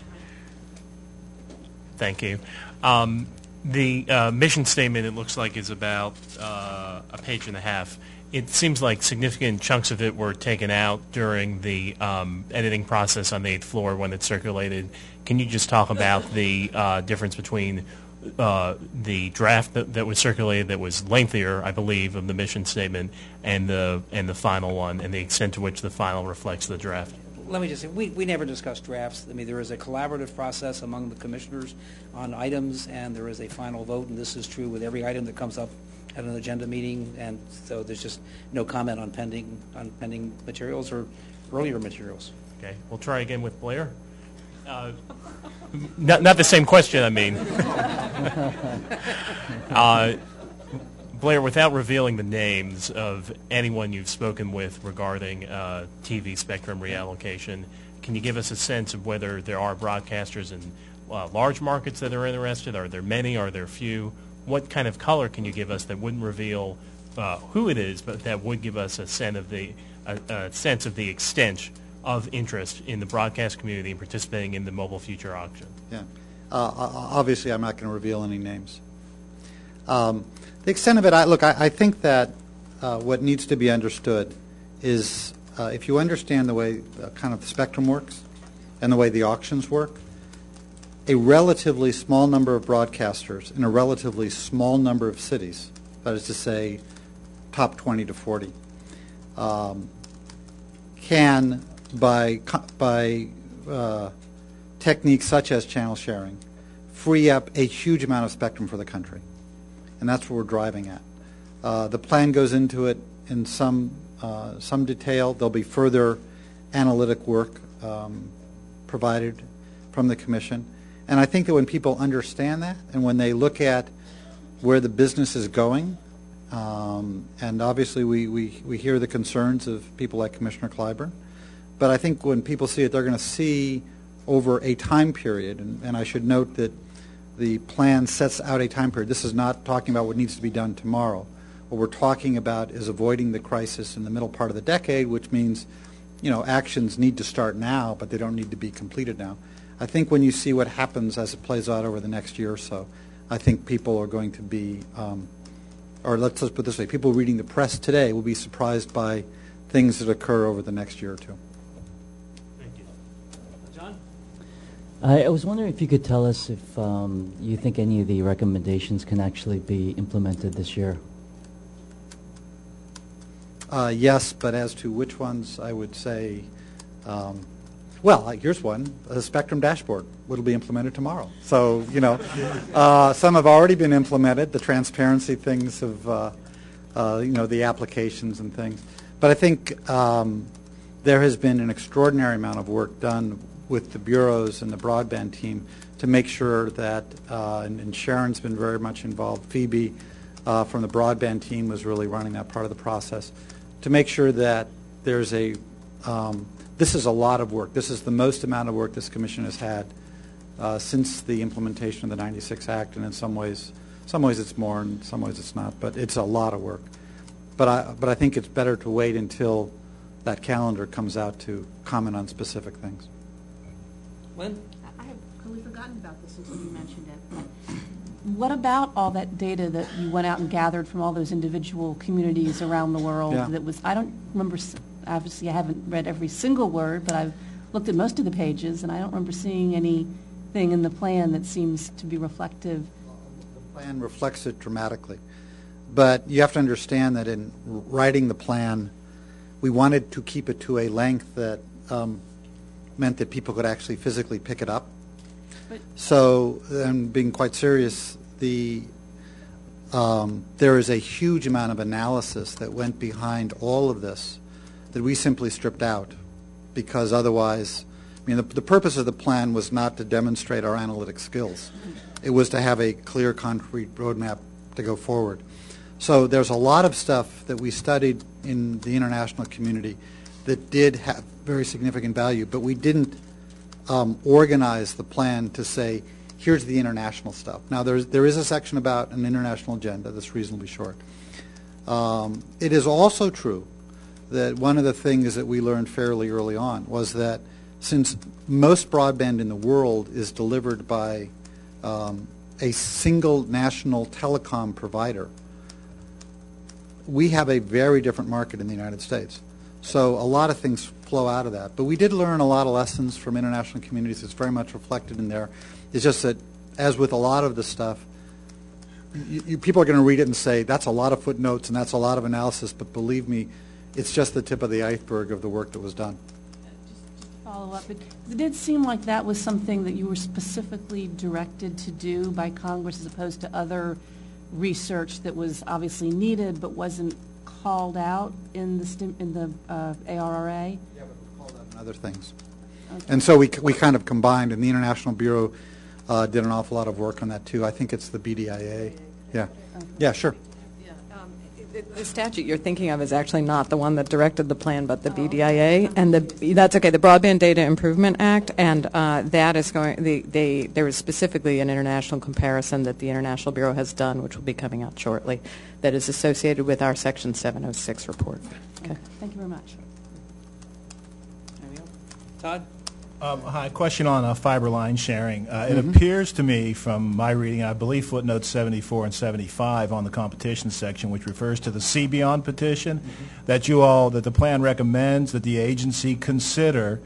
Speaker 18: Thank you. The mission statement, it looks like, is about a page and a half. It seems like significant chunks of it were taken out during the editing process on the 8th floor when it circulated. Can you just talk about the difference between the draft that was circulated that was lengthier, I believe, of the mission statement and the final one, and the extent to which the final reflects the draft?
Speaker 4: Let me just say, we never discuss drafts. I mean, there is a collaborative process among the commissioners on items, and there is a final vote, and this is true with every item that comes up at an agenda meeting, and so there's just no comment on pending materials or earlier materials.
Speaker 18: Okay, we'll try again with Blair. Not the same question, I mean. Blair, without revealing the names of anyone you've spoken with regarding TV spectrum reallocation, can you give us a sense of whether there are broadcasters in large markets that are interested? Are there many? Are there few? What kind of color can you give us that wouldn't reveal who it is, but that would give us a sense of the extent of interest in the broadcast community and participating in the Mobile Future auction?
Speaker 3: Yeah. Obviously, I'm not going to reveal any names. The extent of it, I think that what needs to be understood is if you understand the way kind of the spectrum works and the way the auctions work, a relatively small number of broadcasters in a relatively small number of cities, that is to say top 20 to 40, can, by techniques such as channel sharing, free up a huge amount of spectrum for the country. And that's what we're driving at. The plan goes into it in some detail. There'll be further analytic work provided from the Commission. And I think that when people understand that, and when they look at where the business is going. And obviously we hear the concerns of people like Commissioner Clyburn. But I think when people see it, they're going to see over a time period, and I should note that the plan sets out a time period. This is not talking about what needs to be done tomorrow. What we're talking about is avoiding the crisis in the middle part of the decade, which means, actions need to start now, but they don't need to be completed now. I think when you see what happens as it plays out over the next year or so, I think people are going to be, or let's put it this way, people reading the press today will be surprised by things that occur over the next year or two.
Speaker 5: I was wondering if you could tell us if you think any of the recommendations can actually be implemented this year.
Speaker 3: Yes, but as to which ones, I would say, well, here's one, the Spectrum Dashboard. It'll be implemented tomorrow. So, some have already been implemented. The transparency things of, the applications and things. But I think there has been an extraordinary amount of work done with the bureaus and the broadband team to make sure that, and Sharon's been very much involved, Phoebe from the broadband team was really running that part of the process, to make sure that there's a, this is a lot of work. This is the most amount of work this commission has had since the implementation of the 96 Act, and in some ways it's more, and in some ways it's not, but it's a lot of work. But I think it's better to wait until that calendar comes out to comment on specific things.
Speaker 15: Lynn? I had totally forgotten about this until you mentioned it. What about all that data that you went out and gathered from all those individual communities around the world?
Speaker 3: Yeah.
Speaker 15: That was, I don't remember, obviously I haven't read every single word, but I've looked at most of the pages, and I don't remember seeing anything in the plan that seems to be reflective.
Speaker 3: The plan reflects it dramatically. But you have to understand that in writing the plan, we wanted to keep it to a length that meant that people could actually physically pick it up. So, and being quite serious, there is a huge amount of analysis that went behind all of this that we simply stripped out, because otherwise, I mean, the purpose of the plan was not to demonstrate our analytic skills. It was to have a clear, concrete roadmap to go forward. So there's a lot of stuff that we studied in the international community that did have very significant value, but we didn't organize the plan to say, here's the international stuff. Now, there is a section about an international agenda that's reasonably short. It is also true that one of the things that we learned fairly early on was that since most broadband in the world is delivered by a single national telecom provider, we have a very different market in the United States. So a lot of things flow out of that. But we did learn a lot of lessons from international communities. It's very much reflected in there. It's just that, as with a lot of the stuff, people are going to read it and say, that's a lot of footnotes and that's a lot of analysis, but believe me, it's just the tip of the iceberg of the work that was done.
Speaker 15: Just to follow up, it did seem like that was something that you were specifically directed to do by Congress as opposed to other research that was obviously needed but wasn't called out in the ARRA?
Speaker 3: Yeah, but it was called out in other things. Okay. And so we kind of combined, and the International Bureau did an awful lot of work on that too. I think it's the BDIA. Yeah. Okay. Yeah, sure.
Speaker 11: The statute you're thinking of is actually not the one that directed the plan, but the BDIA, and that's okay. The Broadband Data Improvement Act, and that is going. There is specifically an international comparison that the International Bureau has done, which will be coming out shortly, that is associated with our Section 706 report. Okay.
Speaker 15: Thank you very much.
Speaker 4: Todd?
Speaker 16: Hi, question on fiber line sharing. It appears to me from my reading, I believe footnotes 74 and 75 on the competition section, which refers to the CBeyond petition, that the plan recommends that the agency consider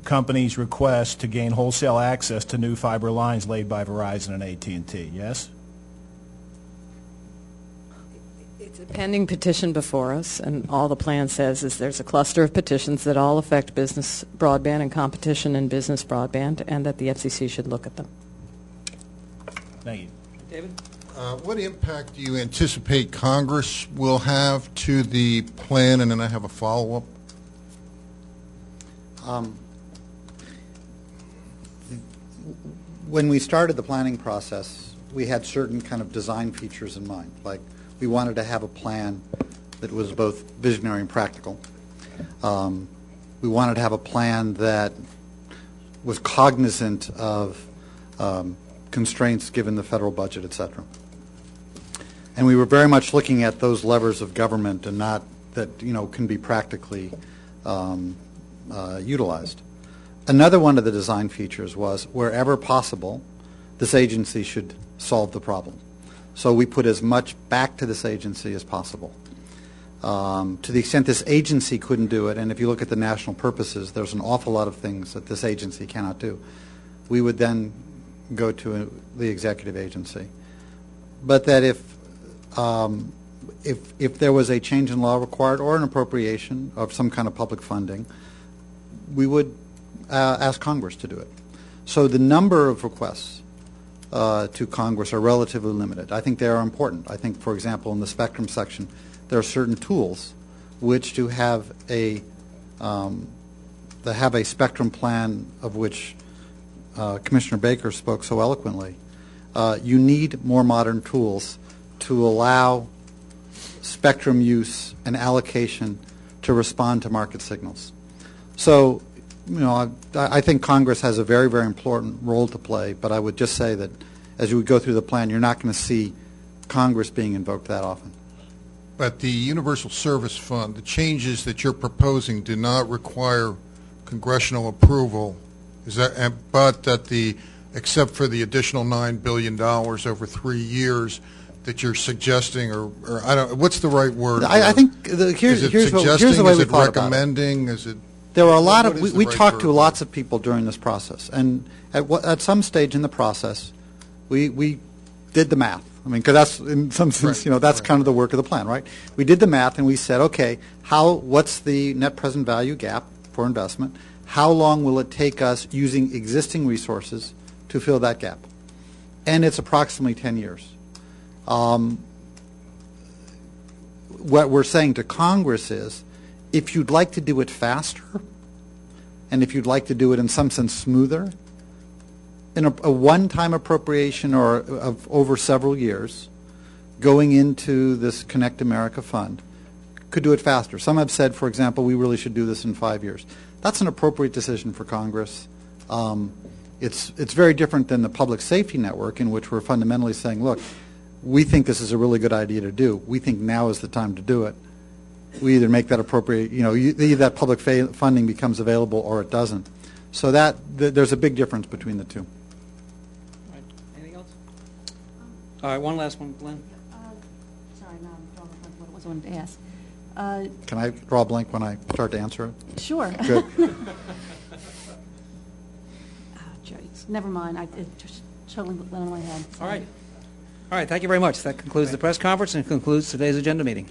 Speaker 16: companies' requests to gain wholesale access to new fiber lines laid by Verizon and AT&T, yes?
Speaker 11: It's a pending petition before us, and all the plan says is there's a cluster of petitions that all affect business broadband and competition in business broadband, and that the FCC should look at them.
Speaker 16: Thank you.
Speaker 4: David?
Speaker 22: What impact do you anticipate Congress will have to the plan? And then I have a follow-up.
Speaker 3: When we started the planning process, we had certain kind of design features in mind. Like, we wanted to have a plan that was both visionary and practical. We wanted to have a plan that was cognizant of constraints given the federal budget, et cetera. And we were very much looking at those levers of government and not that, can be practically utilized. Another one of the design features was, wherever possible, this agency should solve the problem. So we put as much back to this agency as possible. To the extent this agency couldn't do it, and if you look at the national purposes, there's an awful lot of things that this agency cannot do. We would then go to the executive agency. But that if there was a change in law required or an appropriation of some kind of public funding, we would ask Congress to do it. So the number of requests to Congress are relatively limited. I think they are important. I think, for example, in the spectrum section, there are certain tools which to have a spectrum plan of which Commissioner Baker spoke so eloquently. You need more modern tools to allow spectrum use and allocation to respond to market signals. So, I think Congress has a very, very important role to play, but I would just say that as you go through the plan, you're not going to see Congress being invoked that often.
Speaker 22: But the Universal Service Fund, the changes that you're proposing do not require congressional approval. Is that, but that except for the additional $9 billion over 3 years that you're suggesting, or I don't, what's the right word?
Speaker 3: I think here's the way we thought about it.
Speaker 22: Recommending? Is it?
Speaker 3: There were a lot of, we talked to lots of people during this process, and at some stage in the process, we did the math. I mean, because that's, in some sense, that's kind of the work of the plan, right? We did the math, and we said, okay, what's the net present value gap for investment? How long will it take us using existing resources to fill that gap? And it's approximately 10 years. What we're saying to Congress is, if you'd like to do it faster, and if you'd like to do it in some sense smoother, in a one-time appropriation or of over several years, going into this Connect America Fund, could do it faster. Some have said, for example, we really should do this in 5 years. That's an appropriate decision for Congress. It's very different than the public safety network, in which we're fundamentally saying, look, we think this is a really good idea to do. We think now is the time to do it. We either make that appropriate, either that public funding becomes available or it doesn't. So there's a big difference between the two.
Speaker 4: All right. Anything else? All right, one last one, Glenn.
Speaker 15: Sorry, now I'm drawing a blank what it was I wanted to ask.
Speaker 3: Can I draw a blank when I start to answer it?
Speaker 15: Sure.
Speaker 3: Good.
Speaker 15: Never mind. It just totally went on my head.
Speaker 4: All right. All right, thank you very much. That concludes the press conference and concludes today's agenda meeting.